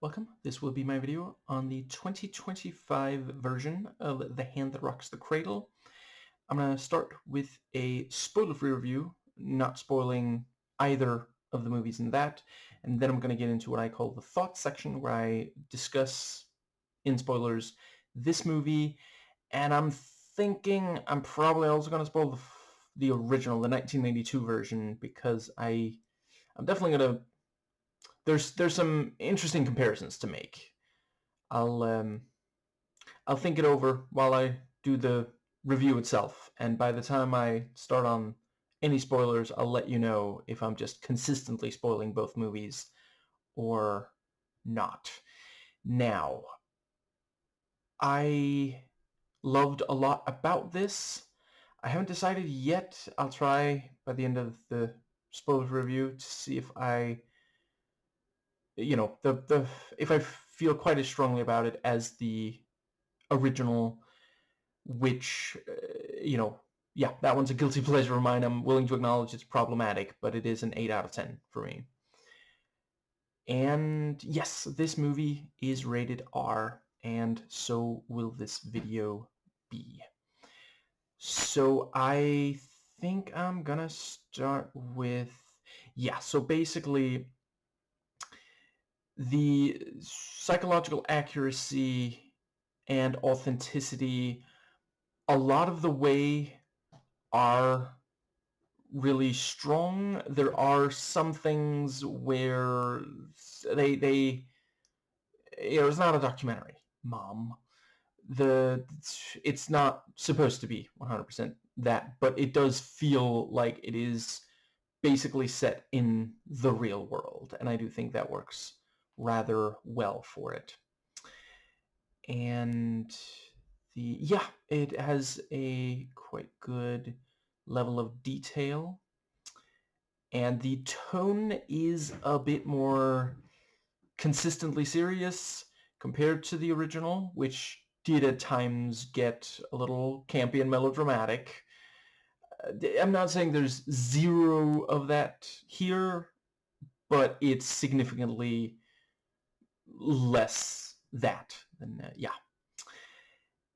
Welcome. This will be my video on the 2025 version of The Hand That Rocks the Cradle. I'm going to start with a spoiler-free review, not spoiling either of the movies in that, and then I'm going to get into what I call the thoughts section, where I discuss, in spoilers, this movie, and I'm thinking I'm probably also going to spoil the original, the 1992 version, because I'm definitely going to there's some interesting comparisons to make. I'll think it over while I do the review itself, and by the time I start on any spoilers, I'll let you know if I'm just consistently spoiling both movies or not. Now, I loved a lot about this. I haven't decided yet. I'll try by the end of the spoiler review to see if the if I feel quite as strongly about it as the original, which yeah, that one's a guilty pleasure of mine. I'm willing to acknowledge it's problematic, but it is an 8 out of 10 for me. And yes, this movie is rated R, and so will this video be. So I think I'm gonna start with, yeah, so basically the psychological accuracy and authenticity, a lot of the way, are really strong. There are some things where they it's not a documentary, Mom. It's not supposed to be 100% that, but it does feel like it is basically set in the real world, and I do think that works rather well for it. And it has a quite good level of detail, and the tone is a bit more consistently serious compared to the original, which did at times get a little campy and melodramatic. I'm not saying there's zero of that here, but it's significantly less that than yeah.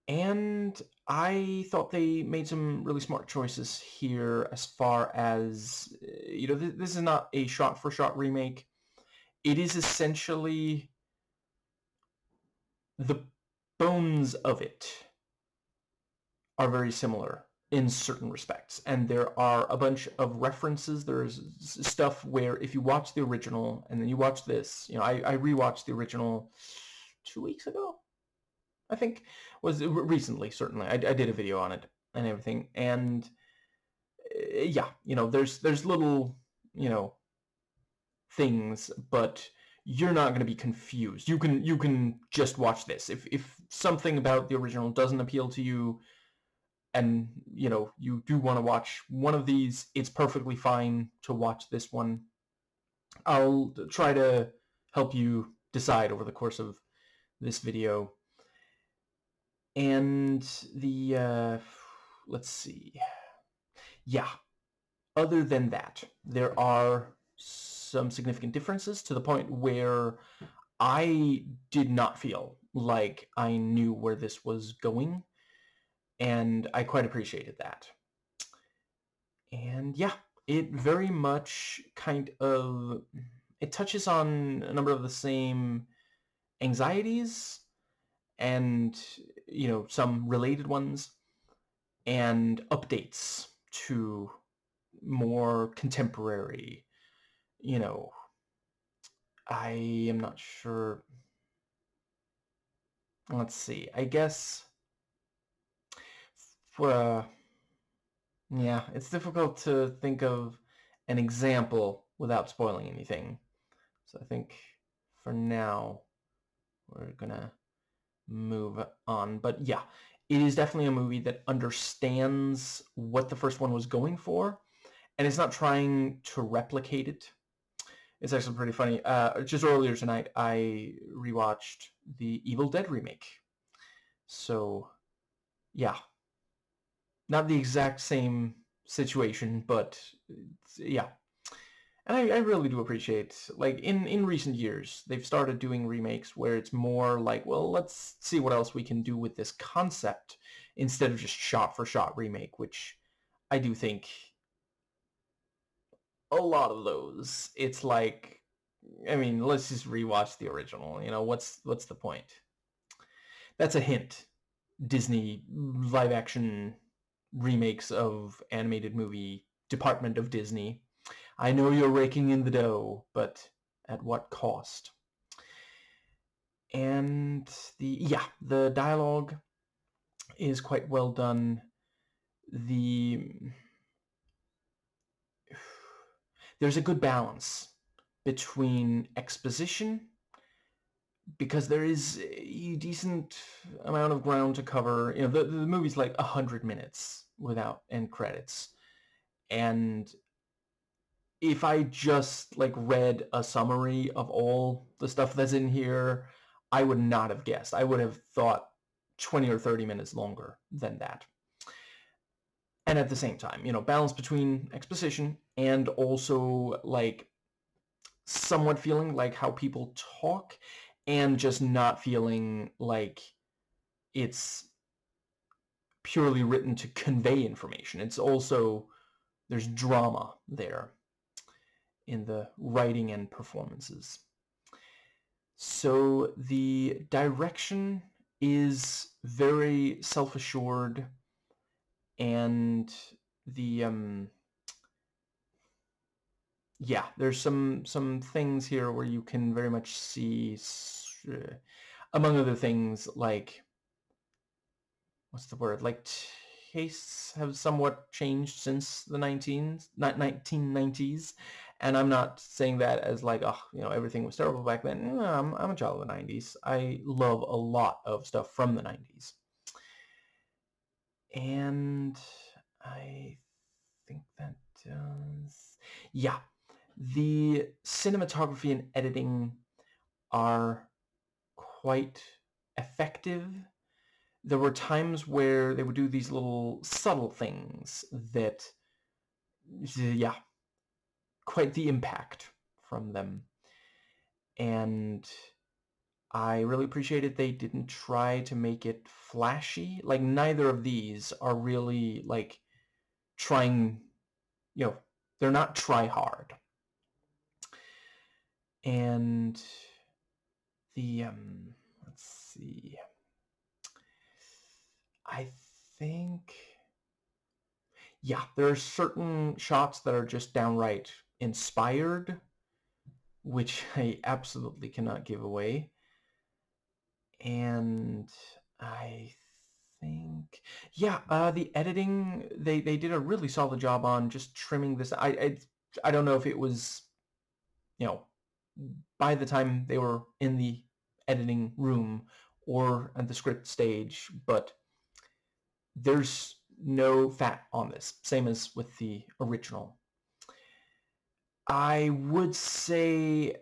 And I thought they made some really smart choices here as far as, this is not a shot-for-shot remake. It is essentially the bones of it are very similar in certain respects, and there are a bunch of references. There's stuff where if you watch the original and then you watch this, I rewatched the original 2 weeks ago, I think, was recently, certainly. I did a video on it and everything, and yeah, there's little, things, but you're not going to be confused. You can just watch this. If something about the original doesn't appeal to you, and you do want to watch one of these, it's perfectly fine to watch this one. I'll try to help you decide over the course of this video. And let's see. Yeah, other than that, there are some significant differences to the point where I did not feel like I knew where this was going, and I quite appreciated that. And yeah, it very much it touches on a number of the same anxieties and, some related ones, and updates to more contemporary, I am not sure. Let's see. I guess yeah, it's difficult to think of an example without spoiling anything. So I think for now we're gonna move on. But yeah, it is definitely a movie that understands what the first one was going for, and it's not trying to replicate it. It's actually pretty funny. Just earlier tonight, I rewatched the Evil Dead remake. So, yeah, not the exact same situation, but yeah. And I really do appreciate, like, in recent years, they've started doing remakes where it's more like, well, let's see what else we can do with this concept instead of just shot-for-shot remake, which I do think a lot of those, it's like, I mean, let's just rewatch the original. What's the point? That's a hint. Disney live-action remakes of animated movie department of Disney. I know you're raking in the dough, but at what cost? And the dialogue is quite well done. There's a good balance between exposition, because there is a decent amount of ground to cover. The movie's like 100 minutes without end credits. And if I just like read a summary of all the stuff that's in here, I would not have guessed. I would have thought 20 or 30 minutes longer than that. And at the same time, balance between exposition and also like somewhat feeling like how people talk, and just not feeling like it's purely written to convey information. It's also, there's drama there in the writing and performances. So the direction is very self-assured, and there's some things here where you can very much see, among other things, like, what's the word? Like, tastes have somewhat changed since the 1990s. And I'm not saying that as like, everything was terrible back then. No, I'm a child of the 90s. I love a lot of stuff from the 90s. And I think that does... Yeah. The cinematography and editing are quite effective. There were times where they would do these little subtle things that, quite the impact from them. And I really appreciated they didn't try to make it flashy. Like, neither of these are really like trying, they're not try hard. And let's see. I think, there are certain shots that are just downright inspired, which I absolutely cannot give away. And I think, the editing, they did a really solid job on just trimming this. I don't know if it was, by the time they were in the editing room or at the script stage, but there's no fat on this, same as with the original. I would say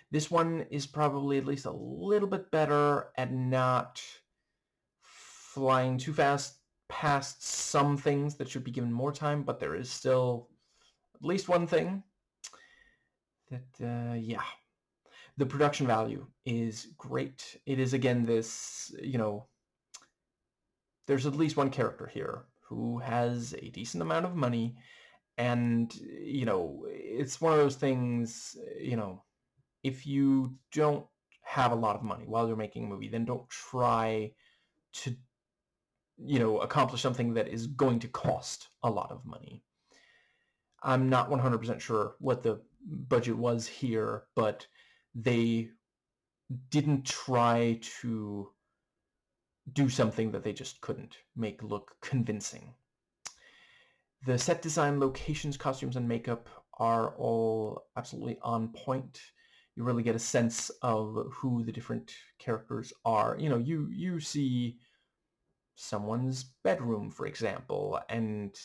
this one is probably at least a little bit better at not flying too fast past some things that should be given more time, but there is still at least one thing that, the production value is great. It is, again, this, there's at least one character here who has a decent amount of money, and, it's one of those things, if you don't have a lot of money while you're making a movie, then don't try to, accomplish something that is going to cost a lot of money. I'm not 100% sure what the budget was here, but they didn't try to do something that they just couldn't make look convincing. The set design, locations, costumes, and makeup are all absolutely on point. You really get a sense of who the different characters are. You see someone's bedroom, for example, and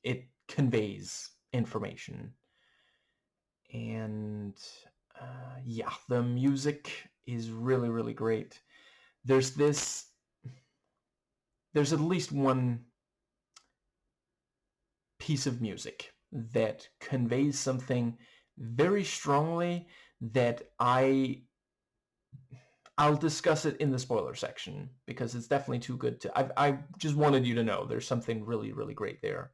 it conveys information. And the music is really, really great. There's at least one piece of music that conveys something very strongly that I'll discuss it in the spoiler section because it's definitely too good to... I just wanted you to know there's something really, really great there.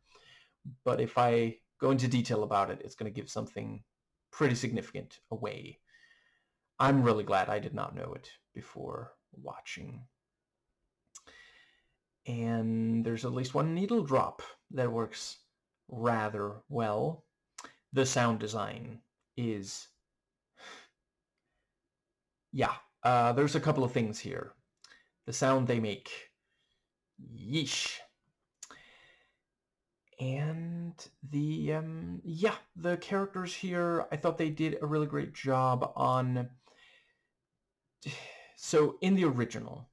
But if I go into detail about it, it's going to give something pretty significant away. I'm really glad I did not know it before watching. And there's at least one needle drop that works rather well. The sound design is... yeah, there's a couple of things here. The sound they make, yeesh. And the, yeah, the characters here, I thought they did a really great job on... So in the original,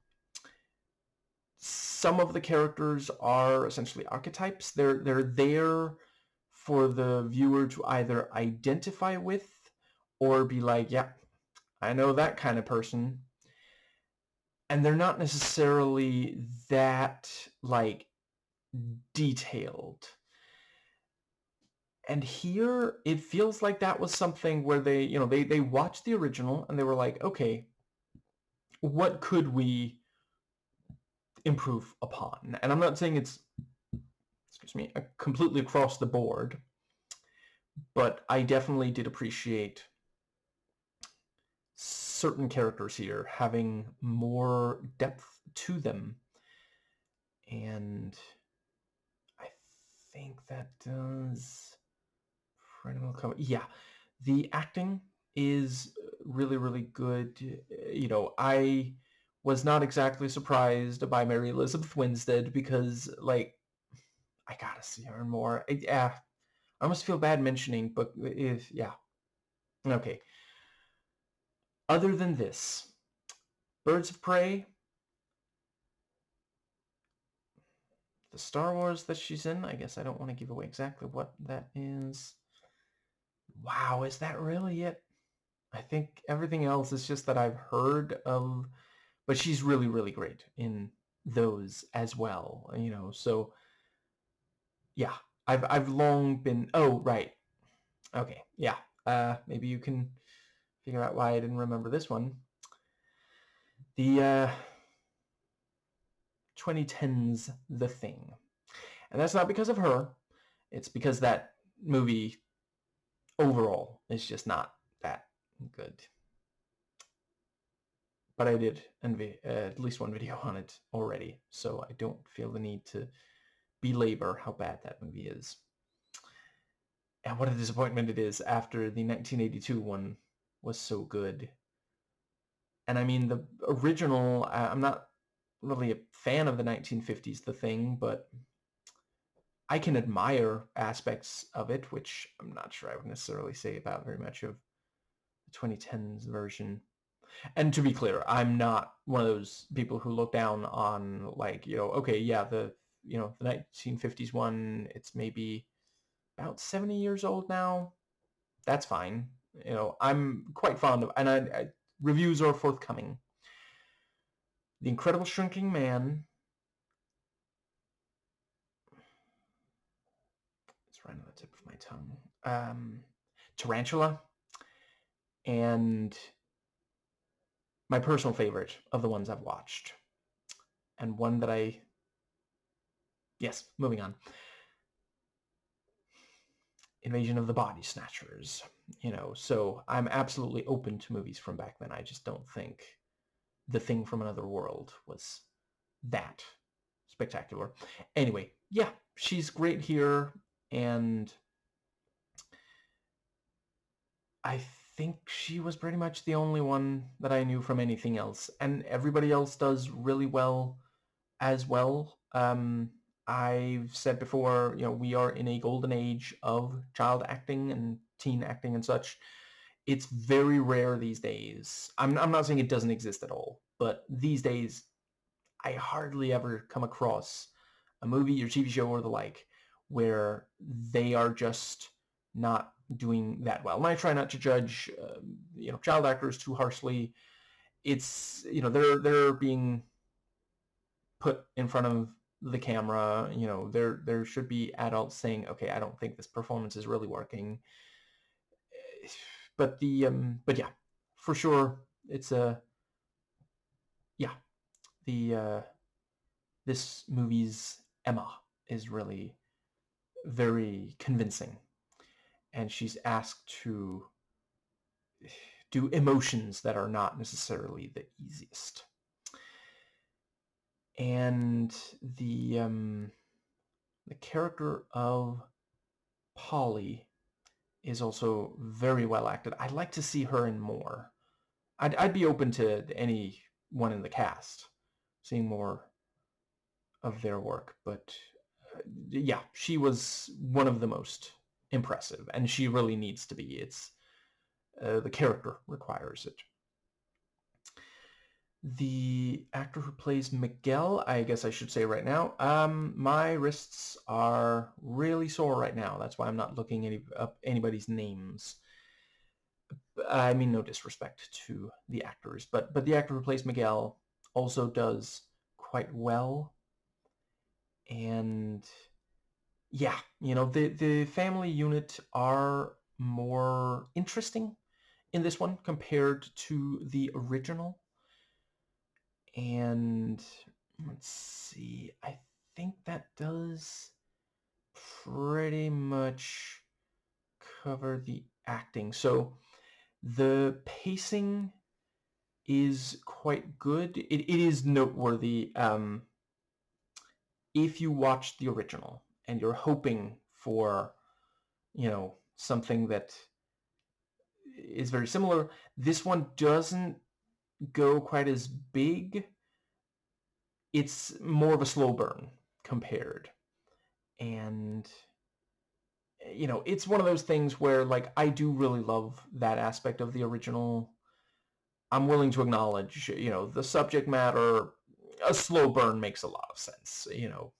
some of the characters are essentially archetypes. They're there for the viewer to either identify with or be like, yeah, I know that kind of person. And they're not necessarily that, like, detailed. And here, it feels like that was something where they, you know, they watched the original and they were like, okay, what could we improve upon? And I'm not saying it's, excuse me, completely across the board, but I definitely did appreciate certain characters here having more depth to them. And I think that does pretty well cover... yeah, the acting is really, really good. You know, I was not exactly surprised by Mary Elizabeth Winstead because, like, I gotta see her more. Yeah, I almost feel bad mentioning, but if... yeah. Okay. Other than this, Birds of Prey, the Star Wars that she's in, I guess I don't want to give away exactly what that is. Wow, is that really it? I think everything else is just that I've heard of, but she's really, really great in those as well, you know, so yeah, I've long been... oh, right. Okay, yeah. Maybe you can figure out why I didn't remember this one. The 2010's The Thing. And that's not because of her. It's because that movie overall is just not that good. But I did at least one video on it already, so I don't feel the need to belabor how bad that movie is. And what a disappointment it is after the 1982 one was so good. And I mean, the original, I'm not really a fan of the 1950s The Thing, but I can admire aspects of it, which I'm not sure I would necessarily say about very much of the 2010s version. And to be clear, I'm not one of those people who look down on, like, you know, okay, yeah, the 1950s one, it's maybe about 70 years old now. That's fine. You know, I'm quite fond of, and reviews are forthcoming. The Incredible Shrinking Man. It's right on the tip of my tongue. Tarantula. And my personal favorite of the ones I've watched. And one that I... yes, moving on. Invasion of the Body Snatchers. You know, so I'm absolutely open to movies from back then. I just don't think The Thing from Another World was that spectacular. Anyway, yeah, she's great here, and I think she was pretty much the only one that I knew from anything else, and everybody else does really well as well. I've said before, you know, we are in a golden age of child acting and teen acting and such. It's very rare these days. I'm not saying it doesn't exist at all, but these days I hardly ever come across a movie or TV show or the like where they are just not doing that well. And I try not to judge, you know, child actors too harshly. It's, you know, they're being put in front of the camera. You know, there should be adults saying, okay, I don't think this performance is really working. But but yeah, for sure, it's a yeah. The this movie's Emma is really very convincing, and she's asked to do emotions that are not necessarily the easiest. And the character of Polly is also very well acted. I'd like to see her in more. I'd be open to anyone in the cast seeing more of their work, but yeah, she was one of the most impressive, and she really needs to be. It's the character requires it. The actor who plays Miguel, I guess I should say right now, my wrists are really sore right now. That's why I'm not looking up anybody's names. I mean, no disrespect to the actors, but the actor who plays Miguel also does quite well. And yeah, you know, the family unit are more interesting in this one compared to the original. And let's see, I think that does pretty much cover the acting. So the pacing is quite good. It is noteworthy if you watch the original and you're hoping for, you know, something that is very similar. This one doesn't go quite as big. It's more of a slow burn compared. And you know, it's one of those things where, like, I do really love that aspect of the original. I'm willing to acknowledge, you know, the subject matter, a slow burn makes a lot of sense. You know,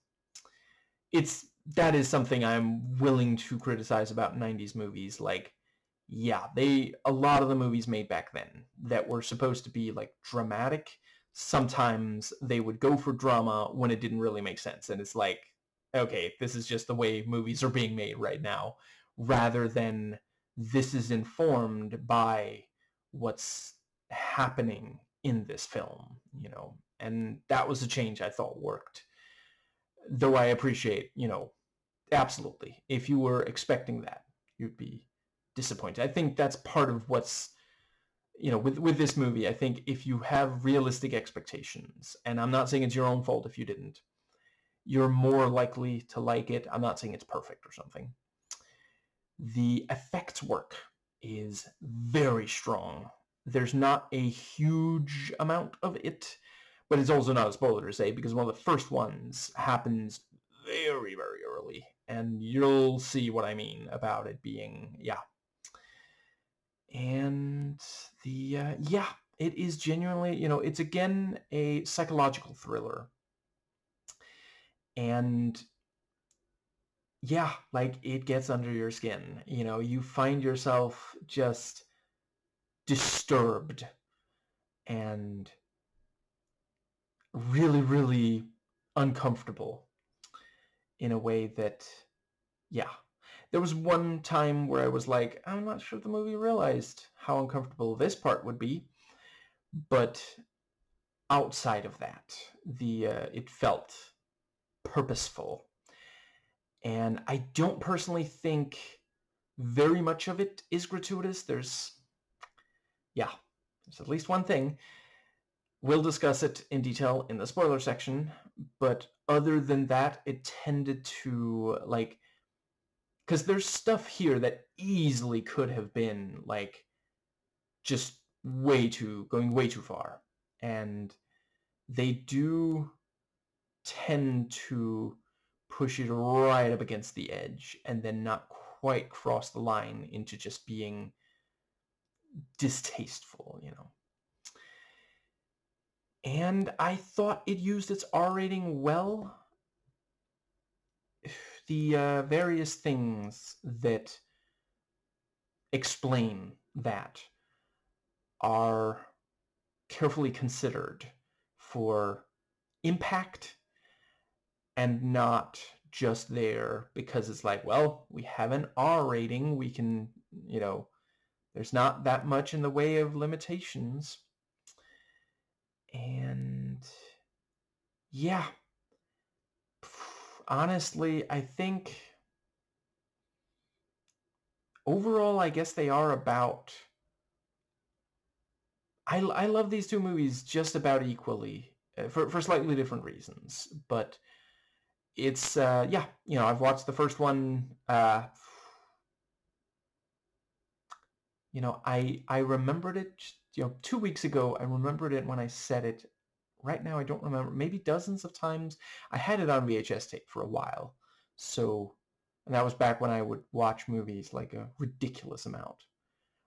that is something I'm willing to criticize about 90s movies. Like, yeah, a lot of the movies made back then that were supposed to be like dramatic, sometimes they would go for drama when it didn't really make sense. And it's like, okay, this is just the way movies are being made right now, rather than this is informed by what's happening in this film, you know. And that was a change I thought worked. Though I appreciate, you know, absolutely, if you were expecting that, you'd be disappointed. I think that's part of what's, you know, with this movie. I think if you have realistic expectations, and I'm not saying it's your own fault if you didn't, you're more likely to like it. I'm not saying it's perfect or something. The effects work is very strong. There's not a huge amount of it, but it's also not a spoiler to say, because one of the first ones happens very, very early, and you'll see what I mean about it being, yeah. And yeah, it is genuinely, you know, it's again a psychological thriller. And yeah, like, it gets under your skin. You know, you find yourself just disturbed and really, really uncomfortable in a way that, yeah. There was one time where I was like, I'm not sure the movie realized how uncomfortable this part would be. But outside of that, it felt purposeful. And I don't personally think very much of it is gratuitous. There's at least one thing. We'll discuss it in detail in the spoiler section, but other than that, it tended to, like, because there's stuff here that easily could have been, like, just going way too far. And they do tend to push it right up against the edge and then not quite cross the line into just being distasteful, you know. And I thought it used its R rating well. The various things that explain that are carefully considered for impact and not just there because it's like, well, we have an R rating, we can, there's not that much in the way of limitations. And yeah, honestly, I think overall, I guess they are about... I love these two movies just about equally, for slightly different reasons. But it's, yeah, I've watched the first one, I remembered it, 2 weeks ago. I remembered it when I said it. Right now, I don't remember. Maybe dozens of times. I had it on VHS tape for a while. So, and that was back when I would watch movies like a ridiculous amount.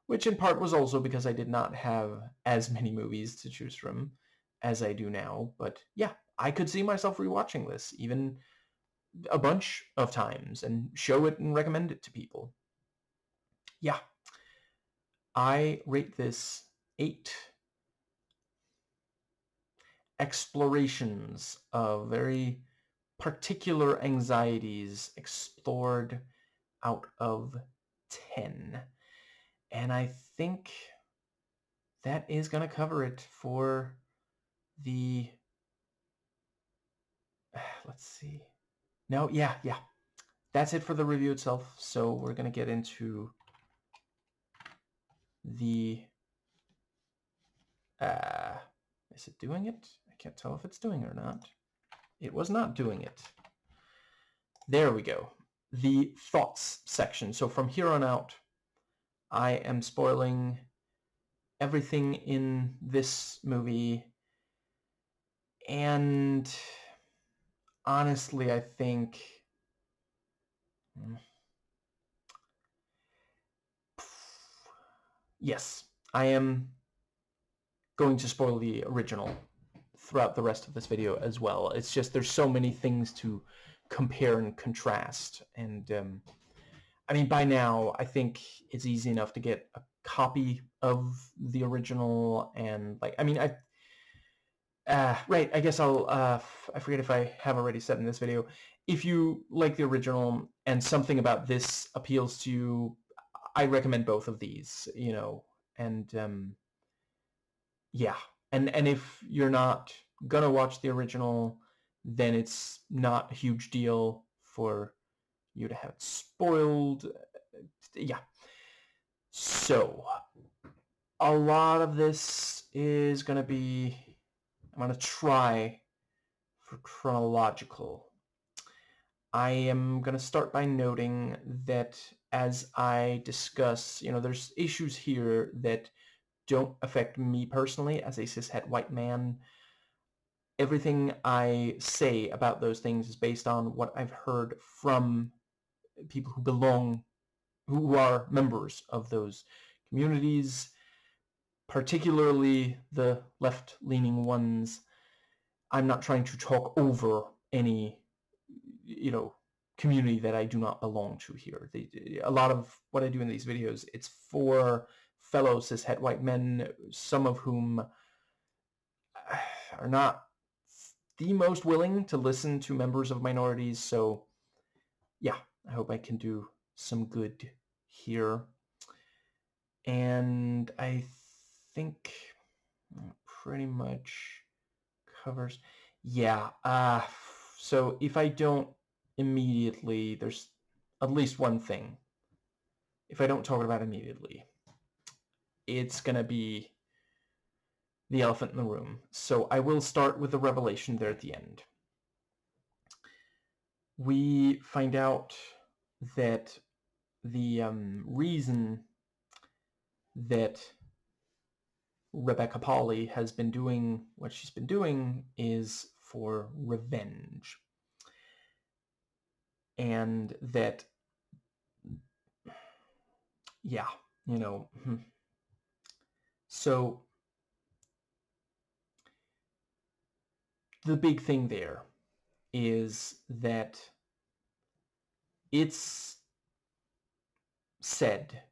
Which in part was also because I did not have as many movies to choose from as I do now. But yeah, I could see myself rewatching this even a bunch of times and show it and recommend it to people. Yeah, I rate this 8 explorations of very particular anxieties explored out of 10. And I think that is going to cover it for the... let's see. No, yeah. That's it for the review itself. So we're going to get into the... is it doing it? I can't tell if it's doing it or not. It was not doing it. There we go. The thoughts section. So from here on out, I am spoiling everything in this movie. And honestly, I think... yes, I am going to spoil the original throughout the rest of this video as well. It's just there's so many things to compare and contrast. And I mean, by now, I think it's easy enough to get a copy of the original. And like, I mean, right, I guess I'll, I forget if I have already said in this video, if you like the original and something about this appeals to you, I recommend both of these, and yeah. And if you're not gonna watch the original, then it's not a huge deal for you to have it spoiled. Yeah. So, a lot of this is gonna be... I'm gonna try for chronological. I am gonna start by noting that as I discuss, there's issues here that don't affect me personally as a cishet white man. Everything I say about those things is based on what I've heard from people who are members of those communities, particularly the left-leaning ones. I'm not trying to talk over any, community that I do not belong to here. A lot of what I do in these videos, it's for fellow cishet white men, some of whom are not the most willing to listen to members of minorities. So yeah, I hope I can do some good here. And I think pretty much covers... yeah, so if I don't immediately, there's at least one thing. If I don't talk about it immediately, it's gonna be the elephant in the room. So I will start with the revelation there at the end. We find out that the reason that Rebecca Pauley has been doing what she's been doing is for revenge. And that, yeah, so the big thing there is that it's said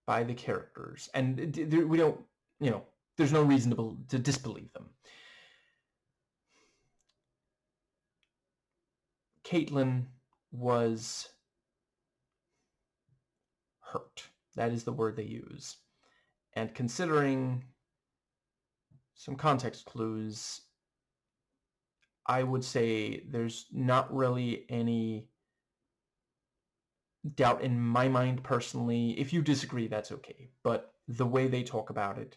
by the characters, and we don't, there's no reason to disbelieve them. Caitlin was hurt. That is the word they use. And considering some context clues, I would say there's not really any doubt in my mind personally. If you disagree, that's okay. But the way they talk about it,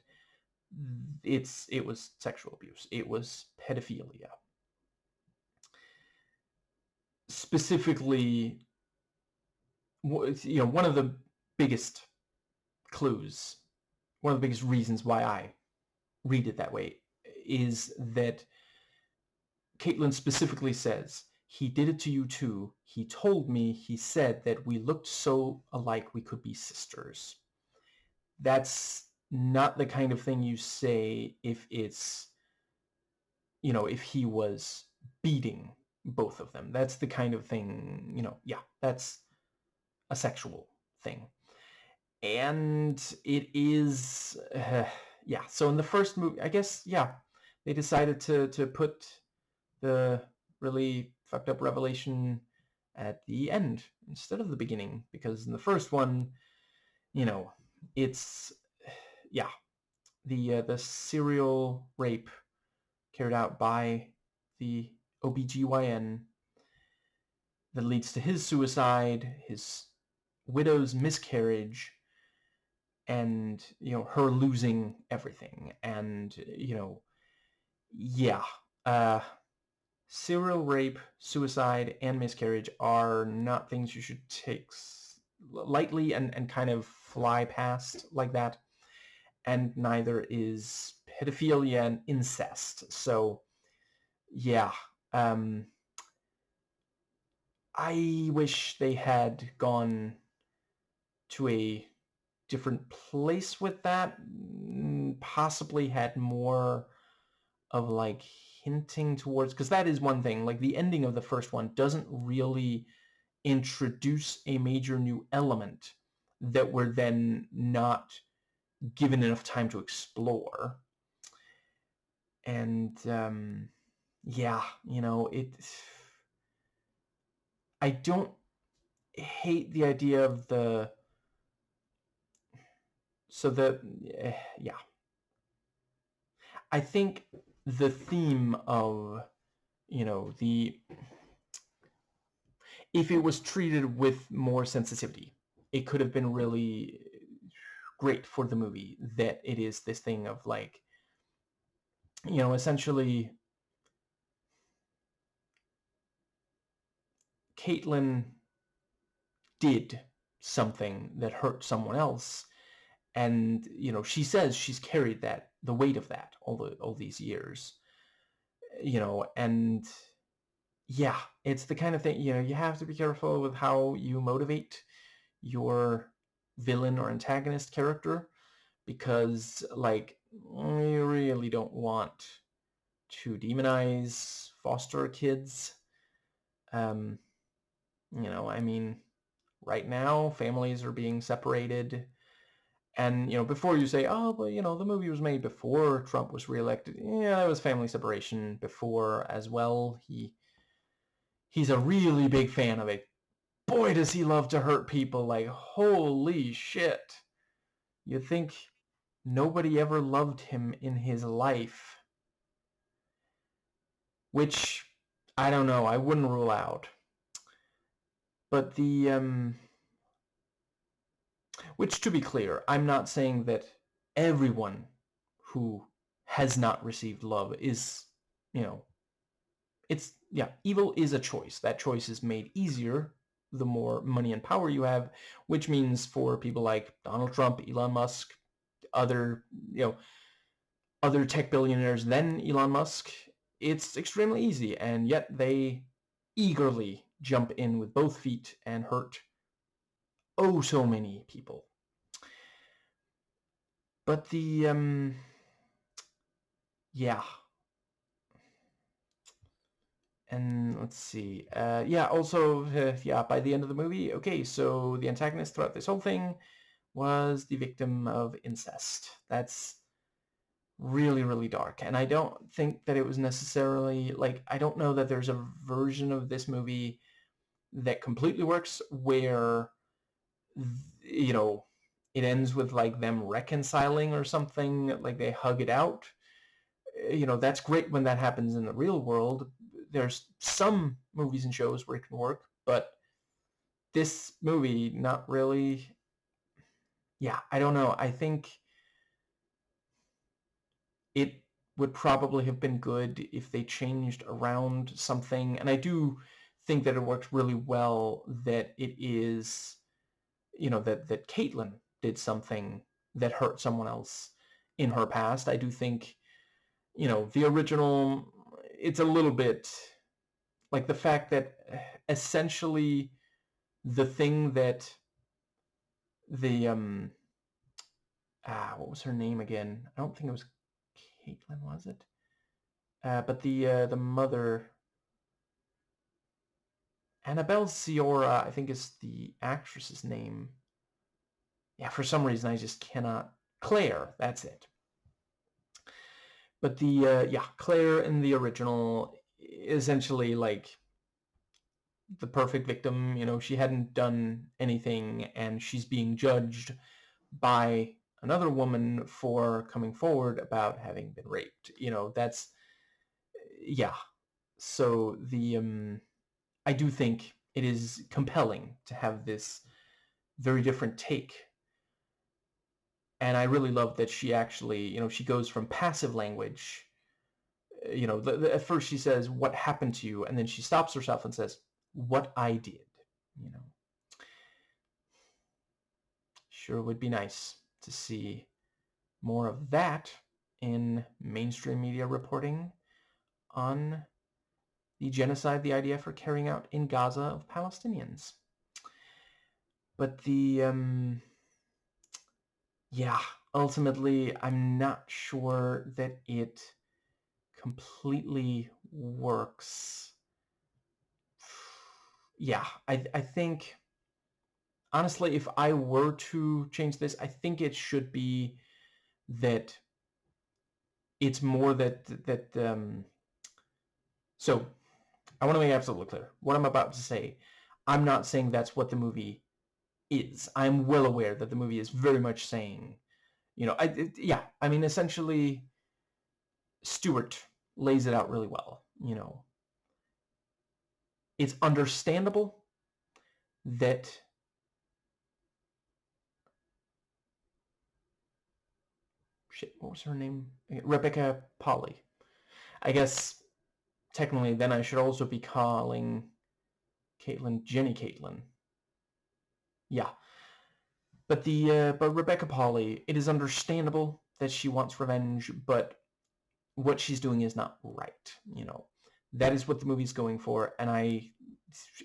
it was sexual abuse. It was pedophilia. Specifically, one of the biggest clues, one of the biggest reasons why I read it that way is that Caitlin specifically says, "He did it to you too. He told me, he said that we looked so alike we could be sisters." That's not the kind of thing you say if it's, if he was beating both of them. That's the kind of thing, that's a sexual thing. And it is, so in the first movie, I guess, they decided to put the really fucked up revelation at the end instead of the beginning, because in the first one, it's, the serial rape carried out by the OBGYN that leads to his suicide, his widow's miscarriage, and, her losing everything. And, serial rape, suicide, and miscarriage are not things you should take lightly and kind of fly past like that. And neither is pedophilia and incest. So, I wish they had gone to a different place with that, possibly had more of like hinting towards, because that is one thing, like the ending of the first one doesn't really introduce a major new element that we're then not given enough time to explore. And I don't hate the idea of I think the theme of, if it was treated with more sensitivity, it could have been really great for the movie, that it is this thing of like, essentially Caitlin did something that hurt someone else, and she says she's carried the weight of that all these years, and it's the kind of thing, you have to be careful with how you motivate your villain or antagonist character, because like, you really don't want to demonize foster kids. I mean, right now families are being separated, and before you say, oh, but the movie was made before Trump was reelected, there was family separation before as well. He's a really big fan of it. Boy, does he love to hurt people. Like, holy shit. You'd think nobody ever loved him in his life, which I don't know, I wouldn't rule out. But which, to be clear, I'm not saying that everyone who has not received love is, evil is a choice. That choice is made easier the more money and power you have, which means for people like Donald Trump, Elon Musk, other tech billionaires than Elon Musk, it's extremely easy, and yet they eagerly jump in with both feet and hurt oh so many people. But and let's see, also, by the end of the movie, okay, so the antagonist throughout this whole thing was the victim of incest. That's really, really dark. And I don't think that it was necessarily, like, I don't know that there's a version of this movie that completely works where, you know, it ends with, like, them reconciling or something, like they hug it out. You know, that's great when that happens in the real world. There's some movies and shows where it can work, but this movie, not really. Yeah, I don't know. I think it would probably have been good if they changed around something. And I do think that it works really well that it is, you know, that Caitlin did something that hurt someone else in her past. I do think, you know, the original, it's a little bit like the fact that essentially the thing that the what was her name again? I don't think it was Caitlin, was it? But the mother, Annabelle Ciora, I think is the actress's name. Yeah, for some reason I just cannot. Claire, that's it. But the yeah, Claire in the original, essentially like the perfect victim. You know, she hadn't done anything, and she's being judged by another woman for coming forward about having been raped. You know, that's, yeah. So the I do think it is compelling to have this very different take. And I really love that she actually, you know, she goes from passive language, you know, at first she says, "What happened to you?" And then she stops herself and says, "What I did." You know, sure would be nice to see more of that in mainstream media reporting on the genocide the IDF are carrying out in Gaza of Palestinians. But the, yeah, ultimately, I'm not sure that it completely works. Yeah, I think, honestly, if I were to change this, I think it should be that it's more so I want to make it absolutely clear. What I'm about to say, I'm not saying that's what the movie is. I'm well aware that the movie is very much saying, you know, yeah, I mean, essentially, Stewart lays it out really well. You know, it's understandable that shit, what was her name? Rebecca Polly. I guess technically then I should also be calling Caitlin Jenny Caitlin. Yeah. But Rebecca Polly, it is understandable that she wants revenge, but what she's doing is not right, you know. That is what the movie's going for, and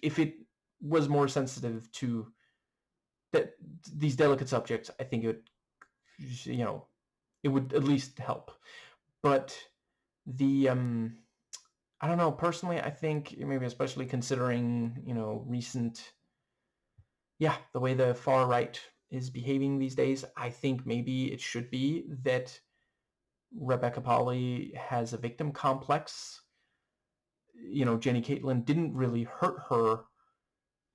if it was more sensitive to that these delicate subjects, I think it would, you know, it would at least help. But the I don't know, personally, I think maybe especially considering, you know, recent, yeah, the way the far right is behaving these days, I think maybe it should be that Rebecca Polly has a victim complex. You know, Jenny Caitlin didn't really hurt her.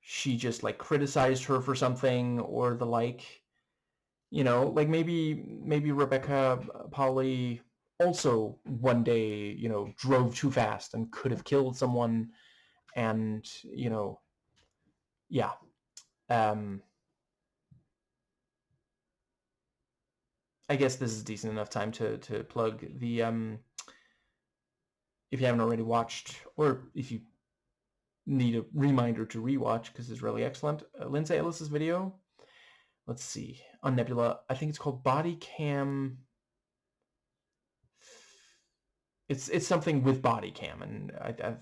She just like criticized her for something or the like. You know, like maybe Rebecca Polly also one day, you know, drove too fast and could have killed someone, and, you know, yeah. Um, I guess this is decent enough time to plug the if you haven't already watched, or if you need a reminder to rewatch because it's really excellent, Lindsay Ellis's video. Let's see, on Nebula. I think it's called Body Cam. It's something with body cam, and I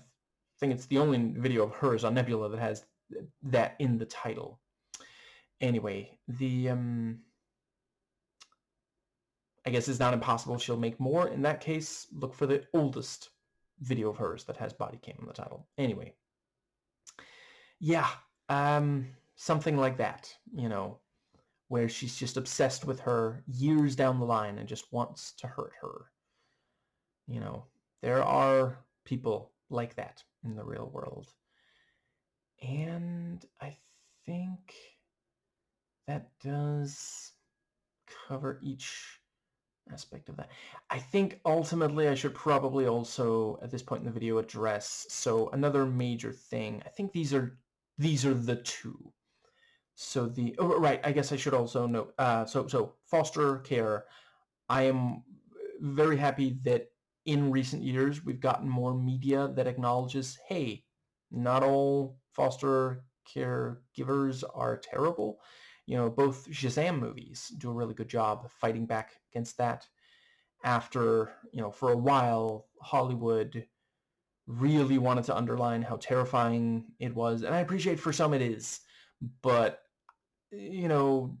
think it's the only video of hers on Nebula that has that in the title. Anyway, the I guess it's not impossible she'll make more. In that case, look for the oldest video of hers that has body cam in the title. Anyway, yeah, something like that, you know. where she's just obsessed with her years down the line and just wants to hurt her. You know, there are people like that in the real world. And I think that does cover each aspect of that. I think ultimately I should probably also at this point in the video address, so another major thing, I think these are the two. So right, I guess I should also note, so foster care, I am very happy that in recent years we've gotten more media that acknowledges, hey, not all foster care givers are terrible. You know, both Shazam movies do a really good job fighting back against that. After, you know, for a while, Hollywood really wanted to underline how terrifying it was, and I appreciate for some it is, but, you know,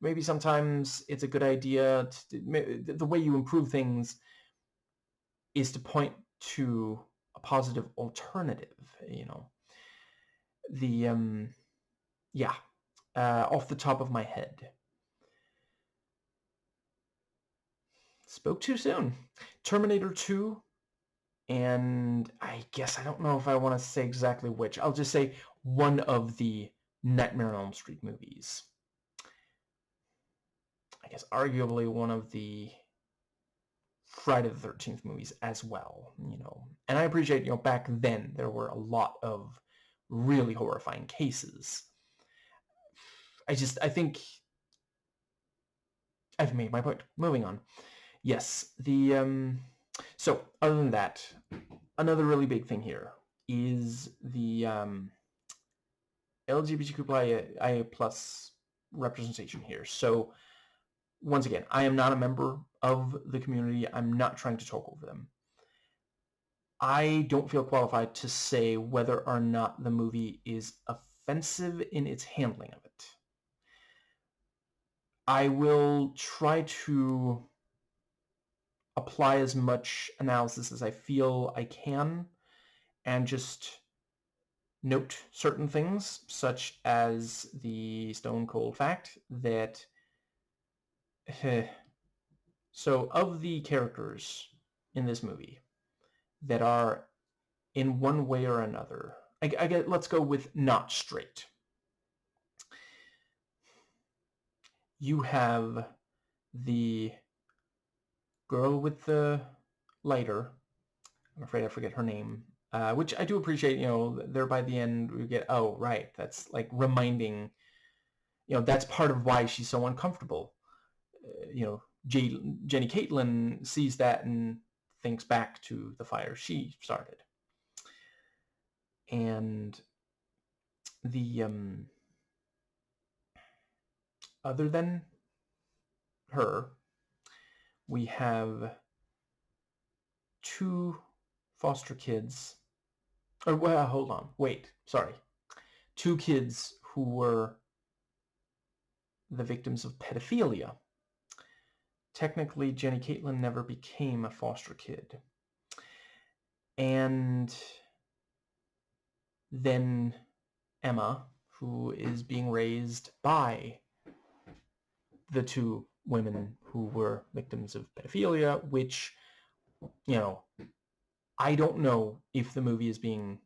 maybe sometimes it's a good idea the way you improve things is to point to a positive alternative, you know. Yeah, off the top of my head. Spoke too soon. Terminator 2, and I guess I don't know if I want to say exactly which. I'll just say one of the Nightmare on Elm Street movies. I guess arguably one of the Friday the 13th movies as well, you know. And I appreciate, you know, back then there were a lot of really horrifying cases. I think I've made my point. Moving on. Yes, so other than that, another really big thing here is the LGBTQIA plus representation here. So once again, I am not a member of the community. I'm not trying to talk over them. I don't feel qualified to say whether or not the movie is offensive in its handling of it. I will try to apply as much analysis as I feel I can and just note certain things, such as the stone cold fact that so of the characters in this movie that are in one way or another, I get, let's go with not straight. You have the girl with the lighter, I'm afraid I forget her name, which I do appreciate, you know, there by the end we get, oh, right, that's like reminding, you know, that's part of why she's so uncomfortable. You know, Jenny Caitlin sees that and thinks back to the fire she started. And the, other than her, we have two foster kids, or well, hold on, wait, sorry. Two kids who were the victims of pedophilia. Technically, Jenny Caitlin never became a foster kid. And then Emma, who is being raised by the two women who were victims of pedophilia, which, you know, I don't know if the movie is being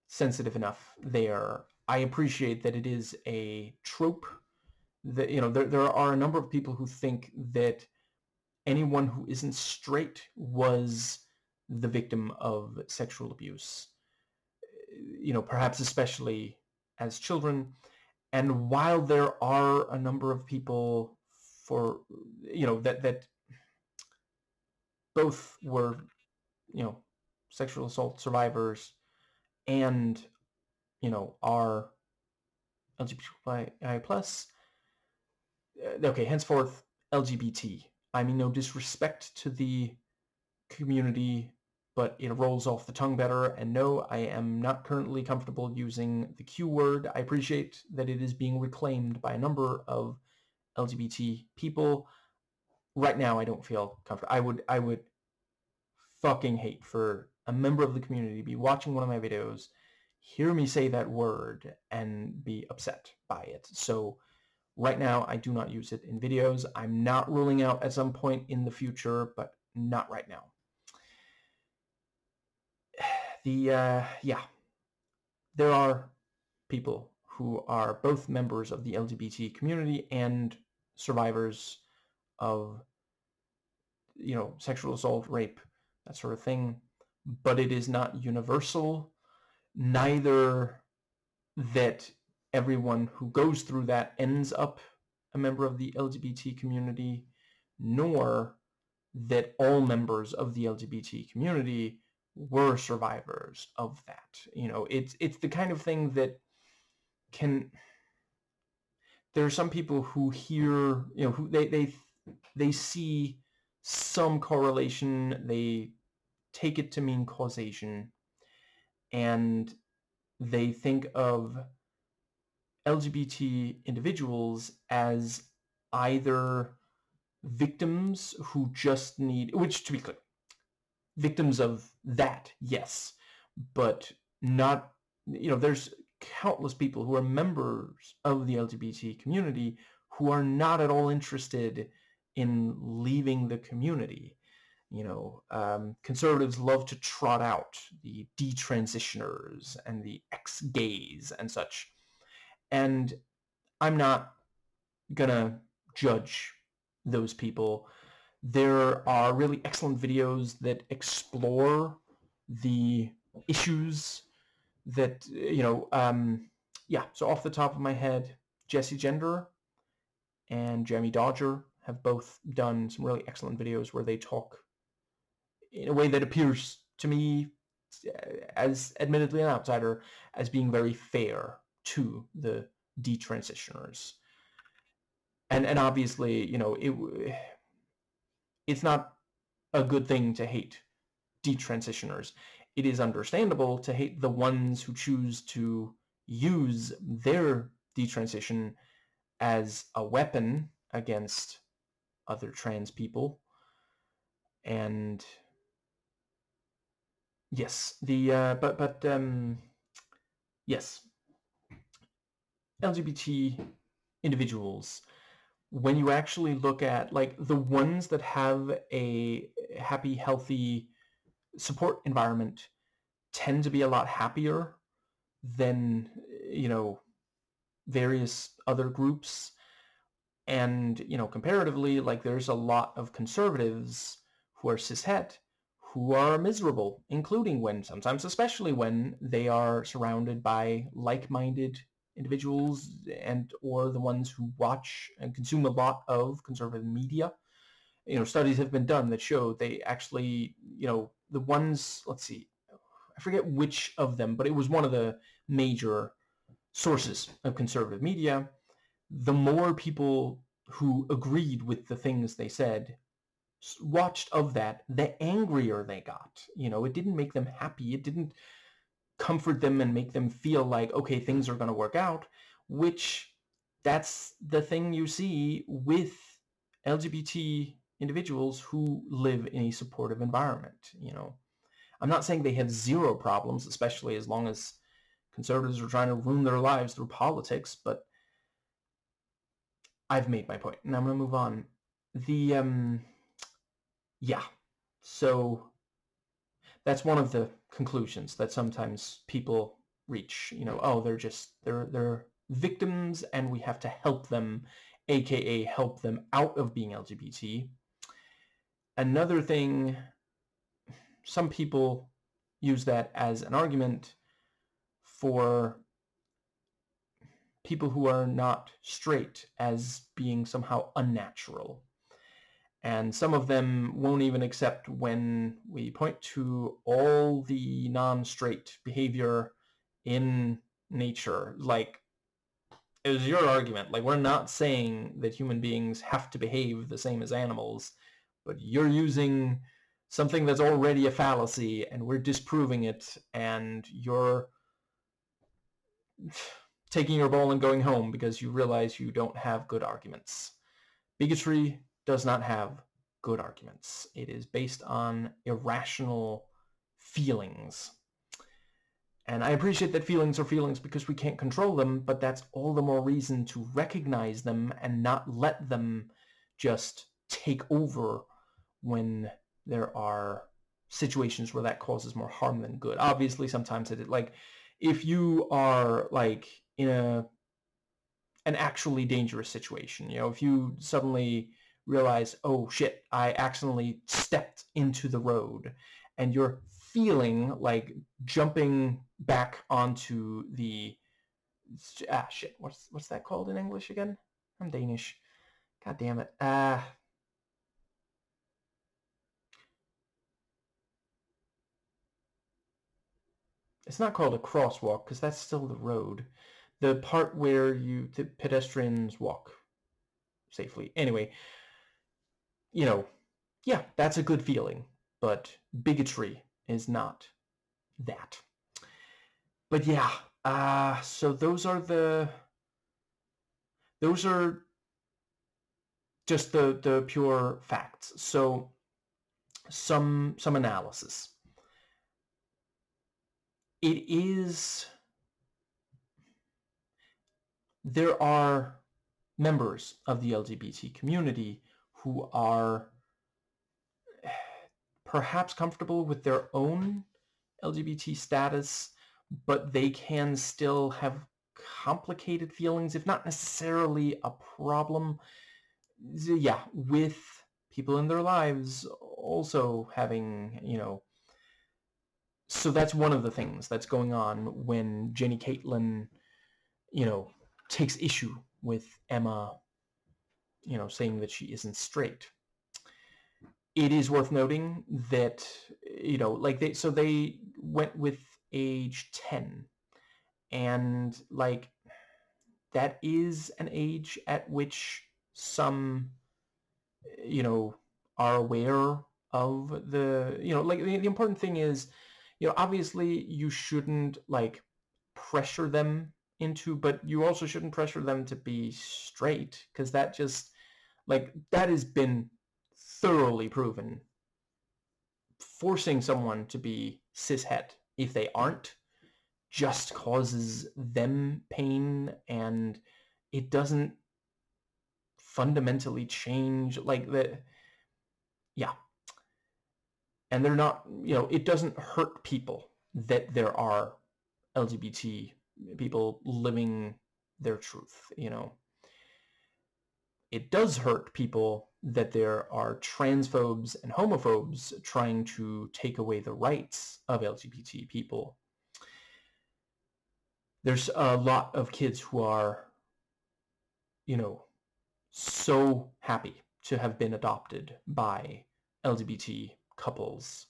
sensitive enough there. I appreciate that it is a trope that, you know, there are a number of people who think that anyone who isn't straight was the victim of sexual abuse, you know, perhaps especially as children. And while there are a number of people for, you know, that both were, you know, sexual assault survivors and, you know, are LGBTQI plus, okay, henceforth LGBT. I mean, no disrespect to the community, but it rolls off the tongue better. And no, I am not currently comfortable using the Q word. I appreciate that it is being reclaimed by a number of LGBT people. Right now, I don't feel comfortable. I would fucking hate for a member of the community to be watching one of my videos, hear me say that word, and be upset by it. So Right now, I do not use it in videos. I'm not ruling out at some point in the future, but not right now. Yeah, there are people who are both members of the LGBT community and survivors of, sexual assault, rape, that sort of thing, but it is not universal. Neither that everyone who goes through that ends up a member of the LGBT community, nor that all members of the LGBT community were survivors of that. It's the kind of thing that can. There are some people who hear, who they see some correlation, they take it to mean causation, and they think of LGBT individuals as either victims who just need, which, to be clear, victims of that, yes, but not, there's countless people who are members of the LGBT community who are not at all interested in leaving the community. Conservatives love to trot out the detransitioners and the ex-gays and such. And I'm not gonna judge those people. There are really excellent videos that explore the issues that, yeah, so off the top of my head, Jesse Gender and Jeremy Dodger have both done some really excellent videos where they talk in a way that appears to me, as admittedly an outsider, as being very fair to the detransitioners. And obviously, it's not a good thing to hate detransitioners. It is understandable to hate the ones who choose to use their detransition as a weapon against other trans people. And yes, yes, LGBT individuals, when you actually look at like the ones that have a happy, healthy support environment, tend to be a lot happier than, various other groups. And, comparatively, like there's a lot of conservatives who are cishet who are miserable, including sometimes especially when they are surrounded by like-minded individuals and or the ones who watch and consume a lot of conservative media. Studies have been done that show they actually, the ones, let's see, I forget which of them, but it was one of the major sources of conservative media. The more people who agreed with the things they said watched of that, the angrier they got. It didn't make them happy. It didn't comfort them and make them feel like, okay, things are going to work out, which that's the thing you see with LGBT individuals who live in a supportive environment. I'm not saying they have zero problems, especially as long as conservatives are trying to ruin their lives through politics, but I've made my point, and I'm going to move on. Yeah, so that's one of the conclusions that sometimes people reach. Oh, they're victims, and we have to help them, aka help them out of being LGBT. Another thing, some people use that as an argument for people who are not straight as being somehow unnatural. And some of them won't even accept when we point to all the non-straight behavior in nature. Like, it was your argument. Like, we're not saying that human beings have to behave the same as animals, but you're using something that's already a fallacy, and we're disproving it, and you're taking your ball and going home because you realize you don't have good arguments. Bigotry does not have good arguments. It is based on irrational feelings. And I appreciate that feelings are feelings because we can't control them, but that's all the more reason to recognize them and not let them just take over when there are situations where that causes more harm than good. Obviously, sometimes if you are in an actually dangerous situation, if you suddenly realize, oh shit, I accidentally stepped into the road, and you're feeling like jumping back onto the shit. What's that called in English again? I'm Danish. God damn it. It's not called a crosswalk because that's still the road. The part where the pedestrians walk safely. Anyway, yeah, that's a good feeling, but bigotry is not that. But yeah, so those are just the pure facts. So some analysis. There are members of the LGBT community who are perhaps comfortable with their own LGBT status, but they can still have complicated feelings, if not necessarily a problem, yeah, with people in their lives also having, so that's one of the things that's going on when Jenny Caitlin, takes issue with Emma, saying that she isn't straight. It is worth noting that, they went with age 10, and that is an age at which some, are aware of the important thing is, obviously you shouldn't pressure them into, but you also shouldn't pressure them to be straight, because that just that has been thoroughly proven. Forcing someone to be cishet if they aren't just causes them pain, and it doesn't fundamentally change yeah, and they're not, it doesn't hurt people that there are LGBT people living their truth. It does hurt people that there are transphobes and homophobes trying to take away the rights of LGBT people. There's a lot of kids who are, so happy to have been adopted by LGBT couples.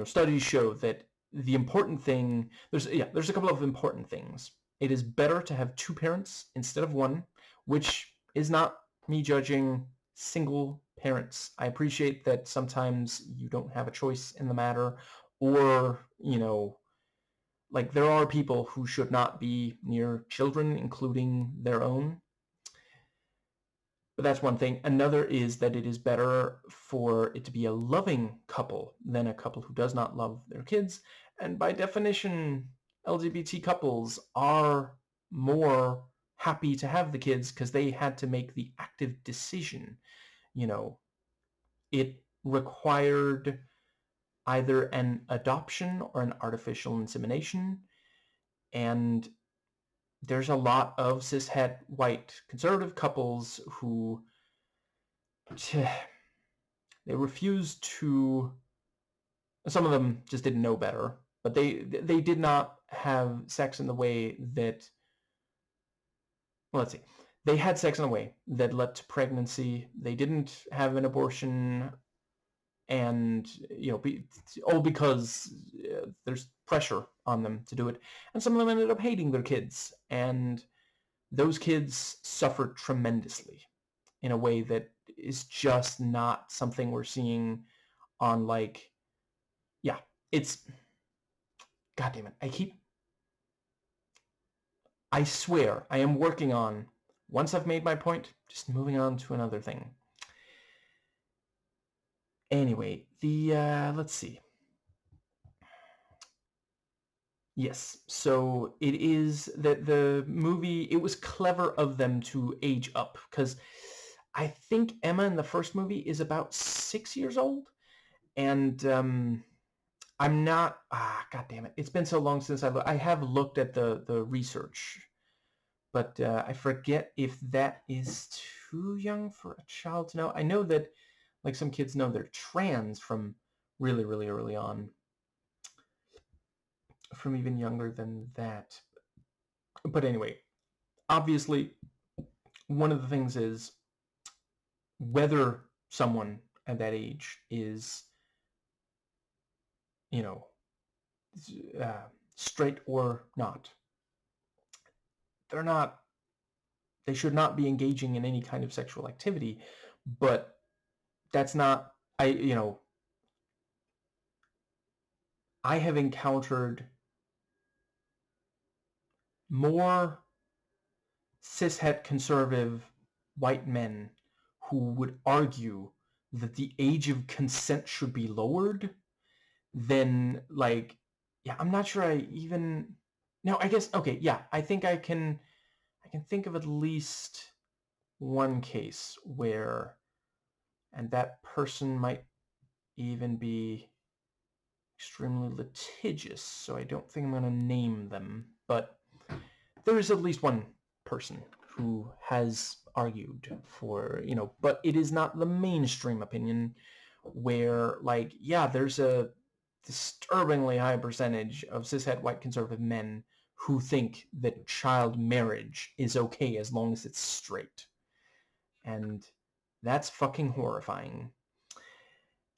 Studies show that the important thing, there's a couple of important things. It is better to have two parents instead of one, which is not me judging single parents. I appreciate that sometimes you don't have a choice in the matter, or, there are people who should not be near children, including their own. But that's one thing. Another is that it is better for it to be a loving couple than a couple who does not love their kids. And by definition, LGBT couples are more happy to have the kids because they had to make the active decision. It required either an adoption or an artificial insemination. And there's a lot of cishet white conservative couples who they refused to, some of them just didn't know better, but they did not have sex in the way that, well, let's see, they had sex in a way that led to pregnancy. They didn't have an abortion, and all because there's pressure on them to do it. And some of them ended up hating their kids, and those kids suffered tremendously in a way that is just not something we're seeing on yeah, it's, God damn it, I swear I am working on, once I've made my point, just moving on to another thing. Anyway, let's see. Yes, so it is that the movie, it was clever of them to age up, because I think Emma in the first movie is about 6 years old, and I'm not, god damn it, it's been so long since I have looked at the research, but I forget if that is too young for a child to know. I know that, like, some kids know they're trans from really, really early on, from even younger than that. But anyway, obviously, one of the things is whether someone at that age is, you know, straight or not. They should not be engaging in any kind of sexual activity, but that's not, I have encountered more cishet conservative white men who would argue that the age of consent should be lowered than, like, yeah, I'm not sure I even, no, I guess, okay, yeah, I think I can think of at least one case where, and that person might even be extremely litigious, so I don't think I'm going to name them, but there is at least one person who has argued for, but it is not the mainstream opinion where, like, yeah, there's a disturbingly high percentage of cishet white conservative men who think that child marriage is okay as long as it's straight. And that's fucking horrifying.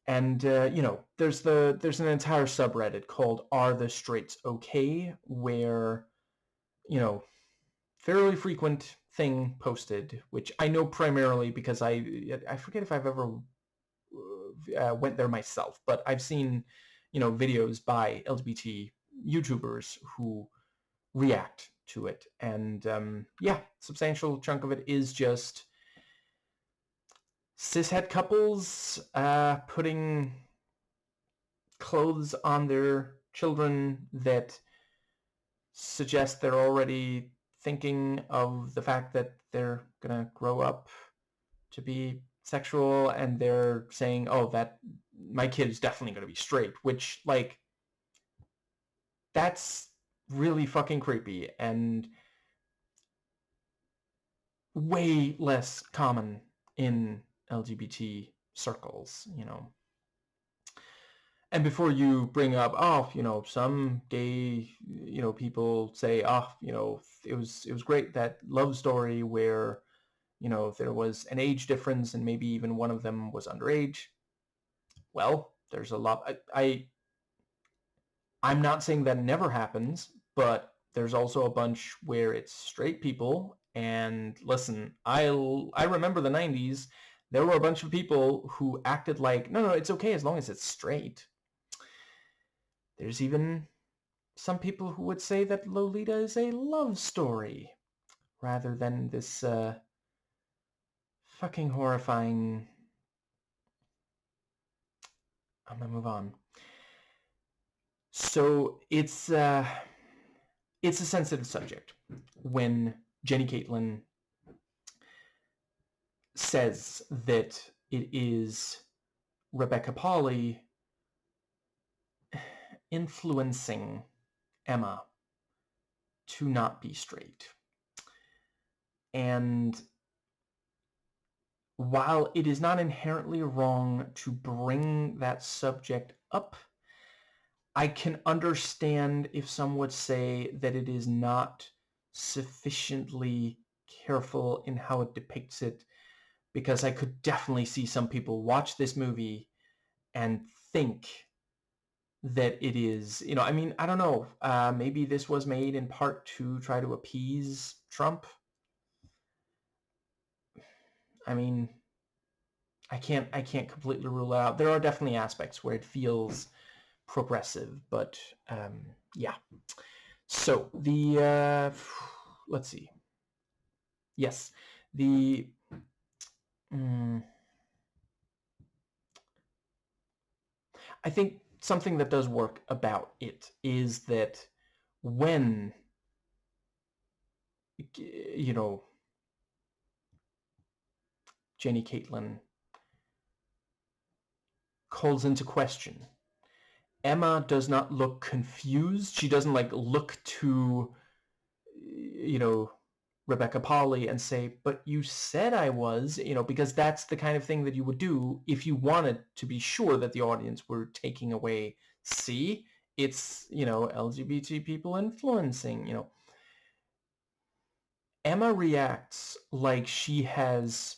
And, there's an entire subreddit called Are the Straights Okay? Where, fairly frequent thing posted, which I know primarily because I forget if I've ever went there myself, but I've seen, videos by LGBT YouTubers who react to it. And, yeah, substantial chunk of it is just cishet couples putting clothes on their children that suggest they're already thinking of the fact that they're gonna grow up to be sexual, and they're saying, oh, that my kid is definitely gonna be straight, which, like, that's really fucking creepy and way less common in LGBT circles, And before you bring up, oh, some gay, people say, oh, it was great, that love story where, there was an age difference and maybe even one of them was underage. Well, there's a lot. I'm not saying that never happens, but there's also a bunch where it's straight people. And listen, I remember the 90s. There were a bunch of people who acted like, no, it's okay as long as it's straight. There's even some people who would say that Lolita is a love story rather than this fucking horrifying... I'm gonna move on. So it's a sensitive subject when Jenny Caitlin says that it is Rebecca Pauley influencing Emma to not be straight. And while it is not inherently wrong to bring that subject up, I can understand if some would say that it is not sufficiently careful in how it depicts it, because I could definitely see some people watch this movie and think that it is, I mean, I don't know, maybe this was made in part to try to appease Trump. I mean, I can't completely rule it out. There are definitely aspects where it feels progressive, but yeah. So the let's see. Yes, the I think something that does work about it is that when, you know, Jenny Caitlin calls into question, Emma does not look confused. She doesn't like look to, you know, Rebecca Polly and say, but you said I was, you know, because that's the kind of thing that you would do if you wanted to be sure that the audience were taking away, see, it's, you know, LGBT people influencing, you know. Emma reacts like she has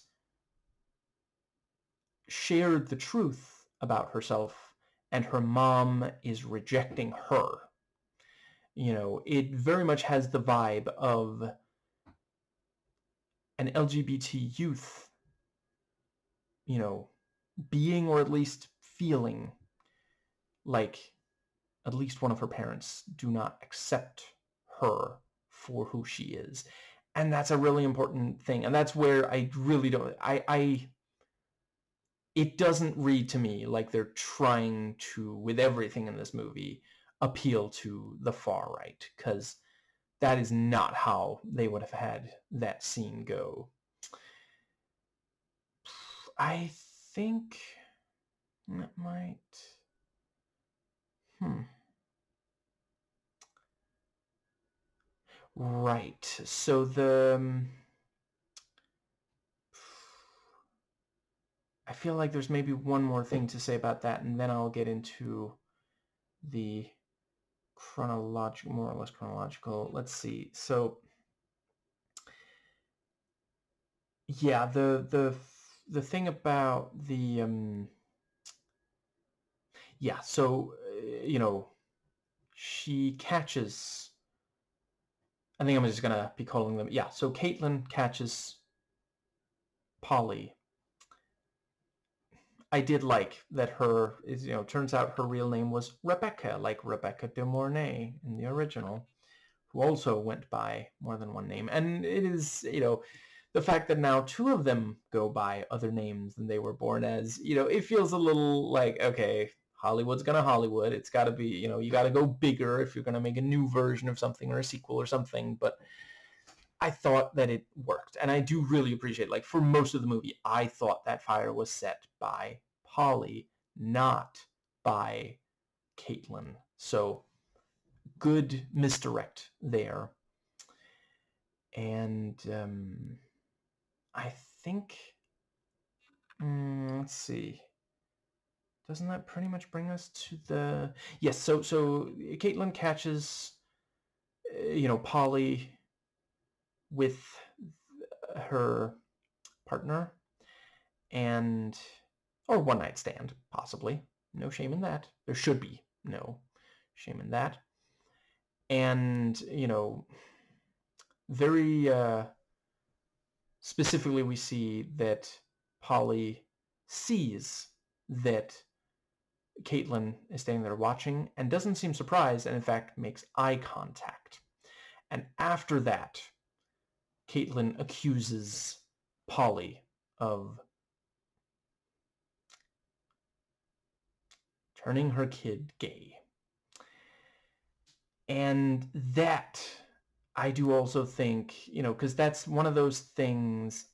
shared the truth about herself and her mom is rejecting her. You know, it very much has the vibe of an LGBT youth, you know, being or at least feeling like at least one of her parents do not accept her for who she is. And that's a really important thing. And that's where I really don't, it doesn't read to me like they're trying to, with everything in this movie, appeal to the far right, because that is not how they would have had that scene go. I think that might... Right. So I feel like there's maybe one more thing to say about that, and then I'll get into the chronological, more or less chronological. Let's see. So yeah, the thing about the yeah, so you know, she catches, I think I'm just gonna be calling them, yeah, so Caitlin catches Polly. I did like that her, is, you know, turns out her real name was Rebecca, like Rebecca de Mornay in the original, who also went by more than one name. And it is, you know, the fact that now two of them go by other names than they were born as, you know, it feels a little like, okay, Hollywood's gonna Hollywood. It's got to be, you know, you got to go bigger if you're going to make a new version of something or a sequel or something. But I thought that it worked. And I do really appreciate, like, for most of the movie, I thought that fire was set by Polly, not by Caitlin. So good misdirect there. And I think, let's see. Doesn't that pretty much bring us to the... Yes, so Caitlin catches, you know, Polly with her partner, and, or one night stand, possibly. No shame in that. There should be no shame in that. And, you know, very specifically we see that Polly sees that Caitlin is standing there watching and doesn't seem surprised, and in fact makes eye contact. And after that, Caitlin accuses Polly of turning her kid gay. And that, I do also think, you know, because that's one of those things.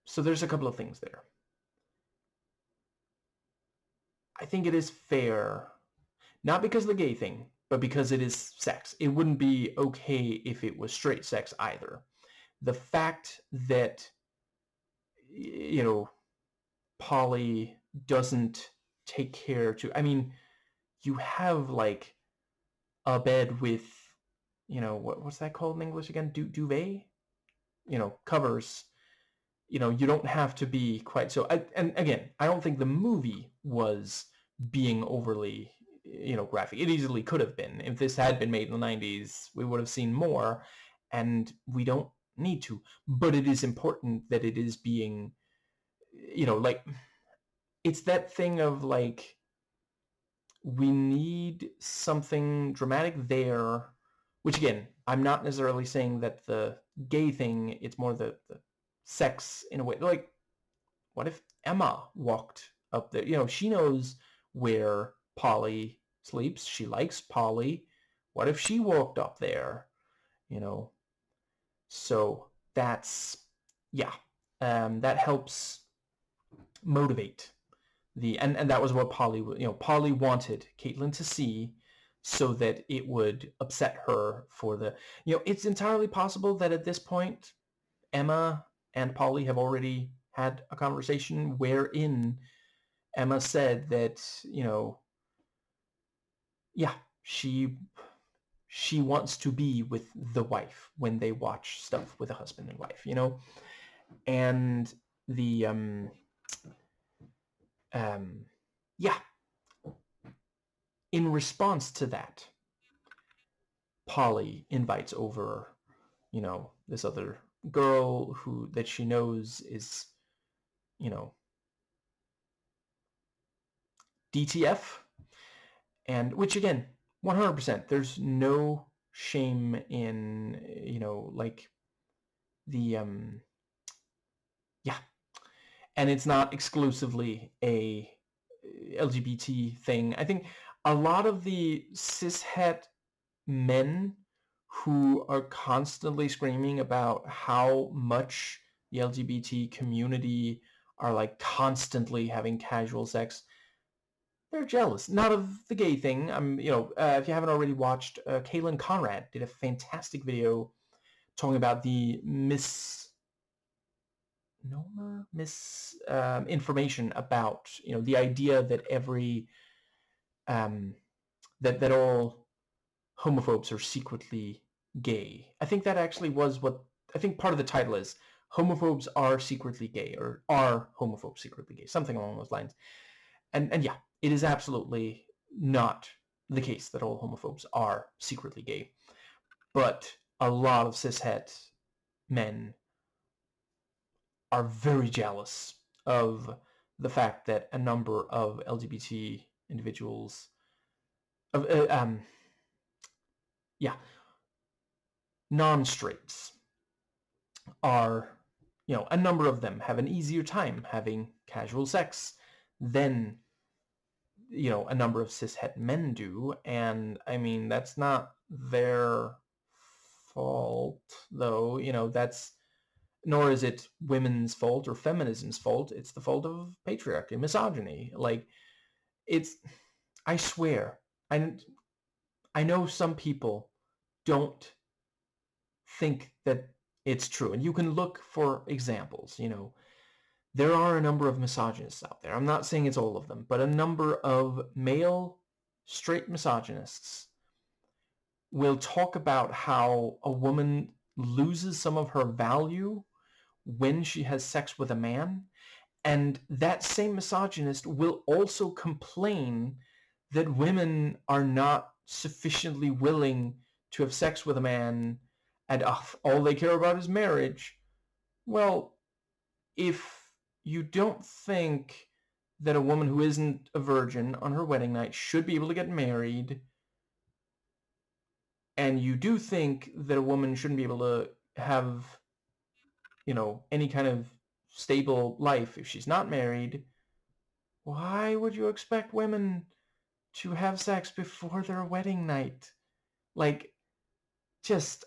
So there's a couple of things there. I think it is fair, not because of the gay thing, but because it is sex. It wouldn't be okay if it was straight sex either. The fact that, you know, Polly doesn't take care to, I mean, you have like a bed with, you know, what's that called in English again? Duvet? You know, covers. You know, you don't have to be quite so. And again, I don't think the movie was being overly, you know, graphic. It easily could have been. If this had been made in the 90s, we would have seen more, and we don't need to. But it is important that it is being, you know, like, it's that thing of like, we need something dramatic there, which again, I'm not necessarily saying that the gay thing, it's more the sex in a way. Like, what if Emma walked up there? You know, she knows where Polly sleeps. She likes Polly. What if she walked up there? So that's, yeah, that helps motivate and that was what Polly wanted Caitlin to see, so that it would upset her for the, it's entirely possible that at this point Emma and Polly have already had a conversation wherein Emma said that, yeah, she wants to be with the wife when they watch stuff with a husband and wife, and the yeah, in response to that, Polly invites over, this other girl that she knows is, DTF, and which again, 100%, there's no shame in, like the, yeah, and it's not exclusively a LGBT thing. I think a lot of the cishet men who are constantly screaming about how much the LGBT community are like constantly having casual sex, they're jealous. Not of the gay thing. If you haven't already watched, Kaylin Conrad did a fantastic video talking about the misinformation about, the idea that every that all homophobes are secretly gay. I think that actually was what I think part of the title is. Homophobes are secretly gay, or are homophobes secretly gay, something along those lines. And yeah, it is absolutely not the case that all homophobes are secretly gay, but a lot of cishet men are very jealous of the fact that a number of LGBT individuals, of yeah, non-straights are, a number of them have an easier time having casual sex than, a number of cishet men do. And I mean, that's not their fault, though. That's, nor is it women's fault or feminism's fault. It's the fault of patriarchy, misogyny. Like, it's, I swear, I know some people don't think that it's true. And you can look for examples, There are a number of misogynists out there. I'm not saying it's all of them, but a number of male straight misogynists will talk about how a woman loses some of her value when she has sex with a man. And that same misogynist will also complain that women are not sufficiently willing to have sex with a man, and all they care about is marriage. Well, if you don't think that a woman who isn't a virgin on her wedding night should be able to get married, and you do think that a woman shouldn't be able to have, any kind of stable life if she's not married, why would you expect women to have sex before their wedding night? Like,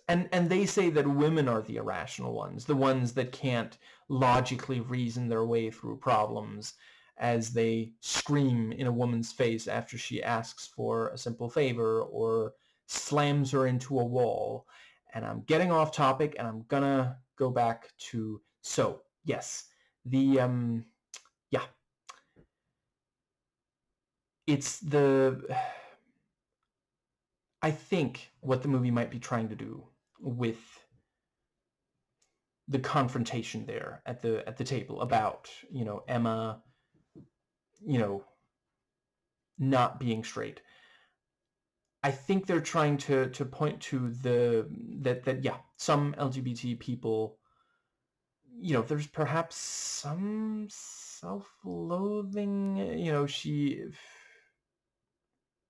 and they say that women are the irrational ones, the ones that can't logically reason their way through problems, as they scream in a woman's face after she asks for a simple favor or slams her into a wall. And I'm getting off topic, and I'm gonna go back to, so yes, the yeah, it's I think what the movie might be trying to do with the confrontation there at the table about, Emma, not being straight. I think they're trying to point to that yeah, some LGBT people, there's perhaps some self-loathing, she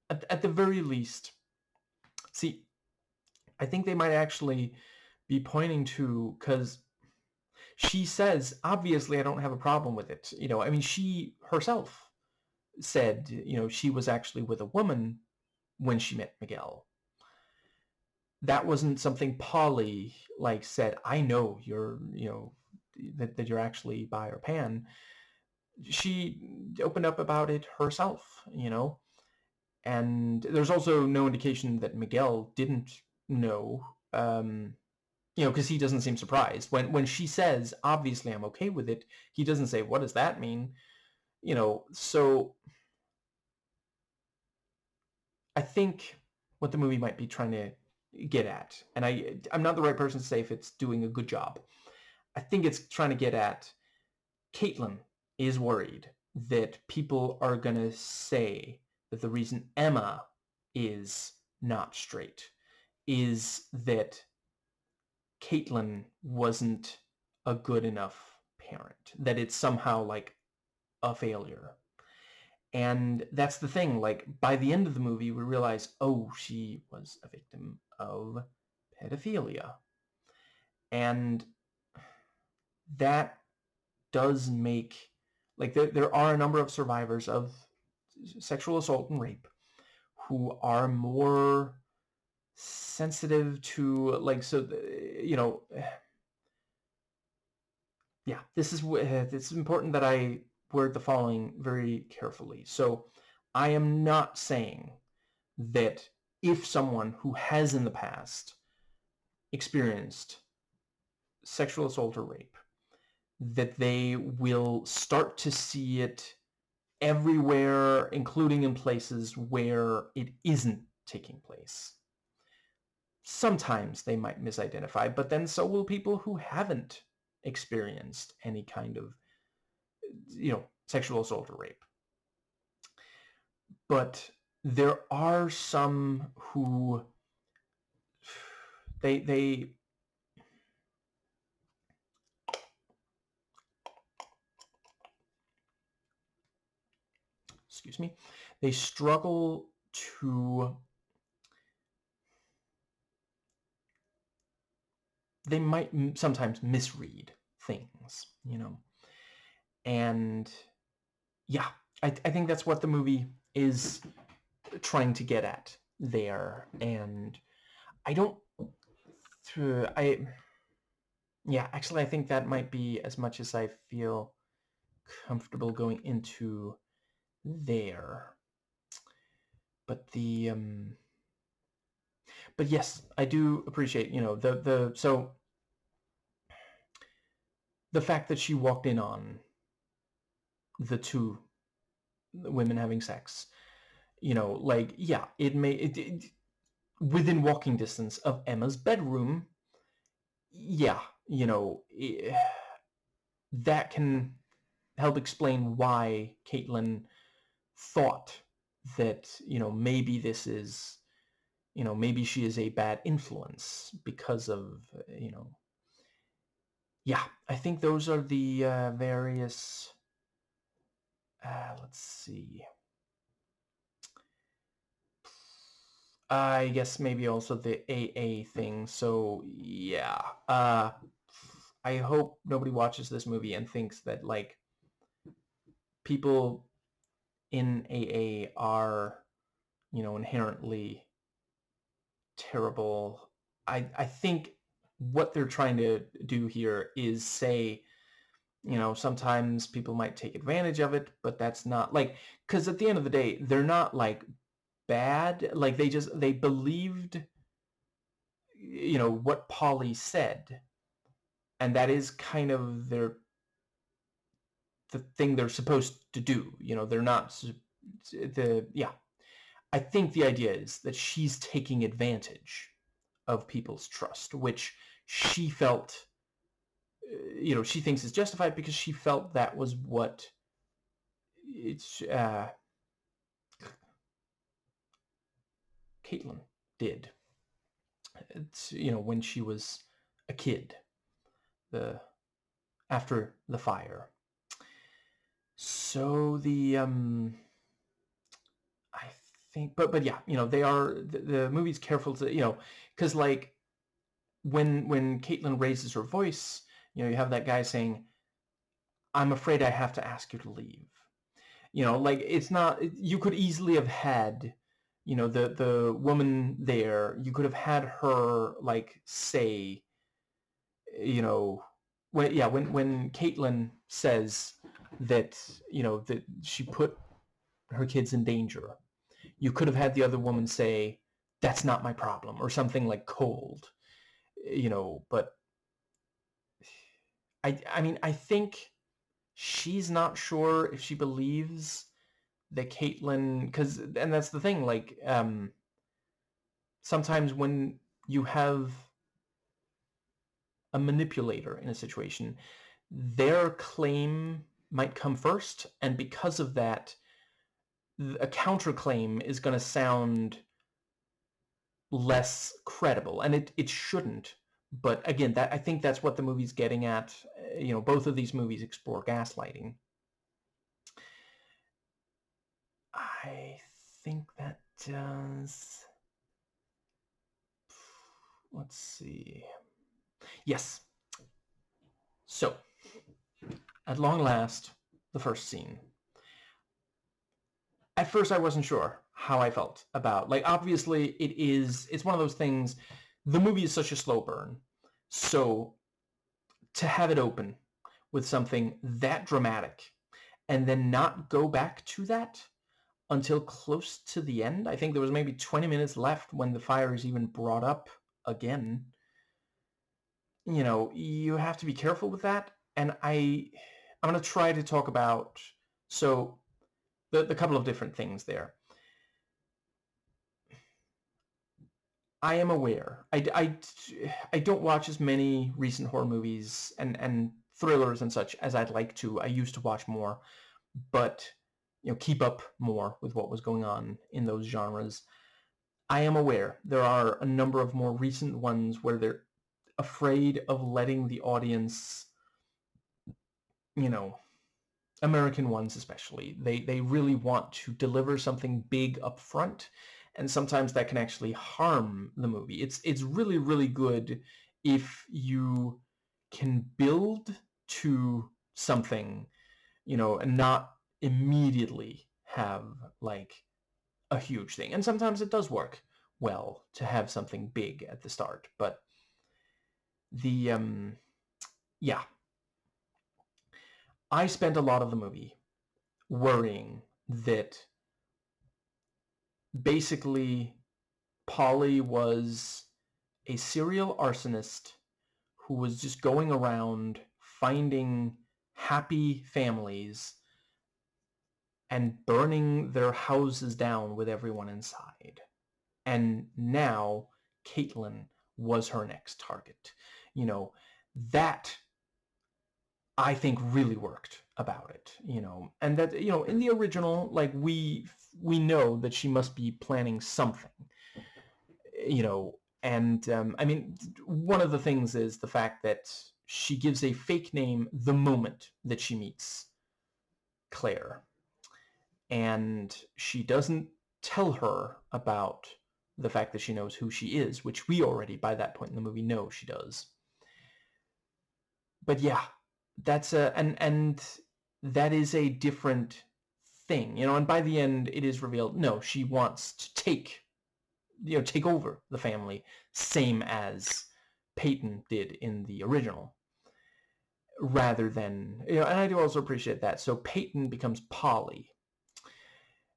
at the very least. See, I think they might actually be pointing to, because she says, obviously I don't have a problem with it. I mean, she herself said, she was actually with a woman when she met Miguel. That wasn't something Polly said, I know you're, that you're actually bi or pan. She opened up about it herself, and there's also no indication that Miguel didn't know, because he doesn't seem surprised. When she says, obviously I'm okay with it, he doesn't say, what does that mean? So I think what the movie might be trying to get at, and I'm not the right person to say if it's doing a good job. I think it's trying to get at Caitlin is worried that people are going to say that the reason Emma is not straight is that Caitlin wasn't a good enough parent, that it's somehow a failure. And that's the thing, by the end of the movie, we realize, oh, she was a victim of pedophilia. And that does make, there are a number of survivors of sexual assault and rape who are more sensitive to, yeah, it's important that I word the following very carefully. So I am not saying that if someone who has in the past experienced sexual assault or rape, that they will start to see it everywhere, including in places where it isn't taking place. Sometimes they might misidentify, but then so will people who haven't experienced any kind of, sexual assault or rape. But there are some who they excuse me, they struggle to, they might sometimes misread things, and yeah, I think that's what the movie is trying to get at there. And I don't, actually I think that might be as much as I feel comfortable going into there. But but yes, I do appreciate, so the fact that she walked in on the two women having sex, yeah, it within walking distance of Emma's bedroom, yeah, that can help explain why Caitlin thought that, maybe this is, maybe she is a bad influence because of, yeah, I think those are the various, let's see. I guess maybe also the AA thing. So yeah, I hope nobody watches this movie and thinks that people in AA are, inherently terrible. I think what they're trying to do here is say, sometimes people might take advantage of it, but that's not because at the end of the day, they're not bad. They believed, what Polly said, and that is kind of the thing they're supposed to do. They're not yeah. I think the idea is that she's taking advantage of people's trust, which she felt, she thinks is justified because she felt that was what it's Caitlin did. It's, when she was a kid, after the fire. So I think, but yeah, they are, the movie's careful to, because when Caitlin raises her voice, you have that guy saying, I'm afraid I have to ask you to leave. Like, it's not, you could easily have had, the woman there, you could have had her, like, say, when Caitlin says that, that she put her kids in danger, you could have had the other woman say, that's not my problem, or something like cold, but I mean, I think she's not sure if she believes that Caitlin, and that's the thing, like, sometimes when you have a manipulator in a situation, their claim might come first, and because of that, a counterclaim is going to sound less credible, and it shouldn't. But again, I think that's what the movie's getting at. Both of these movies explore gaslighting. I think that does. Let's see. Yes. So, at long last, the first scene. At first, I wasn't sure how I felt about. Like, obviously, it's one of those things. The movie is such a slow burn. So, to have it open with something that dramatic and then not go back to that until close to the end. I think there was maybe 20 minutes left when the fire is even brought up again. You have to be careful with that. And I'm going to try to talk about, so the couple of different things there. I am aware. I don't watch as many recent horror movies and thrillers and such as I'd like to. I used to watch more, but keep up more with what was going on in those genres. I am aware there are a number of more recent ones where they're afraid of letting the audience, American ones especially, they really want to deliver something big up front, and sometimes that can actually harm the movie. It's really, really good if you can build to something, and not immediately have like a huge thing. And sometimes it does work well to have something big at the start, but the yeah, I spent a lot of the movie worrying that basically Polly was a serial arsonist who was just going around finding happy families and burning their houses down with everyone inside. And now Caitlin was her next target. That I think really worked about it, and that, in the original, like, we know that she must be planning something, and I mean, one of the things is the fact that she gives a fake name the moment that she meets Claire, and she doesn't tell her about the fact that she knows who she is, which we already by that point in the movie know she does. But yeah, that's and that is a different thing, and by the end it is revealed, no, she wants to take over the family, same as Peyton did in the original, rather than, and I do also appreciate that. So Peyton becomes Polly,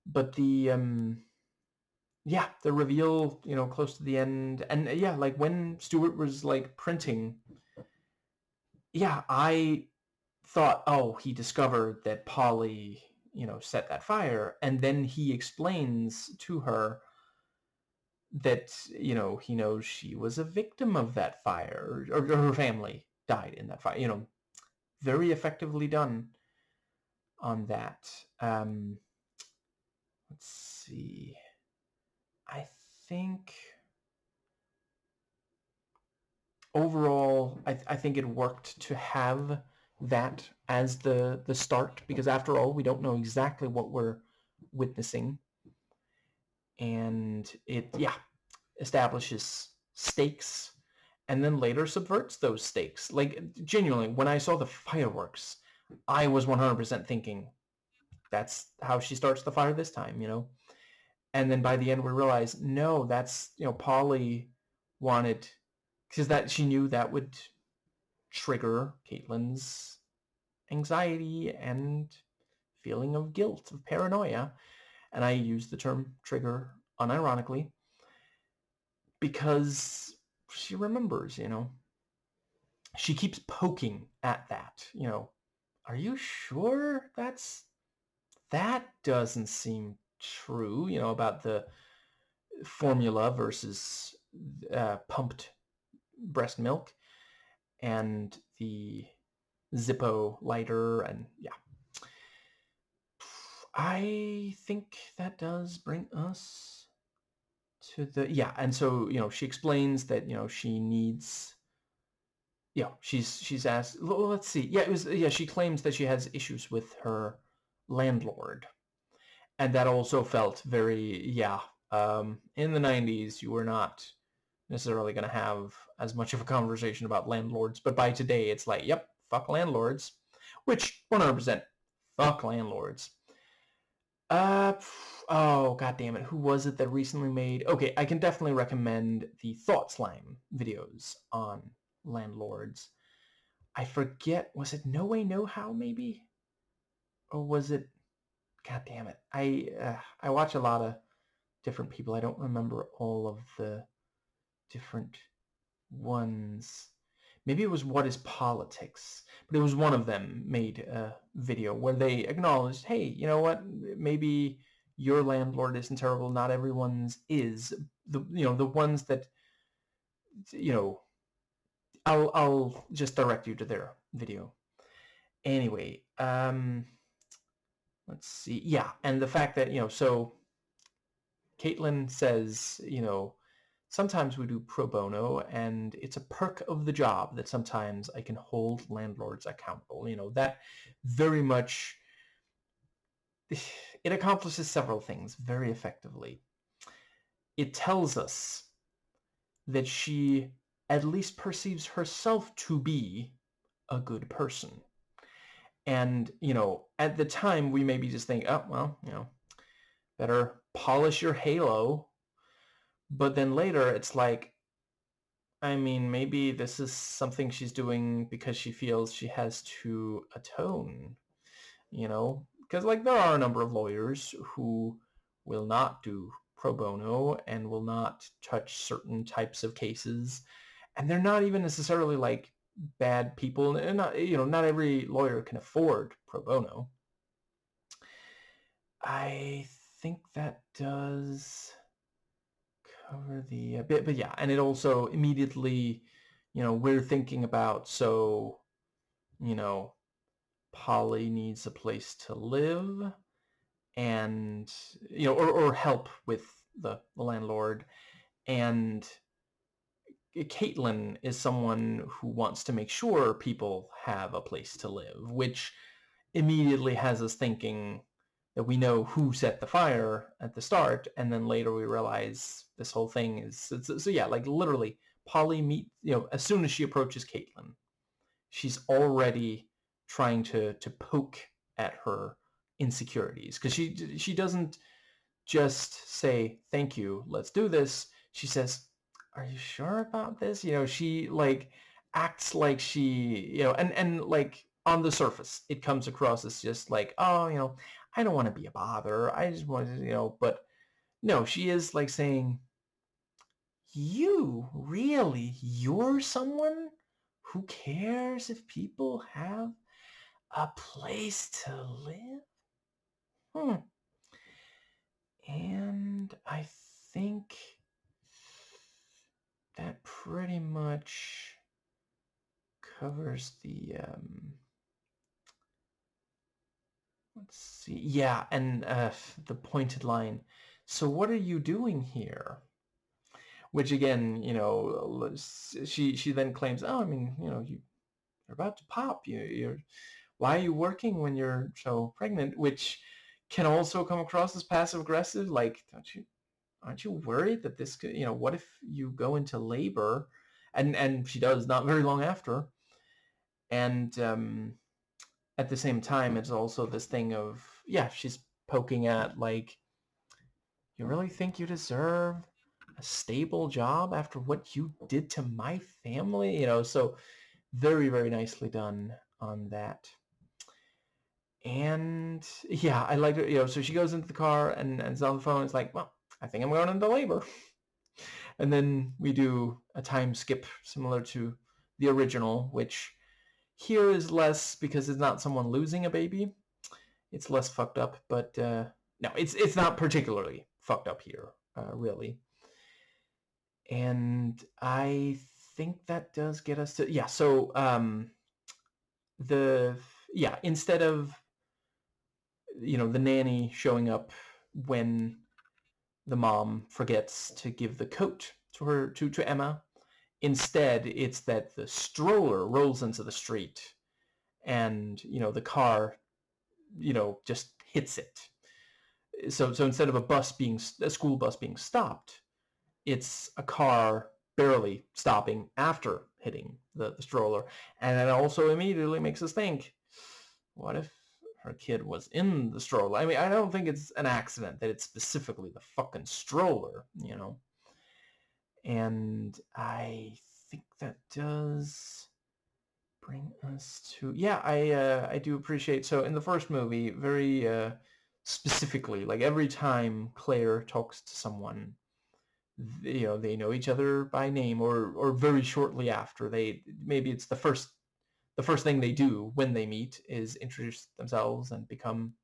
but the reveal, close to the end, and like when Stuart was like printing, I thought, oh, he discovered that Polly, set that fire, and then he explains to her that, he knows she was a victim of that fire, or her family died in that fire. Very effectively done on that. Let's see. I think overall, I think it worked to have that as the start, because after all, we don't know exactly what we're witnessing, and it establishes stakes and then later subverts those stakes. Like, genuinely, when I saw the fireworks, I was 100% thinking, that's how she starts the fire this time, And then by the end we realize, no, that's, Polly wanted, because that she knew that would trigger Caitlin's anxiety and feeling of guilt, of paranoia. And I use the term trigger unironically because she remembers, She keeps poking at that, Are you sure that doesn't seem true, about the formula versus pumped breast milk and the Zippo lighter, and yeah. I think that does bring us to and so, she explains that, she needs, she's asked, well, let's see. She claims that she has issues with her landlord. And that also felt very, in the 90s, you were not necessarily going to have as much of a conversation about landlords. But by today, it's like, yep, fuck landlords. Which, 100%, fuck landlords. Oh, god damn it. Who was it that recently made... Okay, I can definitely recommend the Thought Slime videos on landlords. I forget, was it No Way No How, maybe? Or was it... God damn it. I watch a lot of different people. I don't remember all of the different ones. Maybe it was What is Politics, but it was one of them made a video where they acknowledged, hey, you know what? Maybe your landlord isn't terrible. Not everyone's is. The ones that, I'll just direct you to their video. Anyway, let's see. Yeah, and the fact that, so Caitlin says, sometimes we do pro bono, and it's a perk of the job that sometimes I can hold landlords accountable. That very much, it accomplishes several things very effectively. It tells us that she at least perceives herself to be a good person. And, at the time, we maybe just think, oh, well, better polish your halo. But then later, it's like, I mean, maybe this is something she's doing because she feels she has to atone, Because, there are a number of lawyers who will not do pro bono and will not touch certain types of cases. And they're not even necessarily, bad people. And not every lawyer can afford pro bono. I think that does cover the bit, but yeah, and it also immediately, we're thinking about, so, Polly needs a place to live, and, or help with the landlord, and Caitlin is someone who wants to make sure people have a place to live, which immediately has us thinking that we know who set the fire at the start, and then later we realize this whole thing is... So yeah, literally, Polly as soon as she approaches Caitlin, she's already trying to poke at her insecurities, because she doesn't just say, thank you, let's do this. She says, are you sure about this? She acts like she, and on the surface, it comes across as just like, oh, I don't want to be a bother. I just want to, but no, she is saying, you're someone who cares if people have a place to live? And I think that pretty much covers the, let's see. Yeah, and the pointed line. So what are you doing here? Which again, she then claims, oh, I mean, you're about to pop. Why are you working when you're so pregnant? Which can also come across as passive aggressive. Aren't you worried that this could, what if you go into labor? And she does not very long after. And at the same time, it's also this thing of, yeah, she's poking at, like, you really think you deserve a stable job after what you did to my family? So very, very nicely done on that. And yeah, I like it. So she goes into the car and is on the phone. It's like, well, I think I'm going into labor. And then we do a time skip similar to the original, which here is less because it's not someone losing a baby. It's less fucked up, but no, it's not particularly fucked up here, really. And I think that does get us to, yeah. So the yeah, instead of the nanny showing up when the mom forgets to give the coat to Emma, instead it's that the stroller rolls into the street and the car just hits it. So instead of a school bus being stopped, it's a car barely stopping after hitting the stroller. And that also immediately makes us think, what if her kid was in the stroller? I mean, I don't think it's an accident that it's specifically the fucking stroller. And I think that does bring us to, yeah, I do appreciate, so in the first movie, very specifically, like every time Claire talks to someone, they know each other by name, or very shortly after, maybe it's the first thing they do when they meet is introduce themselves and become,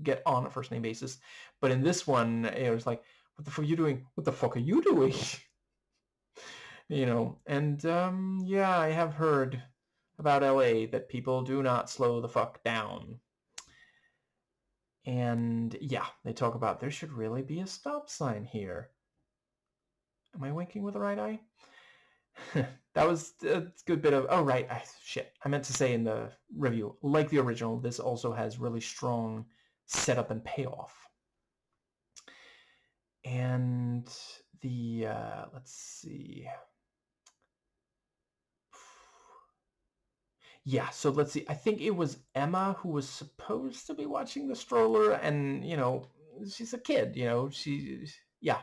get on a first name basis. But in this one, it was like, what the fuck are you doing? What the fuck are you doing? And yeah, I have heard about LA that people do not slow the fuck down. And yeah, they talk about there should really be a stop sign here. Am I winking with the right eye? That was a good bit of, oh right, shit. I meant to say in the review, like the original, this also has really strong setup and payoff. And the, let's see. Yeah, so let's see. I think it was Emma who was supposed to be watching the stroller, and she's a kid. Yeah.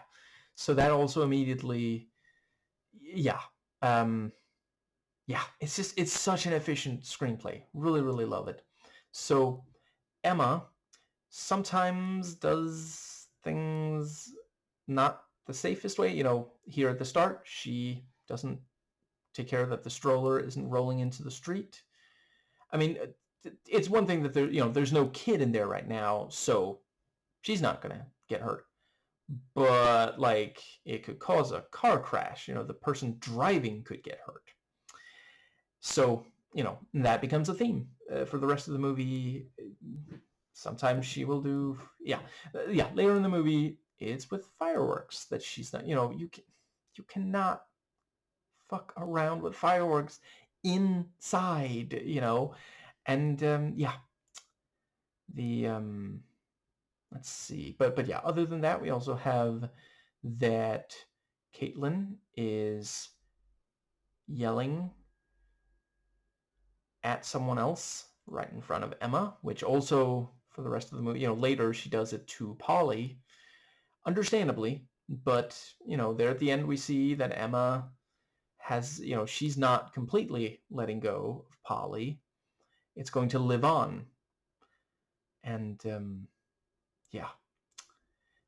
So that also immediately, yeah, yeah. It's such an efficient screenplay. Really, really love it. So Emma sometimes does things not the safest way. Here at the start, she doesn't take care that the stroller isn't rolling into the street. I mean, it's one thing that there's no kid in there right now, so she's not gonna get hurt. But like, it could cause a car crash. The person driving could get hurt. So that becomes a theme for the rest of the movie. Sometimes she will do, yeah. Later in the movie, it's with fireworks that she's not. You cannot fuck around with fireworks inside. And yeah, the let's see, but yeah, other than that, we also have that Caitlin is yelling at someone else right in front of Emma, which also for the rest of the movie, later she does it to Polly, understandably, but there at the end we see that Emma has, she's not completely letting go of Polly. It's going to live on. And yeah,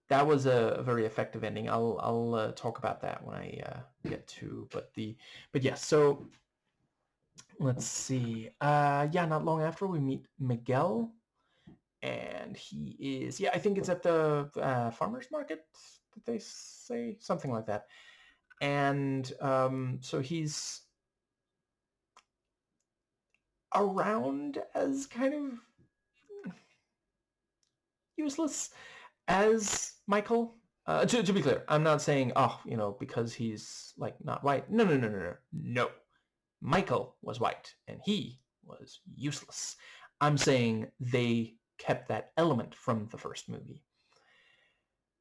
that was a very effective ending. I'll talk about that when I get to, but yeah, so let's see. Yeah, not long after we meet Miguel, and he is, yeah, I think it's at the farmer's market, did they say? Something like that. And so he's around as kind of useless as Michael. To be clear, I'm not saying, because he's like not white. No. Michael was white and he was useless. I'm saying they kept that element from the first movie.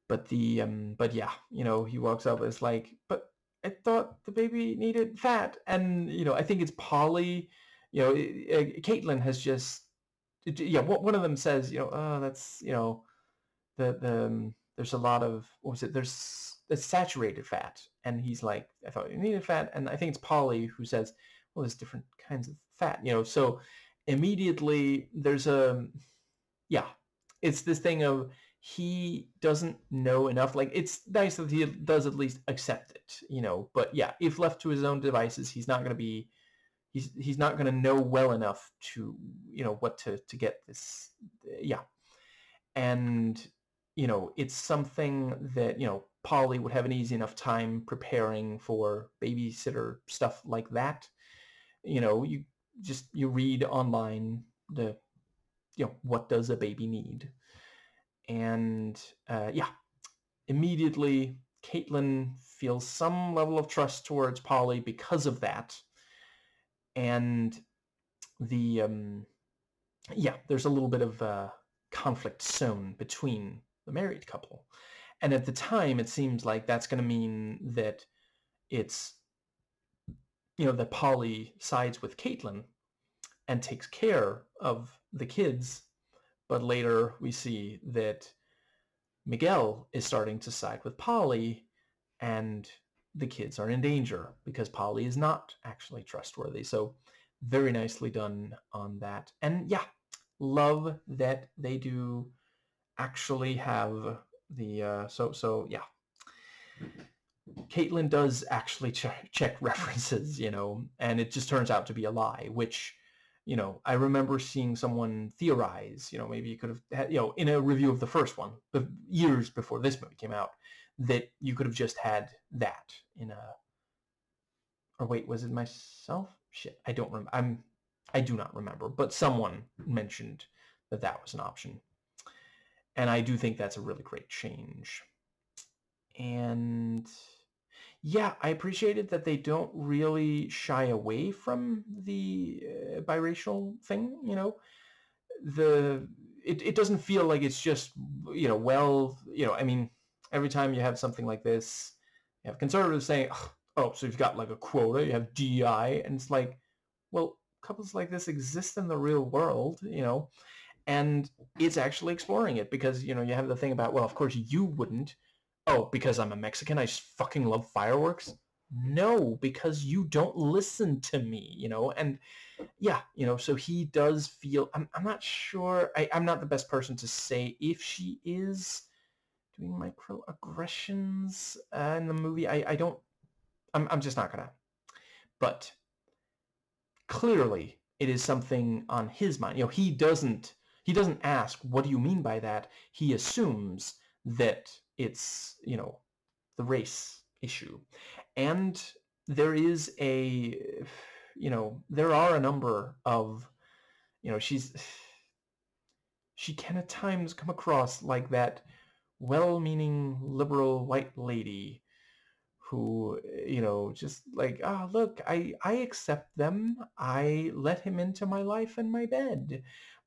But yeah, he walks up, it's like, but I thought the baby needed fat. And I think it's Polly. Caitlin has just yeah, one of them says, oh, that's, there's a lot of, what was it? There's saturated fat, and he's like, I thought you needed fat, and I think it's Polly who says, well, there's different kinds of fat, So immediately there's yeah, it's this thing of he doesn't know enough. Like, it's nice that he does at least accept it, But yeah, if left to his own devices, he's not going to be, he's not going to know well enough to, what to get this. Yeah, and it's something that Polly would have an easy enough time preparing for babysitter stuff like that. You read online the what does a baby need, and yeah, immediately Caitlin feels some level of trust towards Polly because of that, and the yeah, there's a little bit of conflict sown between the married couple. And at the time, it seems like that's going to mean that it's, that Polly sides with Caitlin and takes care of the kids. But later we see that Miguel is starting to side with Polly, and the kids are in danger because Polly is not actually trustworthy. So very nicely done on that. And yeah, love that they do actually have the so yeah, Caitlin does actually check references, and it just turns out to be a lie, which, I remember seeing someone theorize, maybe you could have had, in a review of the first one, but years before this movie came out, that you could have just had that in a, or wait, was it myself? Shit, I don't remember. I do not remember, but someone mentioned that that was an option. And I do think that's a really great change. And yeah, I appreciated that they don't really shy away from the biracial thing, it doesn't feel like it's just, I mean, every time you have something like this, you have conservatives saying, oh, so you've got like a quota, you have DEI, and it's like, well, couples like this exist in the real world, and it's actually exploring it because, you have the thing about, well, of course you wouldn't. Oh, because I'm a Mexican, I just fucking love fireworks? No, because you don't listen to me, and yeah, so he does feel, I'm not sure, I'm not the best person to say if she is doing microaggressions in the movie. I don't, I'm just not gonna, but clearly it is something on his mind. He doesn't ask, what do you mean by that? He assumes that it's, the race issue. And there is there are a number of, she can at times come across like that well-meaning liberal white lady who, just like, look, I accept them. I let him into my life and my bed.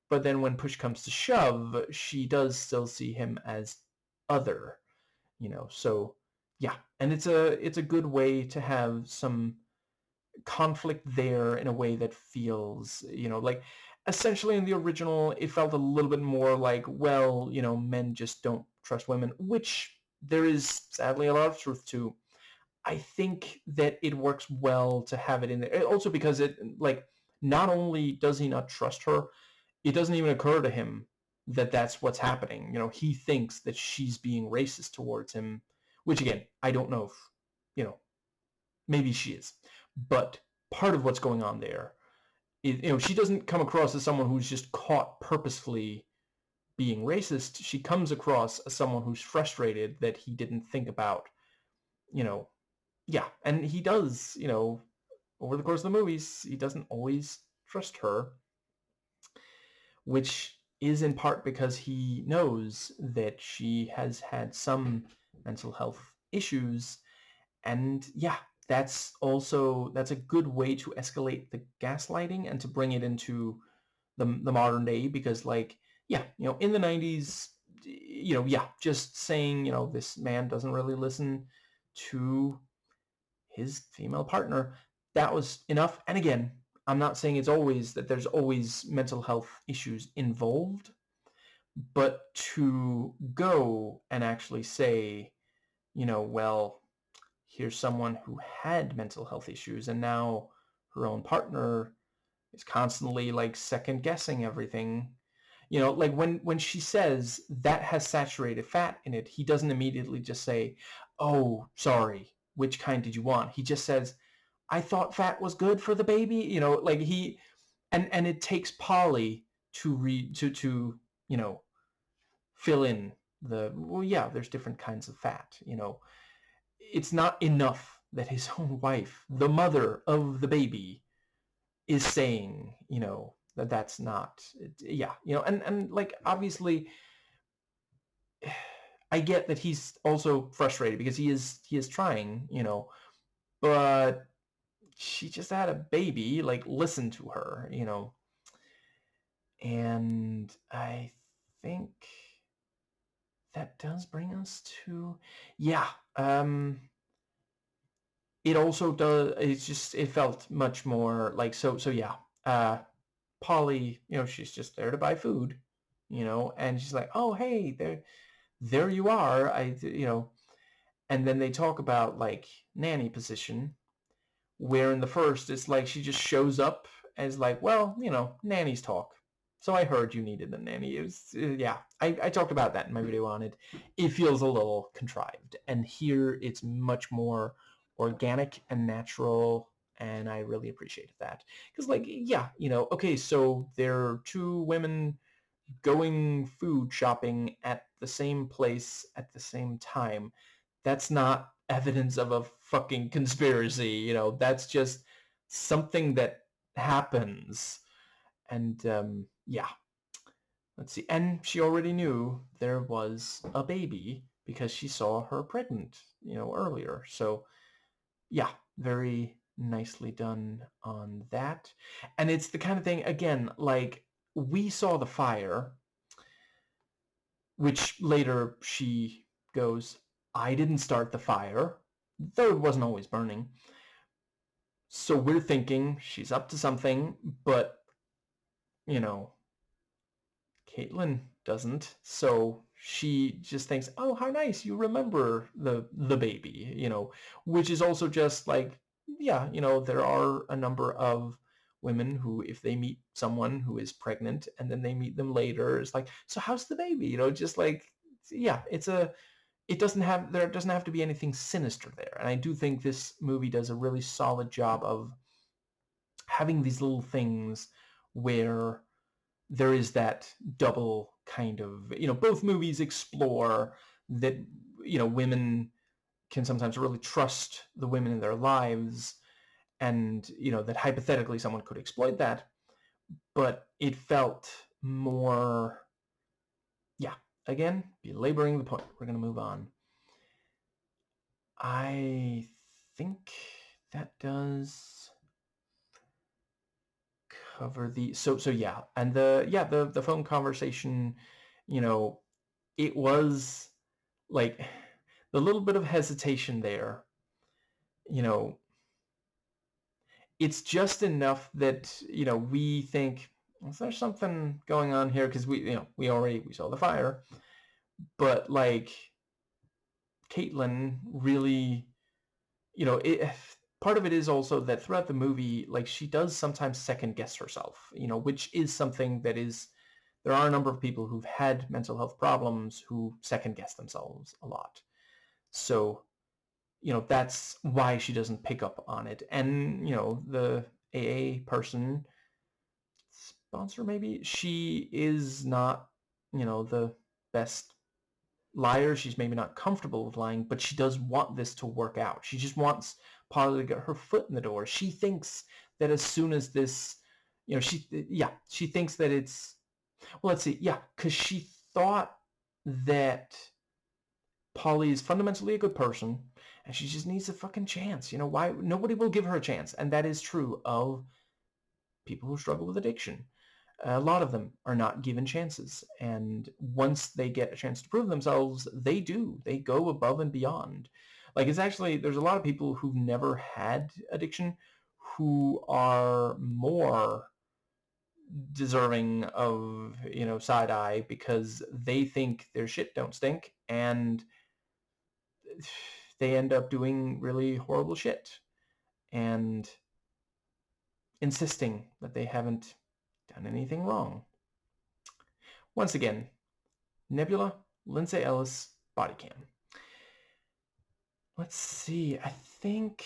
But then when push comes to shove, she does still see him as other, so yeah. And it's a good way to have some conflict there in a way that feels, like, essentially in the original, it felt a little bit more like, well, men just don't trust women, which there is sadly a lot of truth to. I think that it works well to have it in there. Also because it, like, not only does he not trust her, it doesn't even occur to him that that's what's happening. He thinks that she's being racist towards him, which again, I don't know if, maybe she is. But part of what's going on there is, she doesn't come across as someone who's just caught purposefully being racist. She comes across as someone who's frustrated that he didn't think about, yeah, and he does, over the course of the movies, he doesn't always trust her, which is in part because he knows that she has had some mental health issues. And yeah, that's a good way to escalate the gaslighting and to bring it into the modern day, because, like, yeah, in the 90s, yeah, just saying, this man doesn't really listen to his female partner, that was enough. And again, I'm not saying it's always that there's always mental health issues involved, but to go and actually say, well, here's someone who had mental health issues and now her own partner is constantly like second guessing everything. Like when she says that has saturated fat in it, he doesn't immediately just say, oh, sorry, which kind did you want? He just says, I thought fat was good for the baby. Like he, and it takes Polly to read to fill in well, yeah, there's different kinds of fat. It's not enough that his own wife, the mother of the baby, is saying, that's not, yeah, and like, obviously, I get that he's also frustrated because he is trying, but she just had a baby, like, listen to her, and I think that does bring us to, yeah, it also does, it felt much more like, so yeah, Polly, she's just there to buy food, and she's like, oh, hey, there you are. And then they talk about like nanny position, where in the first it's like she just shows up as like, well, nannies talk. So I heard you needed a nanny. It was, yeah, I talked about that in my video on it. It feels a little contrived. And here it's much more organic and natural, and I really appreciated that. Because, like, yeah, okay, so there are two women going food shopping at the same place at the same time. That's not evidence of a fucking conspiracy. That's just something that happens. And yeah, let's see. And she already knew there was a baby because she saw her pregnant, earlier. So yeah, very nicely done on that. And it's the kind of thing, again, like, we saw the fire, which later she goes, I didn't start the fire, though it wasn't always burning. So we're thinking she's up to something, but, Caitlin doesn't. So she just thinks, oh, how nice, you remember the baby, which is also just like, yeah, there are a number of women who, if they meet someone who is pregnant and then they meet them later, it's like, so how's the baby? Just like, yeah, there doesn't have to be anything sinister there. And I do think this movie does a really solid job of having these little things where there is that double kind of, both movies explore that, women can sometimes really trust the women in their lives, and, that hypothetically someone could exploit that, but it felt more, yeah, again, belaboring the point. We're going to move on. I think that does cover the, so yeah, and the phone conversation, it was like the little bit of hesitation there, it's just enough that, we think, is there something going on here? Because we saw the fire, but like, Caitlin really, part of it is also that throughout the movie, like, she does sometimes second guess herself, which is something that is, there are a number of people who've had mental health problems who second guess themselves a lot. So, that's why she doesn't pick up on it. And, the AA person, sponsor maybe, she is not, the best liar. She's maybe not comfortable with lying, but she does want this to work out. She just wants Polly to get her foot in the door. She thinks that as soon as this, she thinks that it's, well, let's see, yeah, because she thought that Polly is fundamentally a good person, and she just needs a fucking chance. Why? Nobody will give her a chance, and that is true of people who struggle with addiction. A lot of them are not given chances, and once they get a chance to prove themselves, they do. They go above and beyond. Like, it's actually, there's a lot of people who've never had addiction who are more deserving of, side eye because they think their shit don't stink, and they end up doing really horrible shit and insisting that they haven't done anything wrong. Once again, Nebula, Lindsay Ellis, body cam. Let's see, I think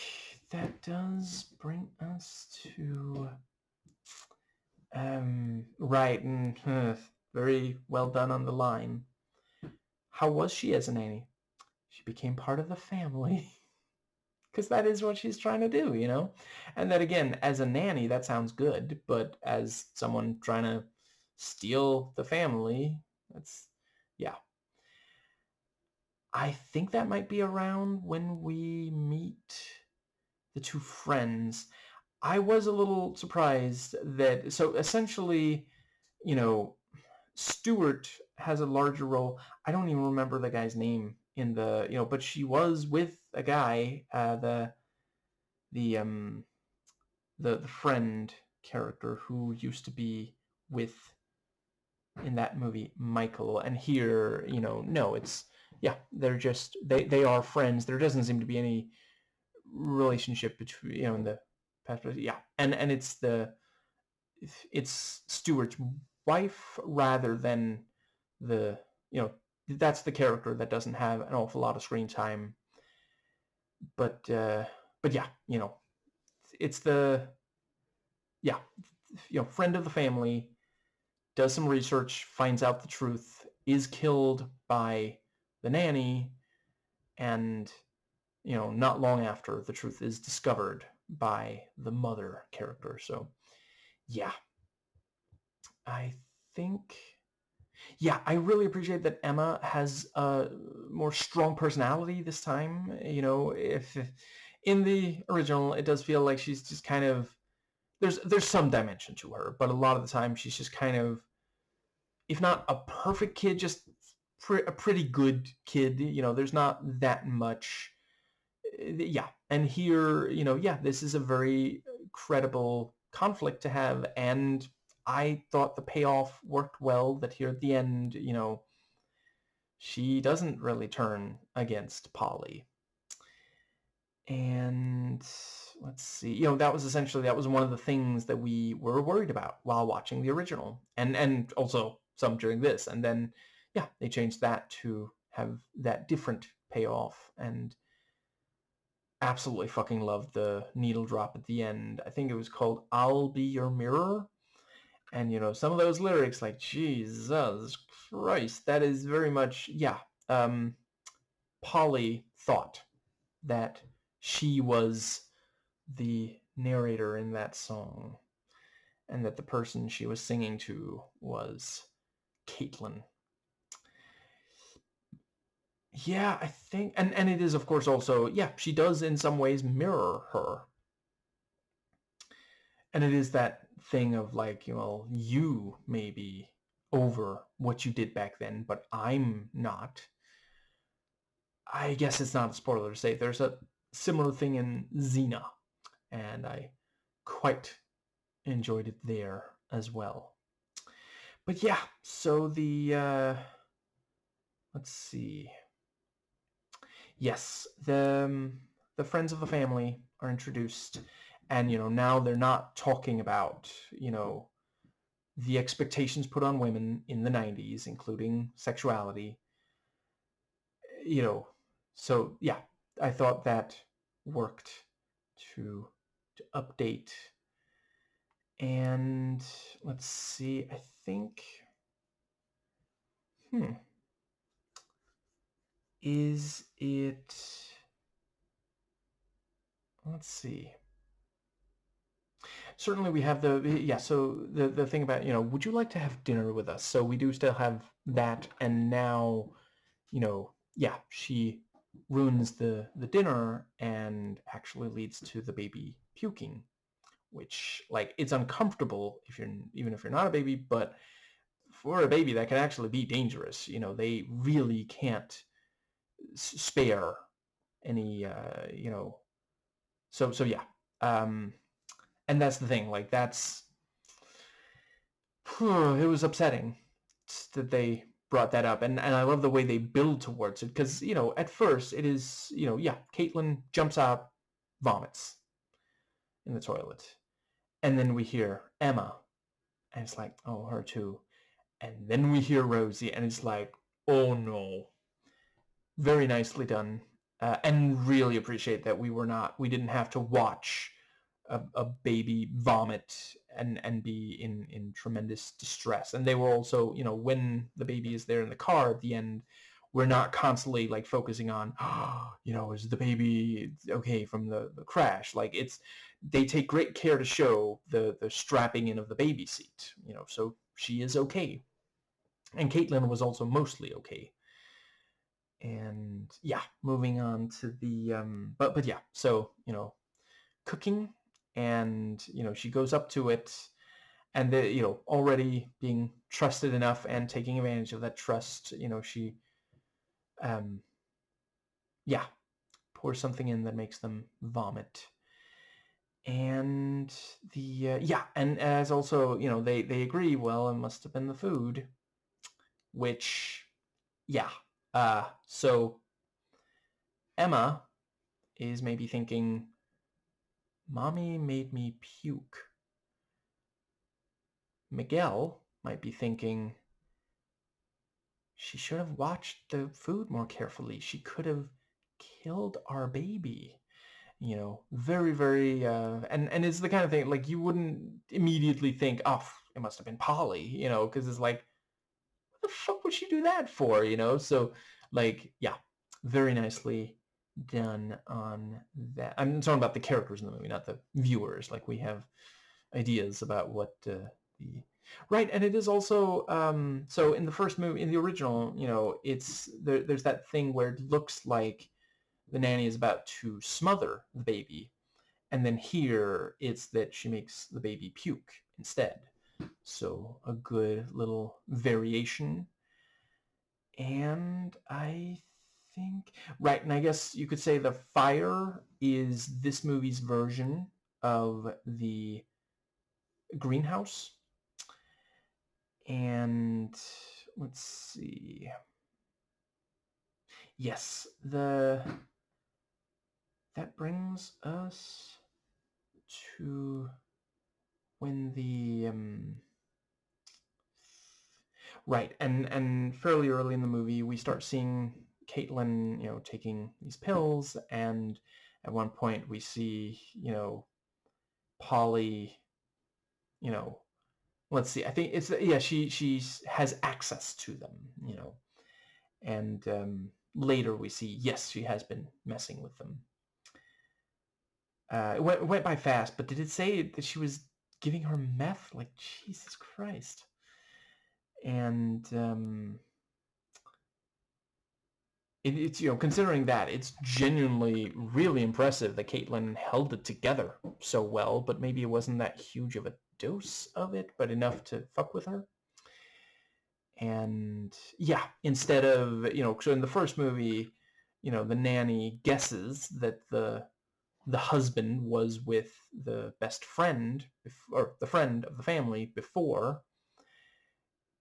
that does bring us to right, and very well done on the line. How was she as a nanny? She became part of the family. Because that is what she's trying to do, And that, again, as a nanny, that sounds good, but as someone trying to steal the family, that's, yeah. I think that might be around when we meet the two friends. I was a little surprised that, so essentially, Stewart has a larger role. I don't even remember the guy's name in the, but she was with a guy, the friend character who used to be with, in that movie, Michael. And here, no, it's, yeah, they're just, they are friends. There doesn't seem to be any relationship between, in the past, yeah. And it's Stewart's wife rather than the, that's the character that doesn't have an awful lot of screen time. But yeah, it's the, yeah, friend of the family, does some research, finds out the truth, is killed by the nanny, and, not long after, the truth is discovered by the mother character. So, yeah. I think, yeah, I really appreciate that Emma has a more strong personality this time. If in the original, it does feel like she's just kind of, there's some dimension to her, but a lot of the time she's just kind of, if not a perfect kid, just a pretty good kid. There's not that much. Yeah. And here, yeah, this is a very credible conflict to have. And I thought the payoff worked well, that here at the end, she doesn't really turn against Polly. And let's see, that was one of the things that we were worried about while watching the original, and also some during this. And then, yeah, they changed that to have that different payoff, and absolutely fucking loved the needle drop at the end. I think it was called "I'll Be Your Mirror." And, some of those lyrics, like, Jesus Christ, that is very much, yeah. Polly thought that she was the narrator in that song, and that the person she was singing to was Caitlin. Yeah, I think, and it is, of course, also, yeah, she does in some ways mirror her. And it is that thing of, like, you may be over what you did back then, but I'm not. I guess it's not a spoiler to say there's a similar thing in Xena, and I quite enjoyed it there as well. But yeah, so let's see. Yes, the friends of the family are introduced, and now they're not talking about the expectations put on women in the 90s, including sexuality. So yeah, I thought that worked to update. And let's see, I think, is it, let's see. Certainly we have so the thing about, would you like to have dinner with us? So we do still have that, and now, yeah, she ruins the dinner and actually leads to the baby puking, which, like, it's uncomfortable even if you're not a baby, but for a baby that can actually be dangerous. They really can't spare any, so yeah. And that's the thing, like, it was upsetting that they brought that up, and I love the way they build towards it, because, at first it is, yeah, Caitlin jumps out, vomits in the toilet, and then we hear Emma, and it's like, oh, her too, and then we hear Rosie, and it's like, oh no. Very nicely done, and really appreciate that we didn't have to watch a baby vomit and be in tremendous distress. And they were also, when the baby is there in the car at the end, we're not constantly like focusing on, is the baby okay from the crash? Like, they take great care to show the strapping in of the baby seat, so she is okay. And Caitlin was also mostly okay. And yeah, moving on to the but yeah, so cooking, and she goes up to it, and already being trusted enough and taking advantage of that trust, she um yeah, pours something in that makes them vomit. And the yeah, and as also, they agree, well, it must have been the food, which, yeah, so Emma is maybe thinking, Mommy made me puke. Miguel might be thinking, she should have watched the food more carefully. She could have killed our baby. Very, very, and it's the kind of thing, like, you wouldn't immediately think, oh, it must have been Polly, because it's like, what the fuck would she do that for, So, like, yeah, very nicely done on that. I'm talking about the characters in the movie, not the viewers. Like, we have ideas about what the right, and it is also so in the first movie, in the original, it's there's that thing where it looks like the nanny is about to smother the baby, and then here it's that she makes the baby puke instead. So a good little variation. And I think, right, and I guess you could say the fire is this movie's version of the greenhouse. And let's see. Yes, that brings us to when the right, and fairly early in the movie we start seeing Caitlin, taking these pills, and at one point we see, Polly, you know, let's see, I think it's, yeah, she has access to them, and later we see, yes, she has been messing with them. It went by fast, but did it say that she was giving her meth? Like, Jesus Christ. And it's, considering that, it's genuinely really impressive that Caitlin held it together so well, but maybe it wasn't that huge of a dose of it, but enough to fuck with her. And yeah, instead of, so in the first movie, the nanny guesses that the husband was with the best friend, or the friend of the family before.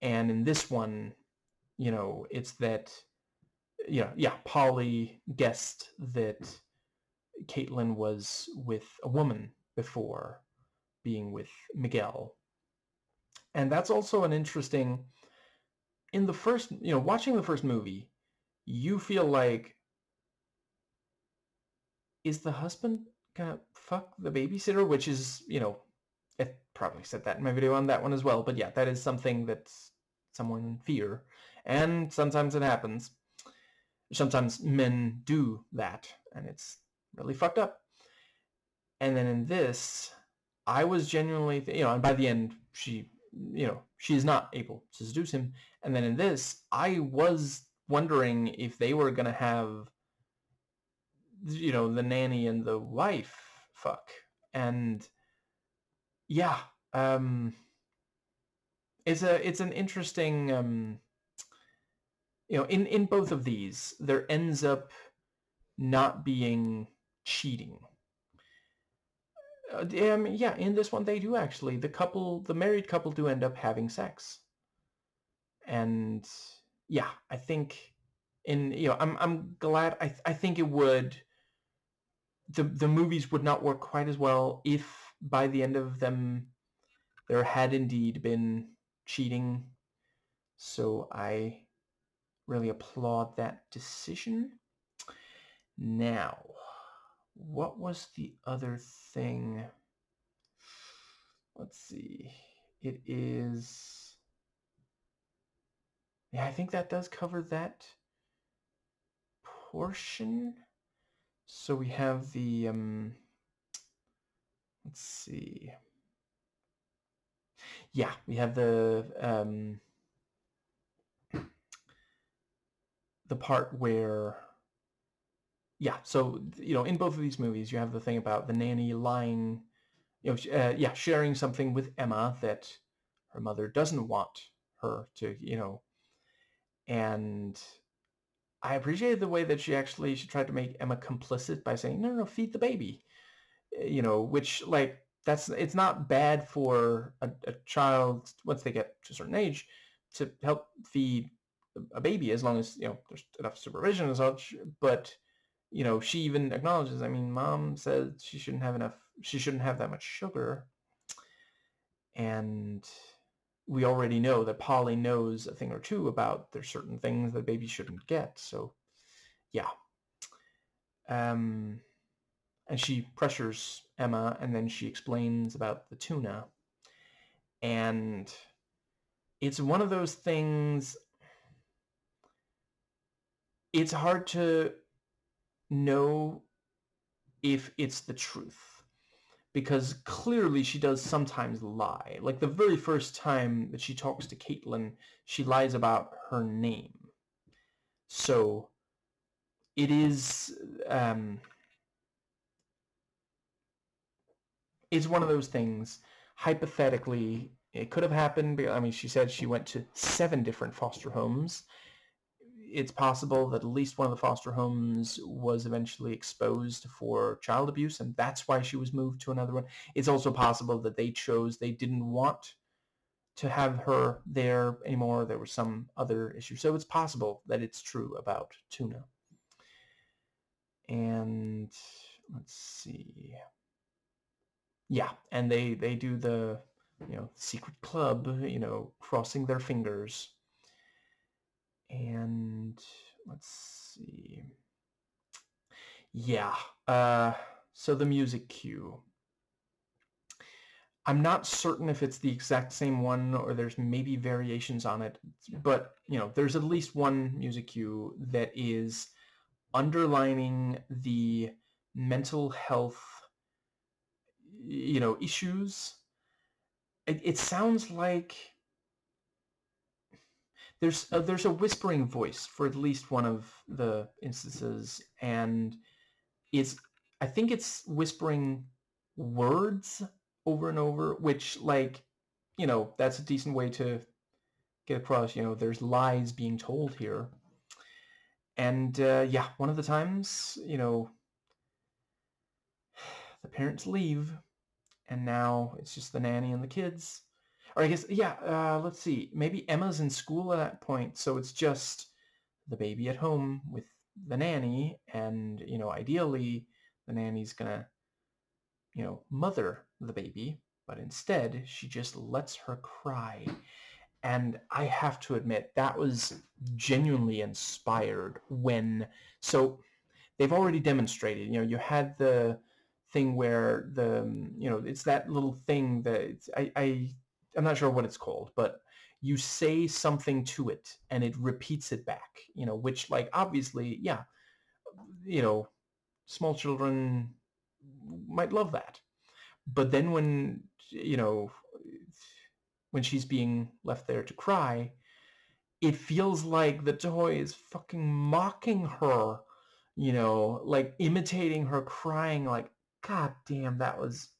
And in this one, it's that, yeah, Polly guessed that Caitlin was with a woman before being with Miguel. And that's also an interesting, in the first, watching the first movie, you feel like, is the husband gonna fuck the babysitter? Which is, I probably said that in my video on that one as well, but yeah, that is something that someone fear, and sometimes it happens. Sometimes men do that, and it's really fucked up. And then in this, I was genuinely, and by the end, she is not able to seduce him. And then in this, I was wondering if they were gonna have, the nanny and the wife fuck. And yeah, it's an interesting, in both of these, there ends up not being cheating. Yeah, in this one they do actually. The married couple do end up having sex. And yeah, I think I'm glad. I think it would the movies would not work quite as well if by the end of them there had indeed been cheating. So I really applaud that decision. Now, what was the other thing? Let's see. It is... Yeah, I think that does cover that portion. So we have the... let's see. Yeah, we have the part where... Yeah, so, in both of these movies, you have the thing about the nanny lying, sharing something with Emma that her mother doesn't want her to, and I appreciated the way that she tried to make Emma complicit by saying, no, feed the baby, which, like, it's not bad for a child once they get to a certain age to help feed a baby as long as, there's enough supervision and such, but she even acknowledges, I mean, mom said she shouldn't have that much sugar. And we already know that Polly knows a thing or two about there's certain things that babies shouldn't get. So, yeah. And she pressures Emma, and then she explains about the tuna. And it's one of those things, it's hard to know if it's the truth, because clearly she does sometimes lie. Like the very first time that she talks to Caitlin, she lies about her name. So it is, it's one of those things. Hypothetically, it could have happened. I mean, she said she went to 7 different foster homes. It's possible that at least one of the foster homes was eventually exposed for child abuse, and that's why she was moved to another one. It's also possible that they didn't want to have her there anymore. There were some other issues. So it's possible that it's true about tuna. And let's see. Yeah, and they do the, secret club, crossing their fingers. And let's see. Yeah, so the music cue. I'm not certain if it's the exact same one or there's maybe variations on it, but, there's at least one music cue that is underlining the mental health, issues. It sounds like there's a whispering voice for at least one of the instances, and I think it's whispering words over and over, which, like, that's a decent way to get across, there's lies being told here. And yeah, one of the times, the parents leave, and now it's just the nanny and the kids. Or I guess, yeah, let's see. Maybe Emma's in school at that point, so it's just the baby at home with the nanny, and, ideally the nanny's gonna, mother the baby, but instead she just lets her cry. And I have to admit, that was genuinely inspired so they've already demonstrated, you had the thing where it's that little thing that I'm not sure what it's called, but you say something to it and it repeats it back, which, like, obviously, yeah, small children might love that. But then when she's being left there to cry, it feels like the toy is fucking mocking her, like imitating her crying. Like, god damn, that was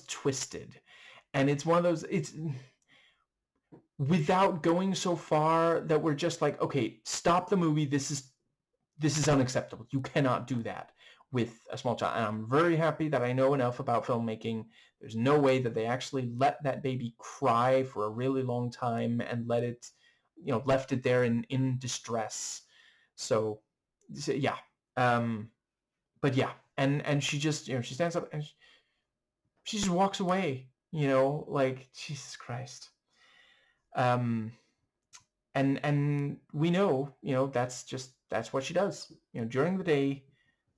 twisted. And it's one of those, it's without going so far that we're just like, okay, stop the movie, this is unacceptable, you cannot do that. with a small child. And I'm very happy that I know enough about filmmaking. There's no way that they actually let that baby cry for a really long time and left it there in distress. So yeah. But yeah, and she just, she stands up and she just walks away, like, Jesus Christ. And we know, that's what she does. During the day,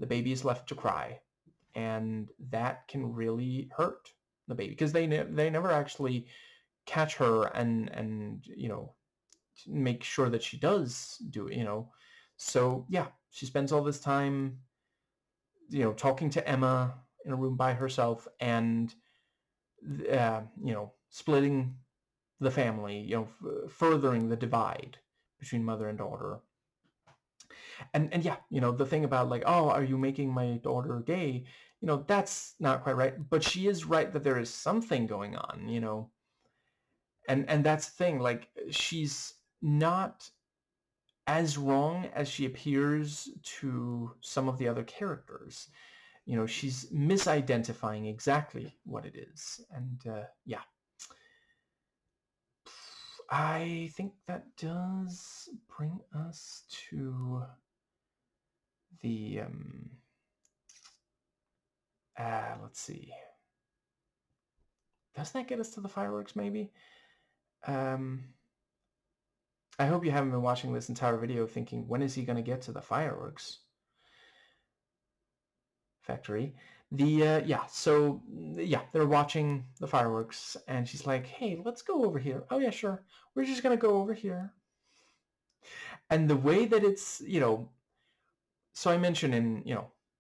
the baby is left to cry, and that can really hurt the baby because they never actually catch her and make sure that she does do it. So yeah, she spends all this time, talking to Emma in a room by herself and splitting the family, furthering the divide between mother and daughter. And yeah, the thing about like, oh, are you making my daughter gay? That's not quite right. But she is right that there is something going on, and that's the thing. Like, she's not as wrong as she appears to some of the other characters. She's misidentifying exactly what it is. And yeah. I think that does bring us to the, let's see. Does that get us to the fireworks, maybe? I hope you haven't been watching this entire video thinking, when is he going to get to the fireworks factory? So they're watching the fireworks, and she's like, hey, let's go over here. Oh, yeah, sure. We're just going to go over here. And the way that it's, so I mentioned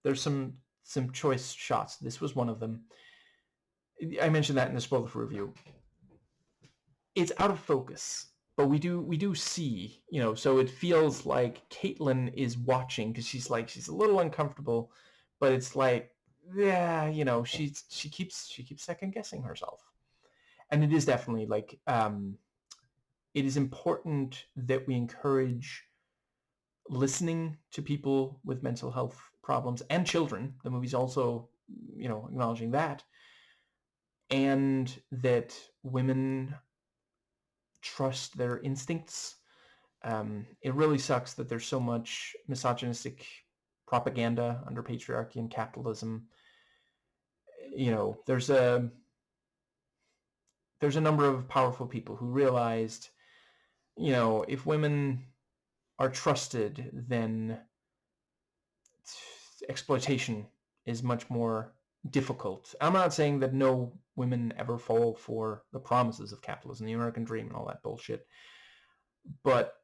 there's some choice shots. This was one of them. I mentioned that in the spoiler review. It's out of focus, but we do see, so it feels like Caitlin is watching because she's a little uncomfortable, but it's like, yeah, she keeps second guessing herself. And it is definitely like, it is important that we encourage listening to people with mental health problems and children. The movie's also, acknowledging that, and that women trust their instincts. It really sucks that there's so much misogynistic propaganda under patriarchy and capitalism. There's a number of powerful people who realized, if women are trusted, then exploitation is much more difficult. I'm not saying that no women ever fall for the promises of capitalism, the American dream, and all that bullshit, but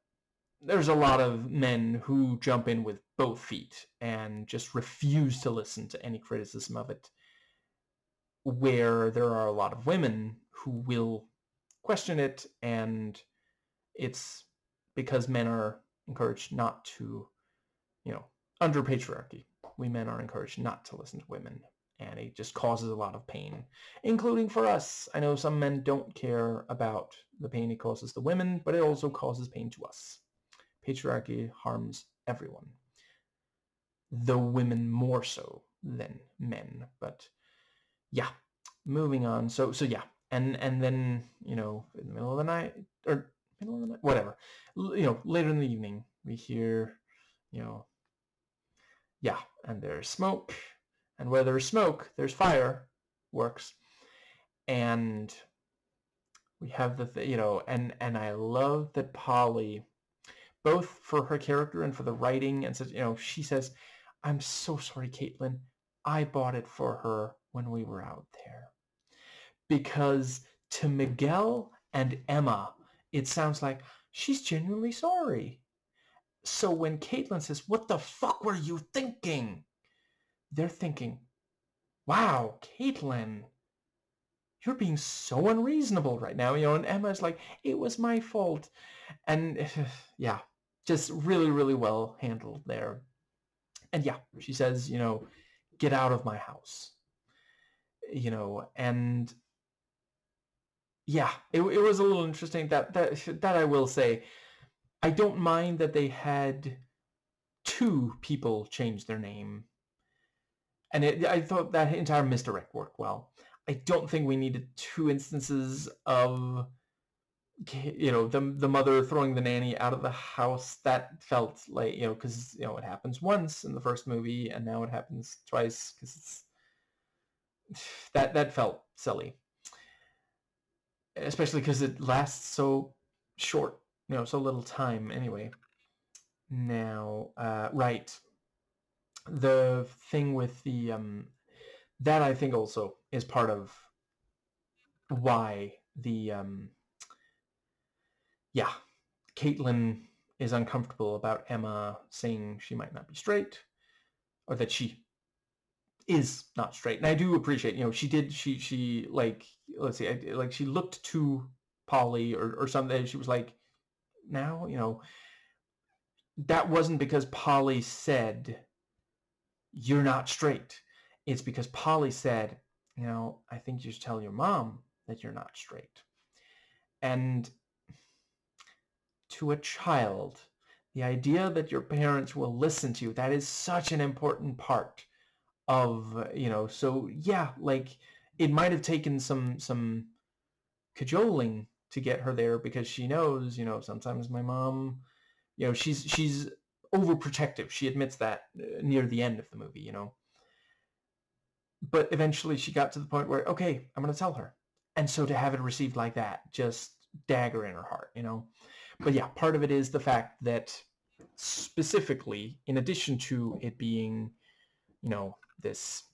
there's a lot of men who jump in with both feet and just refuse to listen to any criticism of it, where there are a lot of women who will question it, and it's because men are encouraged not to, under patriarchy, we men are encouraged not to listen to women, and it just causes a lot of pain, including for us. I know some men don't care about the pain it causes the women, but it also causes pain to us. Patriarchy harms everyone, though women more so than men. But yeah, moving on. So yeah, and then, in the middle of the night, or middle of the night, whatever, later in the evening, we hear, yeah, and there's smoke, and where there's smoke, there's fireworks, and we have and I love that Polly, both for her character and for the writing, and so, she says, I'm so sorry, Caitlin. I bought it for her when we were out there. Because to Miguel and Emma, it sounds like she's genuinely sorry. So when Caitlin says, what the fuck were you thinking? They're thinking, wow, Caitlin, you're being so unreasonable right now. And Emma's like, it was my fault. And yeah, just really, really well handled there. And yeah, she says, get out of my house. And yeah, it was a little interesting that I will say. I don't mind that they had two people change their name. And I thought that entire misdirect worked well. I don't think we needed 2 instances of, you know, the mother throwing the nanny out of the house. That felt like, you know, because, you know, it happens once in the first movie and now it happens twice because it's that felt silly, especially because it lasts so short, you know, so little time anyway. Now, right, the thing with the that I think also is part of why the yeah, Caitlin is uncomfortable about Emma saying she might not be straight, or that she is not straight. And I do appreciate, you know, she like, let's see, like she looked to Polly or something. She was like, now, you know, that wasn't because Polly said you're not straight. It's because Polly said, you know, I think you should tell your mom that you're not straight. And to a child, the idea that your parents will listen to you, that is such an important part of, you know, so yeah, like it might have taken some cajoling to get her there, because she knows, you know, sometimes my mom, you know, she's overprotective. She admits that near the end of the movie, you know. But eventually she got to the point where, okay, I'm going to tell her. And so to have it received like that, just dagger in her heart, you know. But yeah, part of it is the fact that specifically, in addition to it being, you know, this,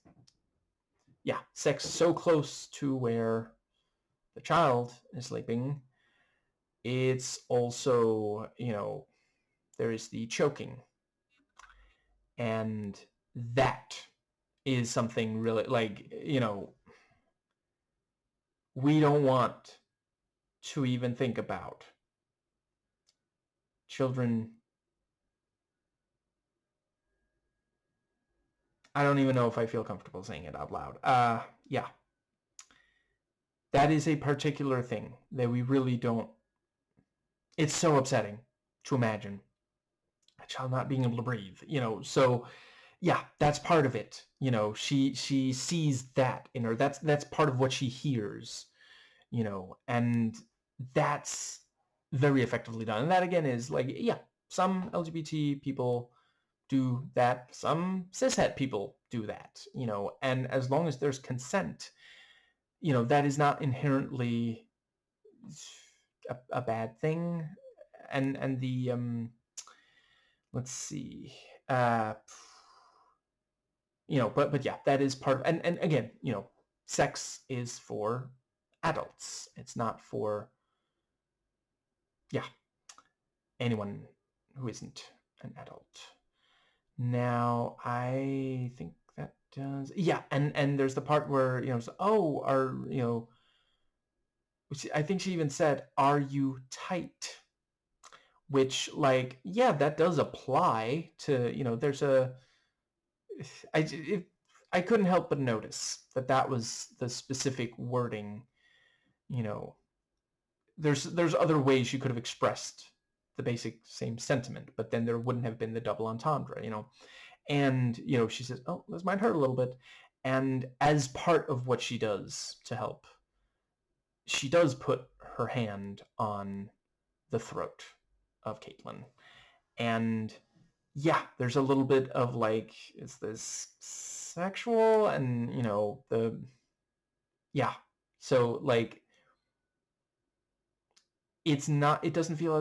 yeah, sex so close to where the child is sleeping, it's also, you know, there is the choking. And that is something really, like, you know, we don't want to even think about children. I don't even know if I feel comfortable saying it out loud. Yeah. That is a particular thing that we really don't. It's so upsetting to imagine a child not being able to breathe, you know. So yeah, that's part of it. You know, she sees that in her. That's part of what she hears, you know, and that's very effectively done. And that again is like, yeah, some LGBT people do that, some cishet people do that, you know, and as long as there's consent, you know, that is not inherently a bad thing. And the let's see, uh you know, but yeah, that is part of, and again, you know, sex is for adults. It's not for, yeah, anyone who isn't an adult. Now, I think that does, yeah, and there's the part where, you know, so, oh, are, you know, I think she even said, are you tight? Which, like, yeah, that does apply to, you know, there's a, I couldn't help but notice that that was the specific wording, you know. There's other ways you could have expressed the basic same sentiment, but then there wouldn't have been the double entendre, you know. And, you know, she says, oh, this might hurt a little bit. And as part of what she does to help, she does put her hand on the throat of Caitlin. And yeah, there's a little bit of like, is this sexual? And, you know, yeah. So like, it's not, it doesn't feel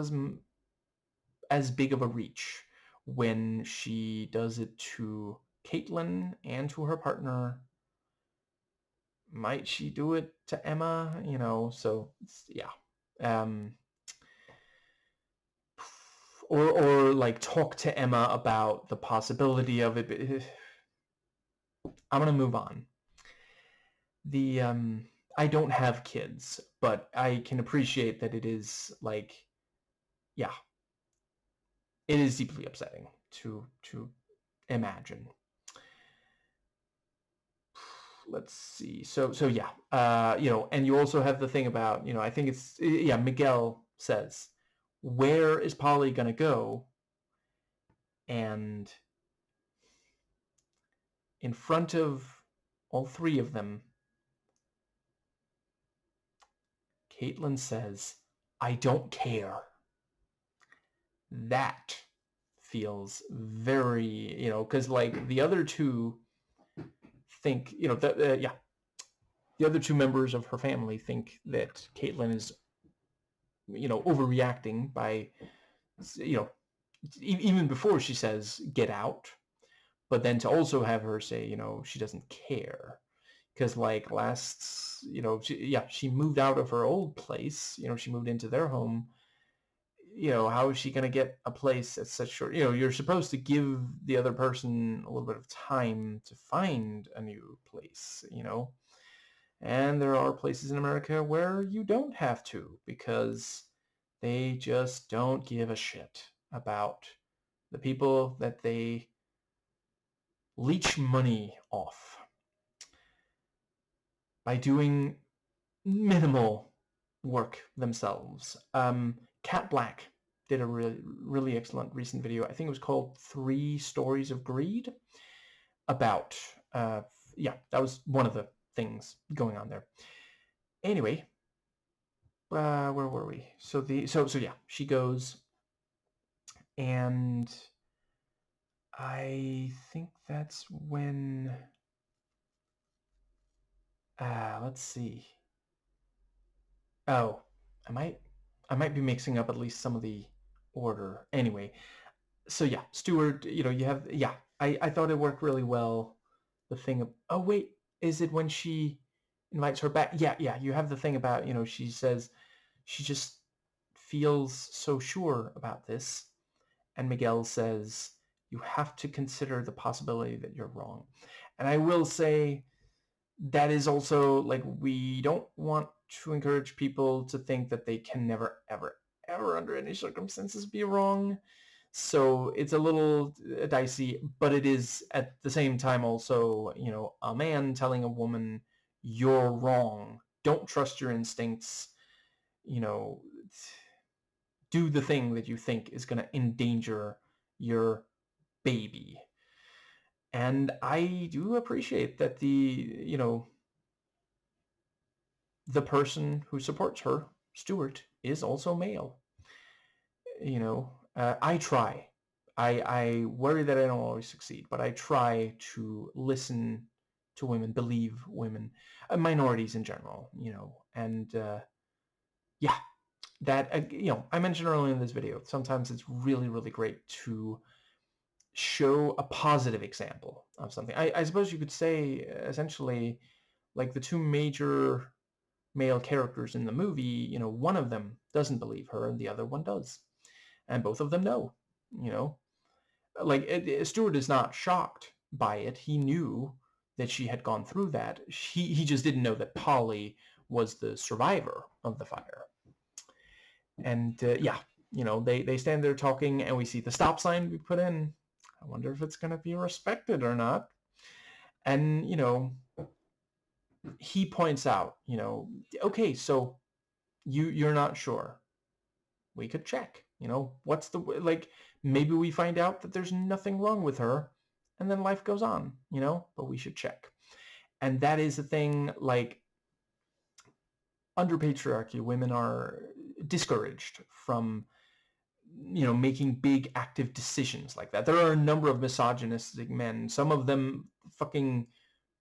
as big of a reach when she does it to Caitlin and to her partner. Might she do it to Emma? You know, so yeah. Um, or like talk to Emma about the possibility of it. I'm gonna move on. The I don't have kids, but I can appreciate that it is like, yeah, it is deeply upsetting to imagine. Let's see. So yeah, you know, and you also have the thing about, you know, I think it's, yeah, Miguel says, where is Polly gonna go? And in front of all three of them, Caitlin says, "I don't care." That feels very, because like the other two think, the other two members of her family think that Caitlin is, overreacting by, even before she says get out, but then to also have her say, she doesn't care. Because like she moved out of her old place, she moved into their home. How is she going to get a place at such short, you're supposed to give the other person a little bit of time to find a new place, and there are places in America where you don't have to, because they just don't give a shit about the people that they leech money off by doing minimal work themselves. Cat Black did a really, really excellent recent video. I think it was called 3 Stories of Greed, about, that was one of the things going on there. Anyway, where were we? So she goes, and I think that's when, let's see. Oh, I might be mixing up at least some of the order. Anyway, so yeah, Stewart, you have, I thought it worked really well. The thing of, oh wait, is it when she invites her back? Yeah, you have the thing about, she says she just feels so sure about this, and Miguel says you have to consider the possibility that you're wrong. And I will say that is also, like, we don't want to encourage people to think that they can never, ever, ever under any circumstances be wrong. So it's a little dicey, but it is at the same time also, a man telling a woman, you're wrong, don't trust your instincts, do the thing that you think is going to endanger your baby. And I do appreciate that the person who supports her, Stewart, is also male. I try. I worry that I don't always succeed, but I try to listen to women, believe women, minorities in general, and that, I mentioned earlier in this video, sometimes it's really, really great to show a positive example of something. I suppose you could say, essentially, like the two major male characters in the movie, one of them doesn't believe her and the other one does. And both of them know, like Stewart is not shocked by it. He knew that she had gone through that. He just didn't know that Polly was the survivor of the fire. And they stand there talking, and we see the stop sign we put in. I wonder if it's going to be respected or not. And, he points out, okay, so you're not sure. We could check, what's the, like, maybe we find out that there's nothing wrong with her, and then life goes on, but we should check. And that is the thing, like, under patriarchy, women are discouraged from, making big active decisions like that. There are a number of misogynistic men, some of them fucking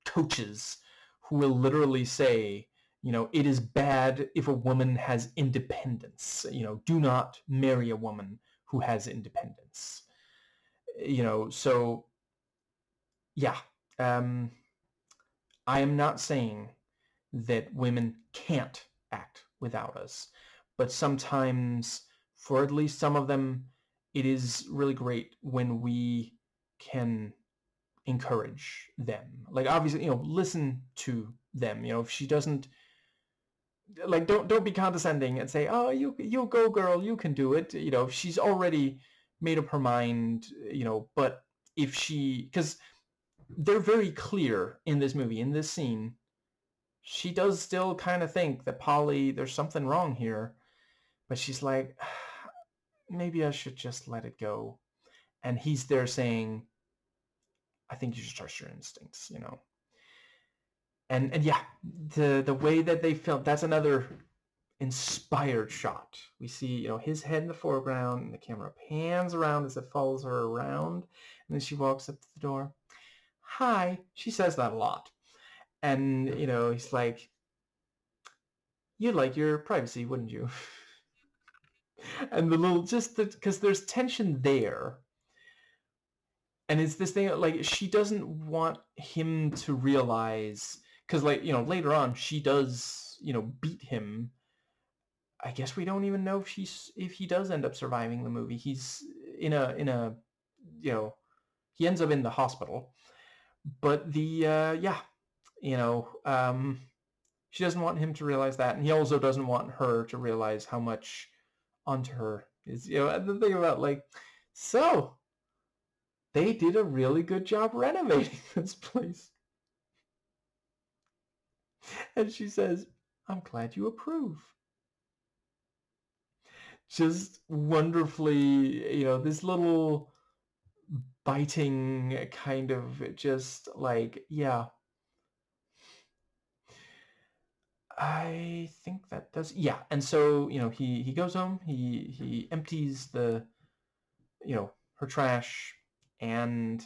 coaches, who will literally say, it is bad if a woman has independence. Do not marry a woman who has independence. So yeah, I am not saying that women can't act without us, but sometimes, for at least some of them, it is really great when we can encourage them. Like, obviously, listen to them. If she doesn't, like, don't be condescending and say, oh, you go girl, you can do it. She's already made up her mind, but if she, because they're very clear in this movie, in this scene, she does still kind of think that Polly, there's something wrong here, but she's like, maybe I should just let it go. And he's there saying, I think you should trust your instincts, you know. And yeah, the way that they filmed, that's another inspired shot. We see, you know, his head in the foreground, and the camera pans around as it follows her around, and then she walks up to the door. Hi. She says that a lot. And, you know, he's like, you'd like your privacy, wouldn't you? And the little, just because there's tension there. And it's this thing, like, she doesn't want him to realize, because, like, you know, later on, she does, you know, beat him. I guess we don't even know if he does end up surviving the movie. He's in a, you know, he ends up in the hospital. But yeah, you know, she doesn't want him to realize that, and he also doesn't want her to realize how much onto her is, you know. And the thing about, like, so they did a really good job renovating this place. And she says, I'm glad you approve. Just wonderfully, you know, this little biting kind of just like, yeah. I think that does, yeah. And so, you know, he goes home, he empties the, you know, her trash, and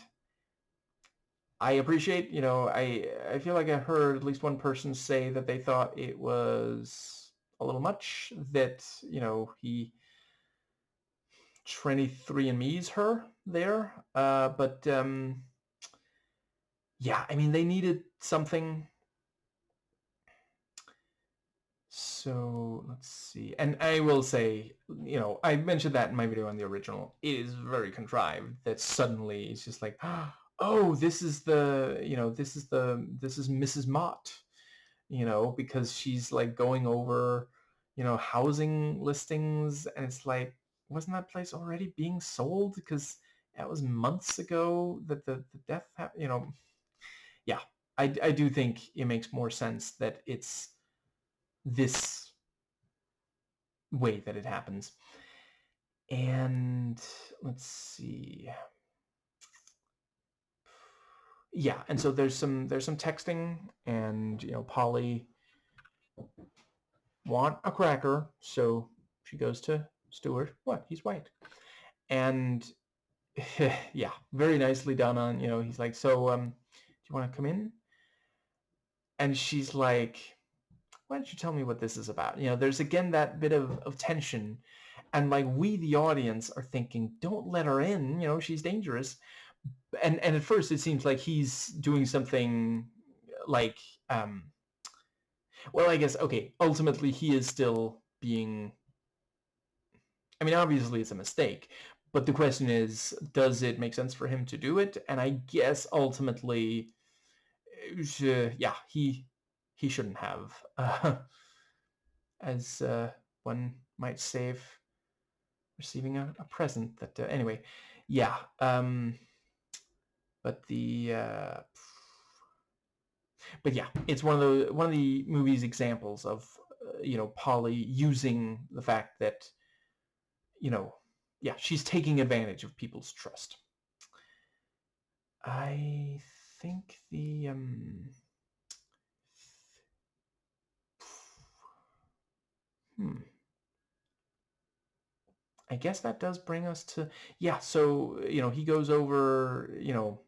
I appreciate, you know, I feel like I heard at least one person say that they thought it was a little much that, you know, he 23andMe's her there. But yeah, I mean, they needed something. So let's see. And I will say, you know, I mentioned that in my video on the original. It is very contrived that suddenly it's just like, oh, this is the, you know, this is Mrs. Mott, you know, because she's like going over, you know, housing listings, and it's like, wasn't that place already being sold? Because that was months ago that the death happened, you know. Yeah, I do think it makes more sense that it's this way that it happens. And let's see. Yeah, and so there's some texting, and, you know, Polly want a cracker, so she goes to Stuart. What? He's white. And yeah, very nicely done on, you know, he's like, so do you want to come in? And she's like, why don't you tell me what this is about? You know, there's again that bit of tension, and like, we the audience are thinking, don't let her in, you know, she's dangerous. And at first it seems like he's doing something like, well, I guess, okay, ultimately he is still being, I mean, obviously it's a mistake, but the question is, does it make sense for him to do it? And I guess ultimately, yeah, he shouldn't have, as one might say, receiving a present that, anyway, yeah. But the but yeah, it's one of the movie's examples of, you know, Polly using the fact that, you know, yeah, she's taking advantage of people's trust. I think the I guess that does bring us to, yeah. So, you know, he goes over, you know,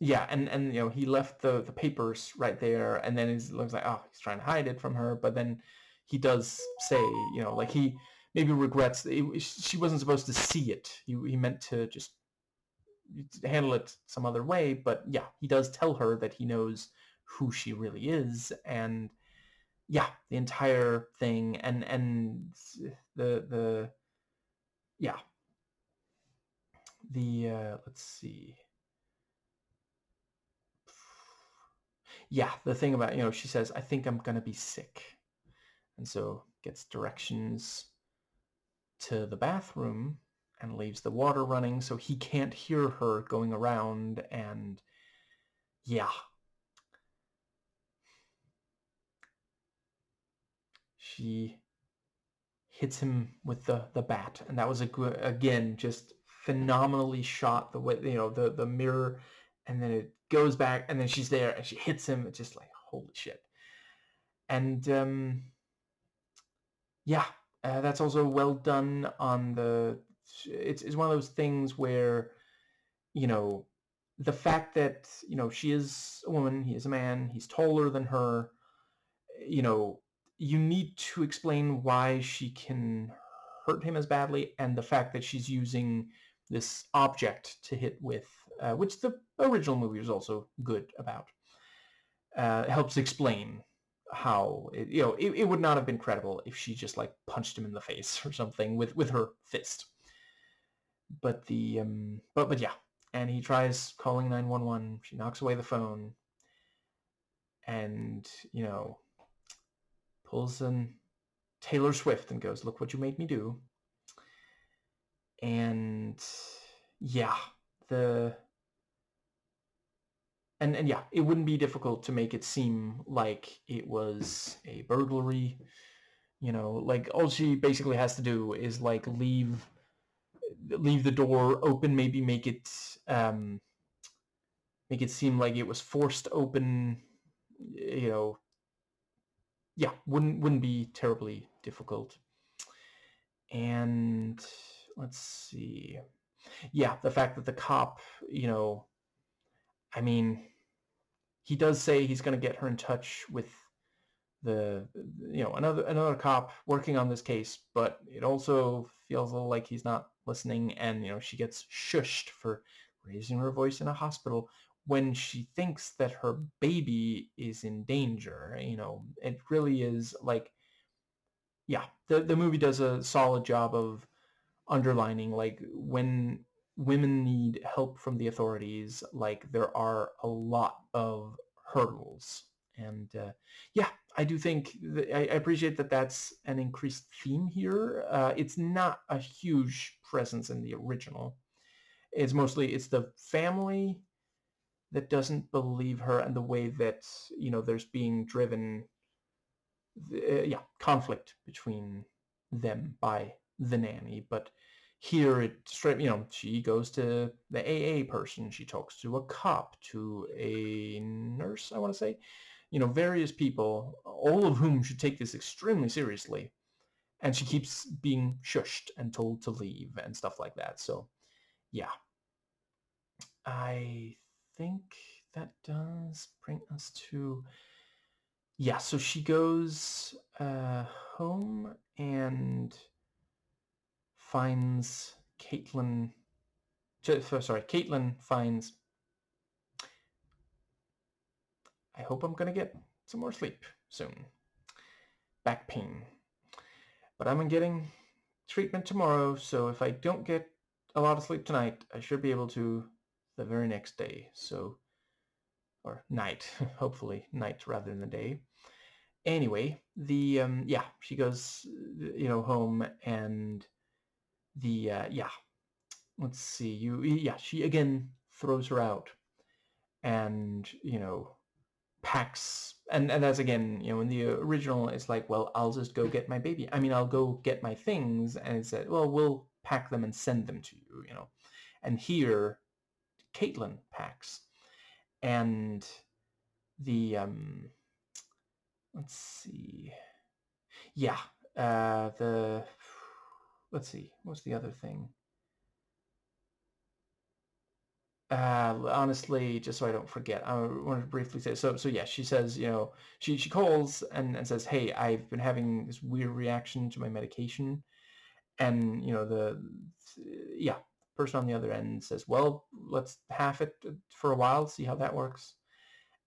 yeah, and you know, he left the papers right there, and then it looks like, oh, he's trying to hide it from her, but then he does say, you know, like, he maybe regrets she wasn't supposed to see it. He meant to just handle it some other way, but yeah, he does tell her that he knows who she really is, and yeah, the entire thing, and the yeah, the let's see. Yeah, the thing about, you know, she says, I think I'm gonna be sick. And so gets directions to the bathroom and leaves the water running so he can't hear her going around. And yeah, she hits him with the bat, and that was again just phenomenally shot. The way, you know, the mirror and then it goes back, and then she's there, and she hits him. It's just like, holy shit. And yeah, that's also well done on the. It's one of those things where, you know, the fact that, you know, she is a woman, he is a man, he's taller than her, you know, you need to explain why she can hurt him as badly, and the fact that she's using this object to hit with, which the original movie was also good about, helps explain how it, you know, it would not have been credible if she just like punched him in the face or something with her fist. But the but yeah, and he tries calling 911. She knocks away the phone, and, you know, pulls an Taylor Swift and goes, "Look what you made me do." And yeah, the and yeah, it wouldn't be difficult to make it seem like it was a burglary. You know, like all she basically has to do is like leave the door open, maybe make it seem like it was forced open. You know, yeah, wouldn't be terribly difficult. And let's see. Yeah, the fact that the cop, you know, I mean, he does say he's going to get her in touch with the, you know, another cop working on this case, but it also feels a little like he's not listening, and, you know, she gets shushed for raising her voice in a hospital when she thinks that her baby is in danger. You know, it really is like, yeah, the movie does a solid job of underlining, like, when women need help from the authorities, like, there are a lot of hurdles. And yeah, I do think I appreciate that that's an increased theme here. It's not a huge presence in the original. It's mostly, it's the family that doesn't believe her, and the way that, you know, there's being driven, yeah, conflict between them by the nanny. But here it straight, you know, she goes to the AA person, she talks to a cop, to a nurse, I want to say, you know, various people, all of whom should take this extremely seriously, and she keeps being shushed and told to leave and stuff like that. So yeah, I think that does bring us to, yeah, so she goes home and finds Caitlin. Sorry, Caitlin finds. I hope I'm gonna get some more sleep soon. Back pain, but I'm getting treatment tomorrow, so if I don't get a lot of sleep tonight, I should be able to the very next day. So, or night, hopefully night rather than the day. Anyway, the yeah, she goes, you know, home, and the yeah, let's see, yeah, she again throws her out, and, you know, packs, and that's again, you know, in the original it's like, well, I'll just go get my baby, I mean, I'll go get my things, and it said, well, we'll pack them and send them to you, you know. And here Caitlin packs, and the let's see, yeah, the, let's see, what's the other thing? Honestly, just so I don't forget, I want to briefly say, so yeah, she says, you know, she calls and says, hey, I've been having this weird reaction to my medication. And, you know, the, yeah, person on the other end says, well, let's half it for a while, see how that works.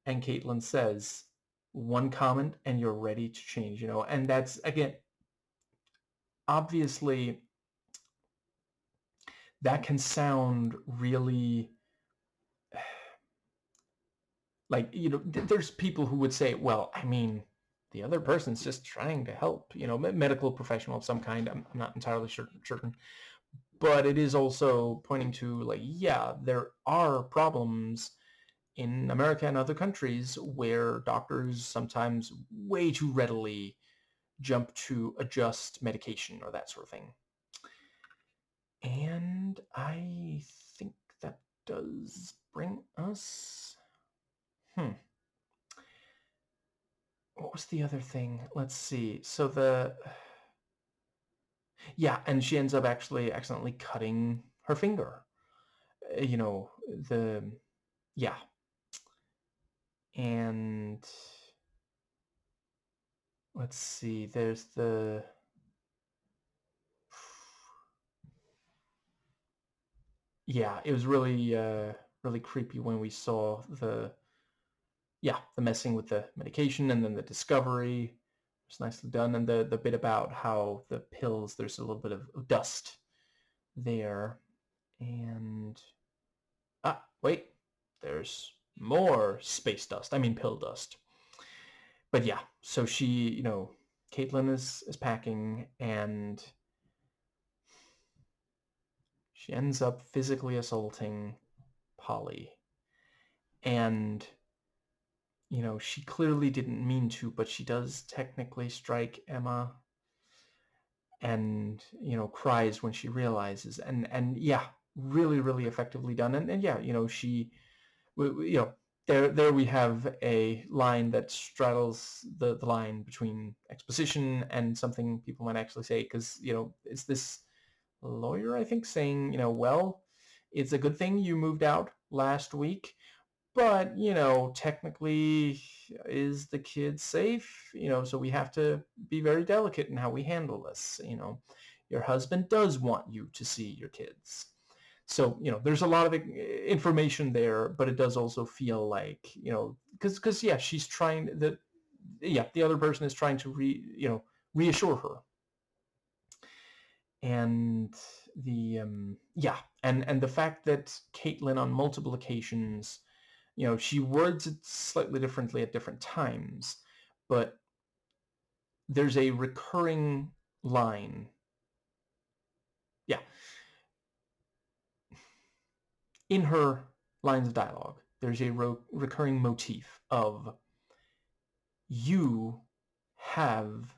And Caitlin says, one comment and you're ready to change, you know. And that's, again, obviously, that can sound really, like, you know, there's people who would say, well, I mean, the other person's just trying to help, you know, medical professional of some kind. I'm not entirely certain, but it is also pointing to, like, yeah, there are problems in America and other countries where doctors sometimes way too readily jump to adjust medication or that sort of thing. And I think that does bring us... What was the other thing? Let's see. So yeah, and she ends up actually accidentally cutting her finger. Yeah. And let's see, there's the... Yeah, it was really, really creepy when we saw the messing with the medication and then the discovery. It's nicely done. And the bit about how the pills, there's a little bit of dust there. And... wait, there's more space dust. I mean pill dust. But yeah, so she, Caitlin is packing, and she ends up physically assaulting Polly. And, she clearly didn't mean to, but she does technically strike Emma, and, cries when she realizes. And yeah, really, really effectively done. And yeah, she... there we have a line that straddles the line between exposition and something people might actually say, because, it's this lawyer, I think, saying, well, it's a good thing you moved out last week, but, technically, is the kid safe? So we have to be very delicate in how we handle this. Your husband does want you to see your kids. So, there's a lot of information there, but it does also feel like, because yeah, she's trying the other person is trying to reassure her. And and the fact that Caitlin on multiple occasions, she words it slightly differently at different times, but there's a recurring line. Yeah. In her lines of dialogue, there's a recurring motif of, you have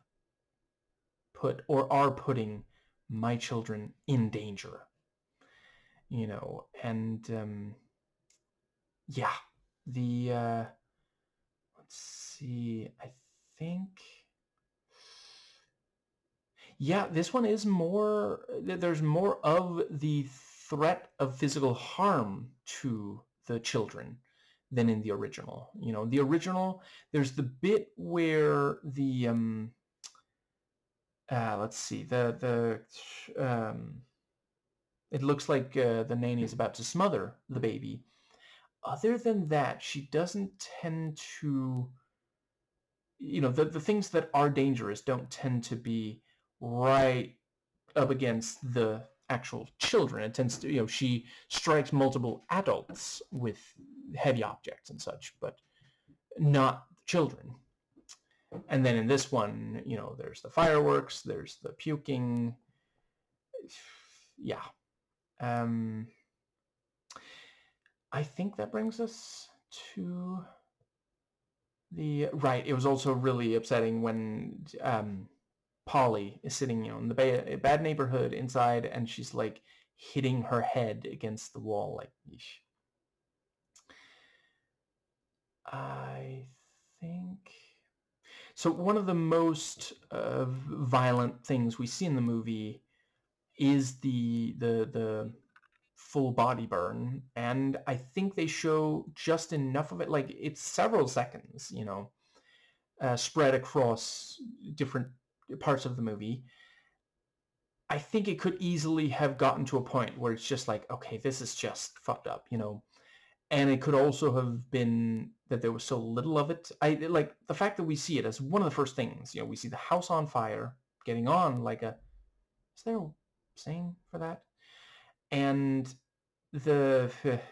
put or are putting my children in danger. And yeah, let's see, I think... Yeah, this one is more... There's more of the threat of physical harm to the children than in the original. The original, there's the bit where the... let's see, it looks like the nanny is about to smother the baby. Other than that, she doesn't tend to... the things that are dangerous don't tend to be right up against the actual children. It tends to, she strikes multiple adults with heavy objects and such, but not children. And then in this one, there's the fireworks, there's the puking. Yeah. I think that brings us to the... Right, it was also really upsetting when Polly is sitting, in the bad neighborhood inside, and she's like hitting her head against the wall, like, yeesh. I think... So one of the most violent things we see in the movie is the full body burn, and I think they show just enough of it, like it's several seconds, spread across different parts of the movie. I think it could easily have gotten to a point where it's just like, okay, this is just fucked up, And it could also have been that there was so little of it. I like the fact that we see it as one of the first things. We see the house on fire, getting on like a... Is there a saying for that? And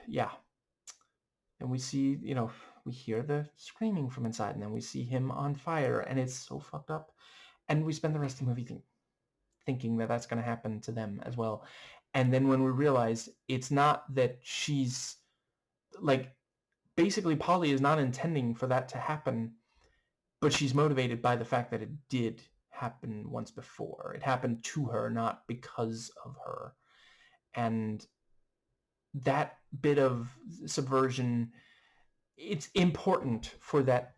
yeah. And we see, we hear the screaming from inside, and then we see him on fire, and it's so fucked up. And we spend the rest of the movie thinking that that's going to happen to them as well. And then when we realize it's not that she's... Like, basically Polly is not intending for that to happen, but she's motivated by the fact that it did happen once before. It happened to her, not because of her. And that bit of subversion, it's important for that,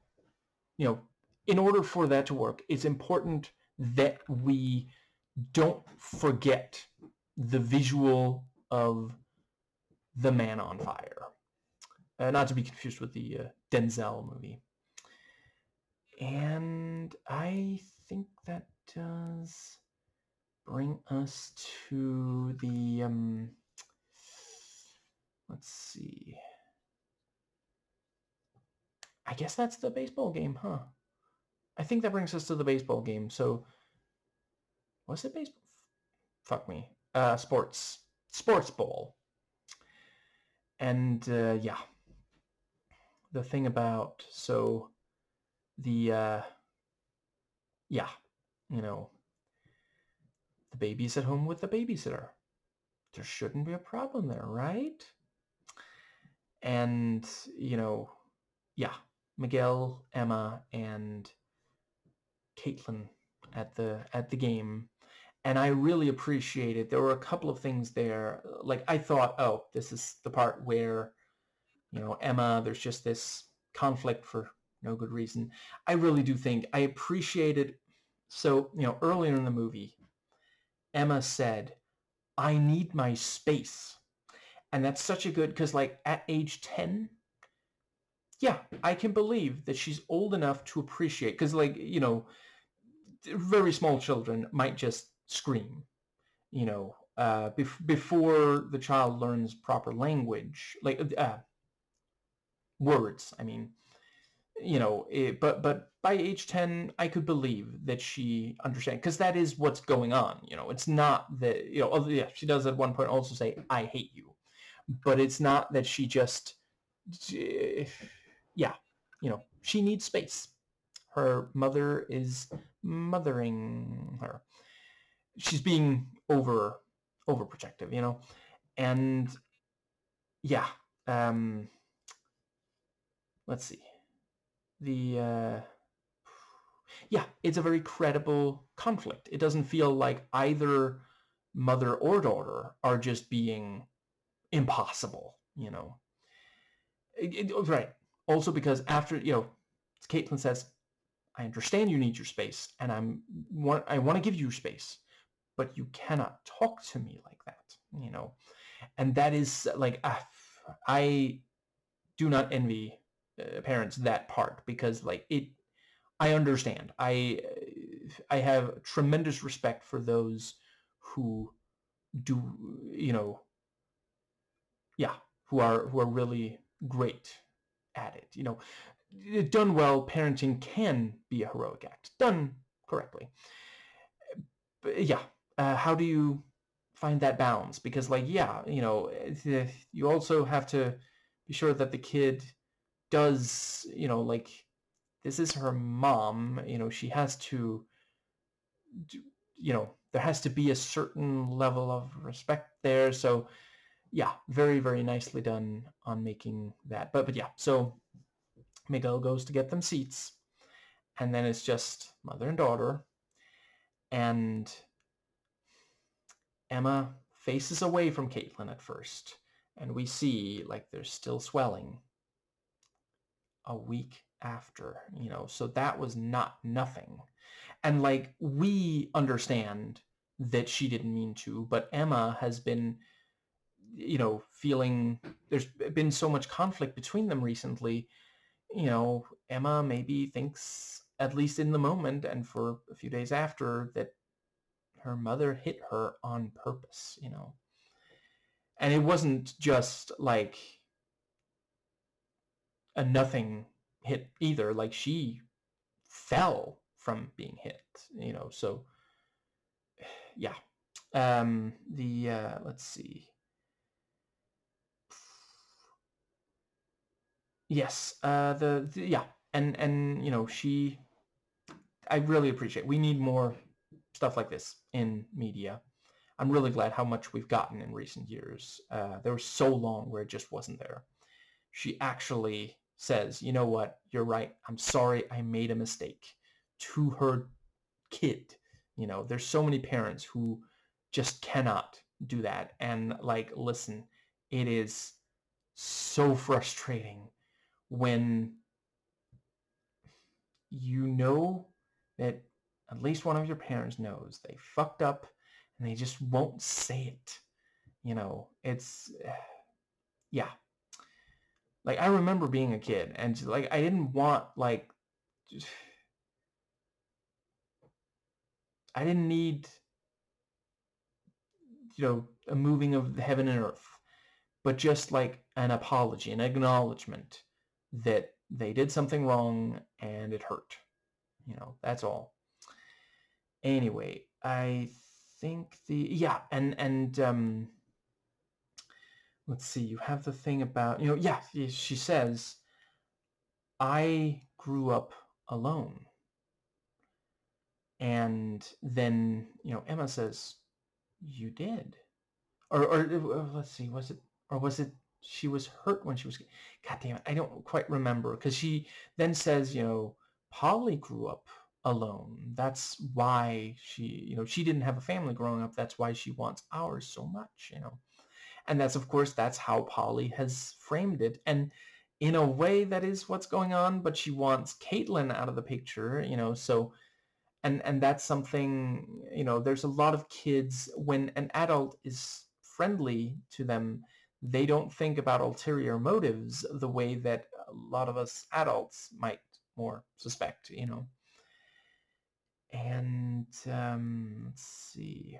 in order for that to work, it's important that we don't forget the visual of the man on fire. Not to be confused with the Denzel movie. And I think that does bring us to the, let's see. I guess that's the baseball game, huh? I think that brings us to the baseball game. So, was it baseball? Fuck me. Sports. Sports ball. And, yeah. The thing about, so, the, yeah, the baby's at home with the babysitter. There shouldn't be a problem there, right? And, yeah, Miguel, Emma, and Caitlin at the game. And I really appreciated, there were a couple of things there. Like, I thought, oh, this is the part where, Emma, there's just this conflict for no good reason. I really do think I appreciated, so, earlier in the movie, Emma said, I need my space. And that's such a good, because like at age 10, yeah, I can believe that she's old enough to appreciate, because like, very small children might just scream, before the child learns proper language, like words, I mean, but by age 10, I could believe that she understands, because that is what's going on. It's not that, yeah, she does at one point also say, I hate you. But it's not that she just, yeah, she needs space. Her mother is mothering her. She's being overprotective, and yeah, let's see. Yeah, it's a very credible conflict. It doesn't feel like either mother or daughter are just being impossible, right. Also because after, Caitlin says, I understand you need your space, and I want to give you space, but you cannot talk to me like that, and that is like, I do not envy parents that part, because like I understand. I have tremendous respect for those who do, yeah, who are really great at it. Done well, parenting can be a heroic act. Done correctly. But yeah, how do you find that balance? Because like, yeah, you also have to be sure that the kid does, like, this is her mom, she has to do, there has to be a certain level of respect there. So yeah, very, very nicely done on making that. But yeah, so Miguel goes to get them seats, and then it's just mother and daughter, and Emma faces away from Caitlin at first, and we see like there's still swelling a week after, so that was not nothing. And like, we understand that she didn't mean to, but Emma has been, feeling, there's been so much conflict between them recently. Emma maybe thinks, at least in the moment and for a few days after, that her mother hit her on purpose, and it wasn't just like a nothing hit either. Like, she fell from being hit, so yeah. Let's see. Yes, yeah, and she, I really appreciate, we need more stuff like this in media. I'm really glad how much we've gotten in recent years. There was so long where it just wasn't there. She actually says, you know what, you're right, I'm sorry, I made a mistake, to her kid. There's so many parents who just cannot do that. And like, listen, it is so frustrating when you know that at least one of your parents knows they fucked up and they just won't say it. It's, yeah. Like, I remember being a kid and like, I didn't want, like, I didn't need, a moving of heaven and earth, but just like an apology, an acknowledgement that they did something wrong and it hurt. That's all. Anyway, I think and let's see, you have the thing about, she says, I grew up alone. And then, Emma says, you did. Or let's see, was it she was hurt when she was, God damn it, I don't quite remember, because she then says, Polly grew up alone. That's why she didn't have a family growing up. That's why she wants ours so much, And that's, of course, that's how Polly has framed it. And in a way, that is what's going on, but she wants Caitlin out of the picture, so, and that's something, there's a lot of kids, when an adult is friendly to them, they don't think about ulterior motives the way that a lot of us adults might more suspect, And let's see.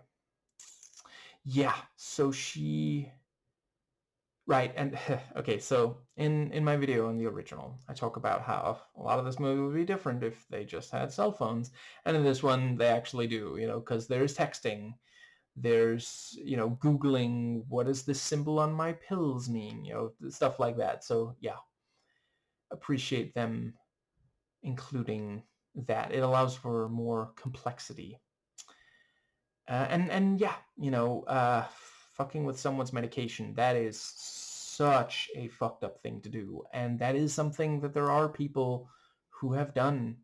Yeah, so she... Right, and okay, so in my video in the original, I talk about how a lot of this movie would be different if they just had cell phones, and in this one they actually do, because there's texting, there's, Googling, what does this symbol on my pills mean, stuff like that. So yeah, appreciate them including that. It allows for more complexity. And yeah, fucking with someone's medication, that is such a fucked up thing to do. And that is something that there are people who have done,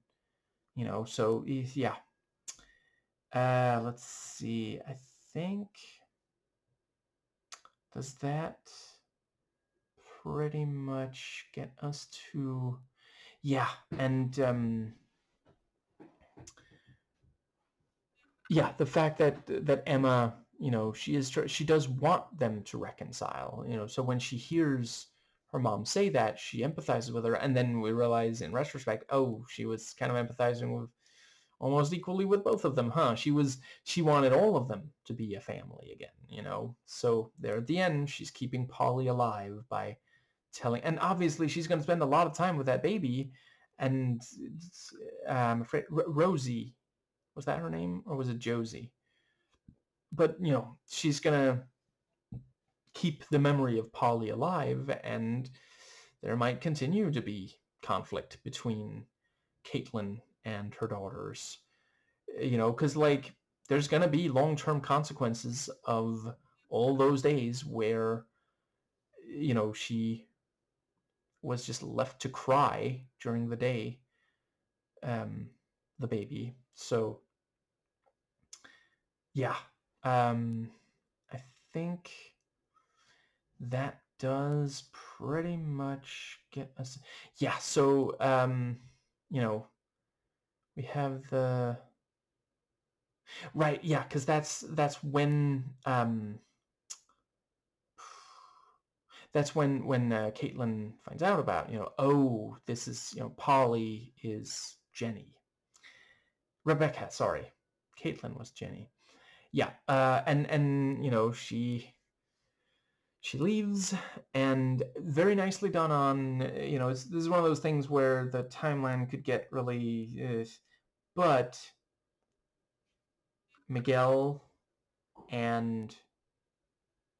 so yeah. Let's see, I think, does that pretty much get us to, yeah, and yeah, the fact that Emma, she does want them to reconcile, so when she hears her mom say that, she empathizes with her, and then we realize in retrospect, oh, she was kind of empathizing with almost equally with both of them, huh? She wanted all of them to be a family again, so there at the end, she's keeping Polly alive by telling, and obviously she's going to spend a lot of time with that baby, and I'm afraid Rosie, was that her name, or was it Josie? But, she's going to keep the memory of Polly alive, and there might continue to be conflict between Caitlin and her daughters, because, like, there's going to be long-term consequences of all those days where, she was just left to cry during the day, the baby. So, yeah, I think that does pretty much get us... Yeah, so, we have the... Right, yeah, because that's when... that's when Caitlin finds out about, oh, this is, Polly is Jenny. Rebecca, sorry. Caitlin was Jenny. Yeah, and she leaves, and very nicely done on, this is one of those things where the timeline could get really, but Miguel and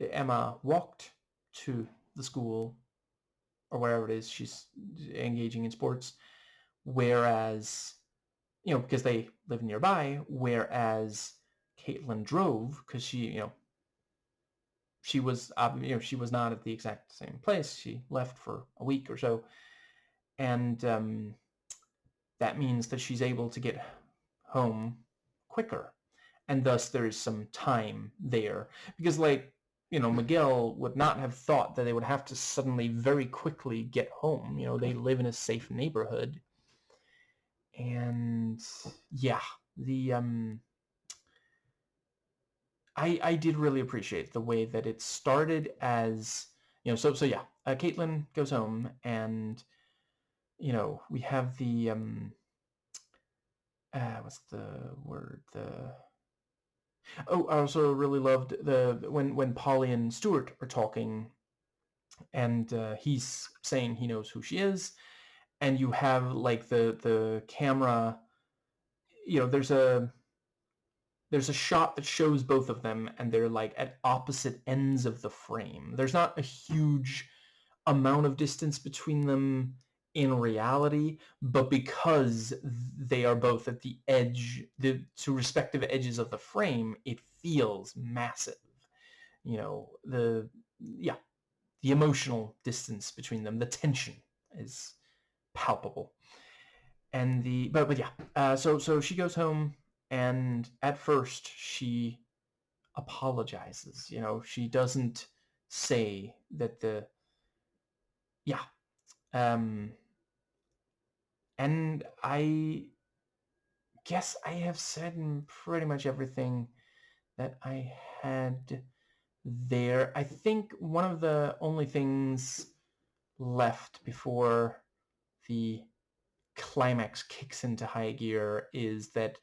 Emma walked to the school, or wherever it is she's engaging in sports, whereas, because they live nearby, whereas Caitlin drove, because she was, she was not at the exact same place. She left for a week or so, and that means that she's able to get home quicker, and thus there is some time there, because, like, Miguel would not have thought that they would have to suddenly very quickly get home. They live in a safe neighborhood. And yeah, I did really appreciate the way that it started as, so yeah, Caitlin goes home, and we have the what's the word? I also really loved when Polly and Stuart are talking, and he's saying he knows who she is, and you have like the camera, there's a shot that shows both of them, and they're like at opposite ends of the frame. There's not a huge amount of distance between them in reality, but because they are both at the edge, the two respective edges of the frame, it feels massive. The emotional distance between them, the tension is palpable. And but yeah, so she goes home, and at first she apologizes. She doesn't say that yeah. And I guess I have said pretty much everything that I had there. I think one of the only things left before the climax kicks into high gear is that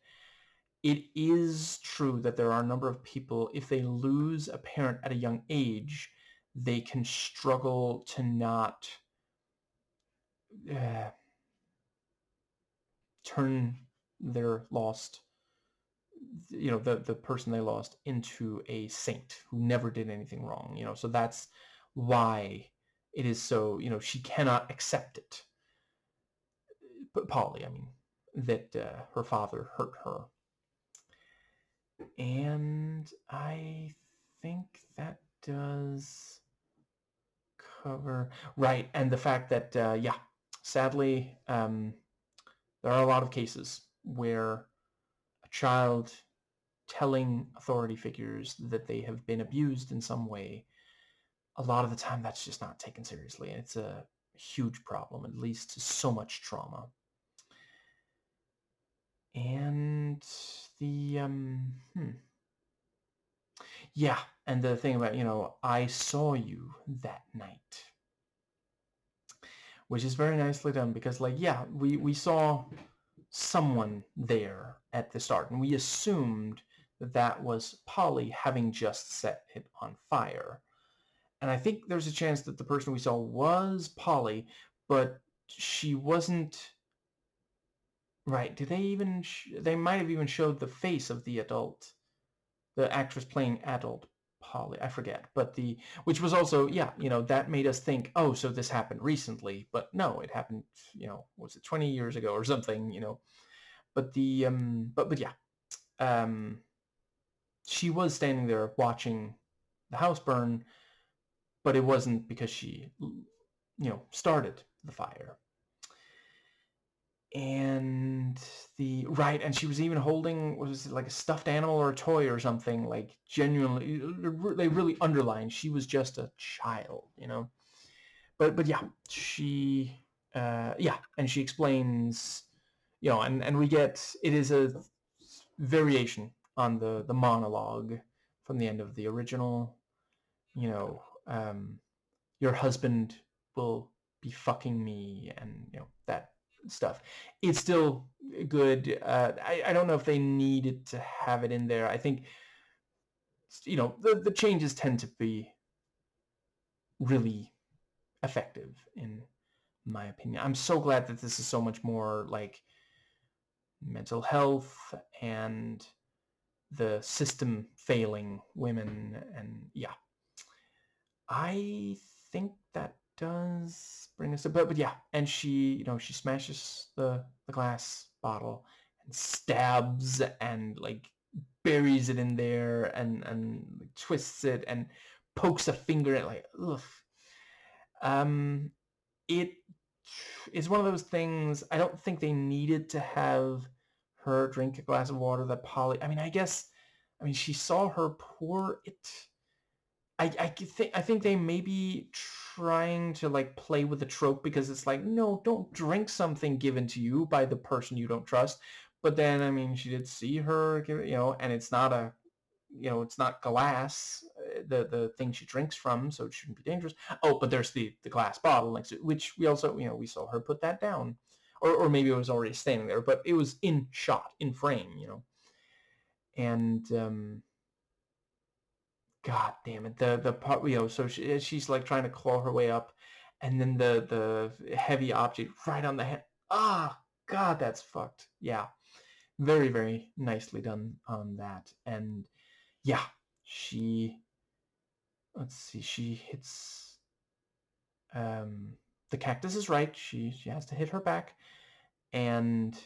it is true that there are a number of people, if they lose a parent at a young age, they can struggle to not turn their lost, the person they lost, into a saint who never did anything wrong. So that's why it is so, she cannot accept it. But Polly, I mean, that her father hurt her. And I think that does cover, right, and the fact that yeah, sadly, there are a lot of cases where a child telling authority figures that they have been abused in some way, a lot of the time that's just not taken seriously, and it's a huge problem. It leads to so much trauma. And the yeah, and the thing about, I saw you that night, which is very nicely done, because like, yeah, we saw someone there at the start, and we assumed that was Polly having just set it on fire. And I think there's a chance that the person we saw was Polly, but she wasn't. Right? Did they even? They might have even showed the face of the actress playing adult Polly. I forget, but which was also, yeah, that made us think, oh, so this happened recently, but no, it happened, was it 20 years ago or something, But but yeah, she was standing there watching the house burn, but it wasn't because she, started the fire. And right, and she was even holding, was it like a stuffed animal or a toy or something, like genuinely, they really underlined she was just a child, But yeah, she, yeah, and she explains, and we get, it is a variation on the monologue from the end of the original, you know, um, your husband will be fucking me, and that stuff. It's still good. I don't know if they needed to have it in there. I think the changes tend to be really effective, in my opinion. I'm so glad that this is so much more like mental health and the system failing women, and yeah, I think that does bring us up. But yeah, and she, she smashes the glass bottle and stabs and like buries it in there, and like, twists it and pokes a finger at it, like, ugh. It is one of those things. I don't think they needed to have her drink a glass of water that Polly. I mean, I guess. I mean, she saw her pour it I think they may be trying to like play with the trope, because it's like, no, don't drink something given to you by the person you don't trust. But then, I mean, she did see her give it, and it's not a, it's not glass, the thing she drinks from, so it shouldn't be dangerous. Oh, but there's the glass bottle next to it, which we also, we saw her put that down, or maybe it was already standing there, but it was in shot, in frame, and God damn it, the part, so she's like trying to claw her way up, and then the heavy object right on the head. Ah, God, that's fucked. Yeah, very, very nicely done on that. And yeah, she, let's see, she hits, um the cactus is right. She has to hit her back, and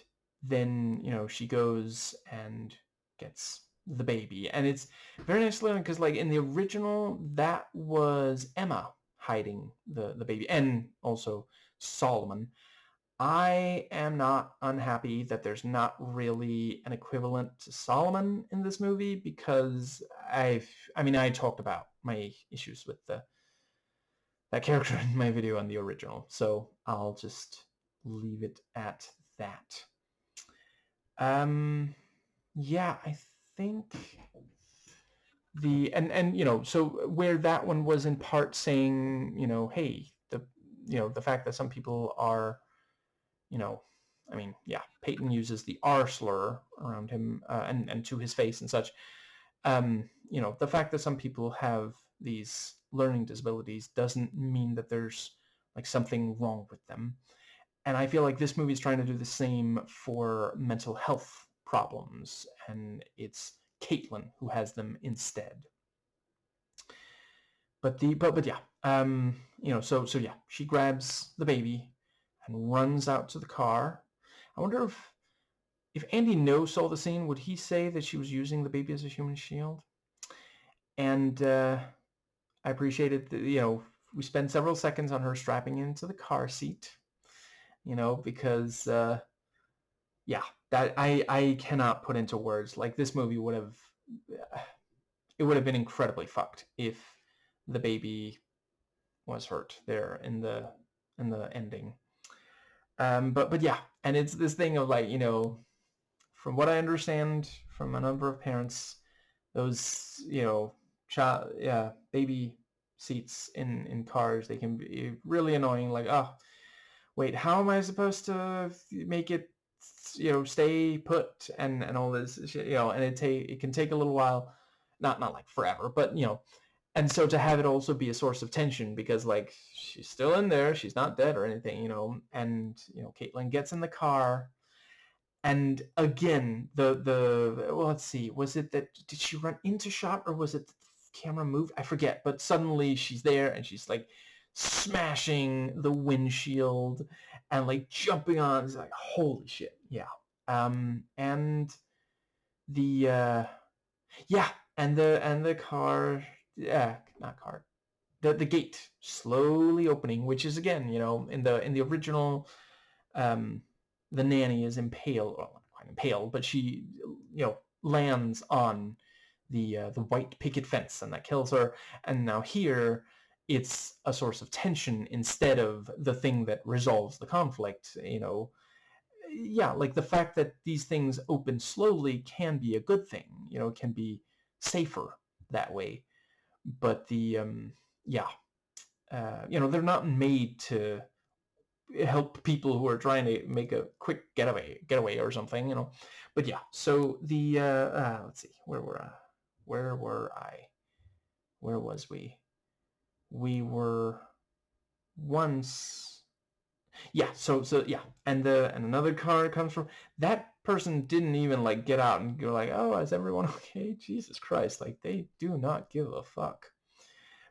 then she goes and gets the baby. And it's very nicely done, because like in the original, that was Emma hiding the baby, and also Solomon. I am not unhappy that there's not really an equivalent to Solomon in this movie, because I talked about my issues with that character in my video on the original, so I'll just leave it at that. Yeah, I think so where that one was in part saying, hey, the fact that some people are, yeah, Peyton uses the R slur around him, and to his face and such. The fact that some people have these learning disabilities doesn't mean that there's like something wrong with them. And I feel like this movie is trying to do the same for mental health problems, and it's Caitlin who has them instead. But yeah, so yeah, she grabs the baby and runs out to the car. I wonder if Andy No saw the scene, would he say that she was using the baby as a human shield? And I appreciated that, we spend several seconds on her strapping into the car seat, because yeah, that I cannot put into words. Like, this movie would have, it would have been incredibly fucked if the baby was hurt there in the ending. But yeah, and it's this thing of like, from what I understand from a number of parents, those, child, yeah, baby seats in cars, they can be really annoying. Like, oh, wait, how am I supposed to make it, stay put, and all this shit, and it can take a little while, not like forever, but and so to have it also be a source of tension, because like she's still in there, she's not dead or anything, and Caitlin gets in the car, and again well, let's see, was it that, did she run into shot, or was it the camera moved? I forget, but suddenly she's there and she's like smashing the windshield and like jumping on. It's like, holy shit. Yeah. And the yeah, and the car, yeah, not car, the gate slowly opening, which is, again, in the original, the nanny is impaled, well, not quite impaled, but she, lands on the white picket fence, and that kills her. And now here, it's a source of tension instead of the thing that resolves the conflict. Yeah, like the fact that these things open slowly can be a good thing. It can be safer that way. But yeah, they're not made to help people who are trying to make a quick getaway or something. But yeah, so the let's see, where were I? Where was we? We were once, yeah. So yeah, and another car comes from, that person didn't even like get out and go like, oh, is everyone okay? Jesus Christ, like they do not give a fuck.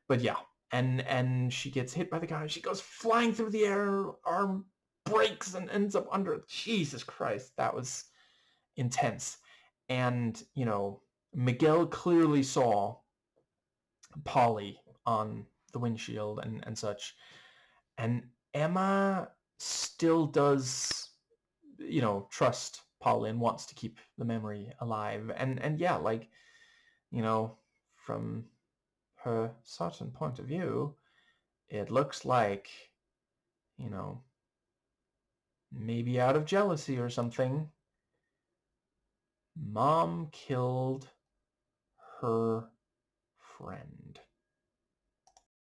But yeah, and she gets hit by the car, and she goes flying through the air, arm breaks and ends up under. Jesus Christ, that was intense. And Miguel clearly saw Polly on the windshield and such, and Emma still does, trust Polly and wants to keep the memory alive. And yeah, like, from her certain point of view, it looks like, maybe out of jealousy or something, Mom killed her friend.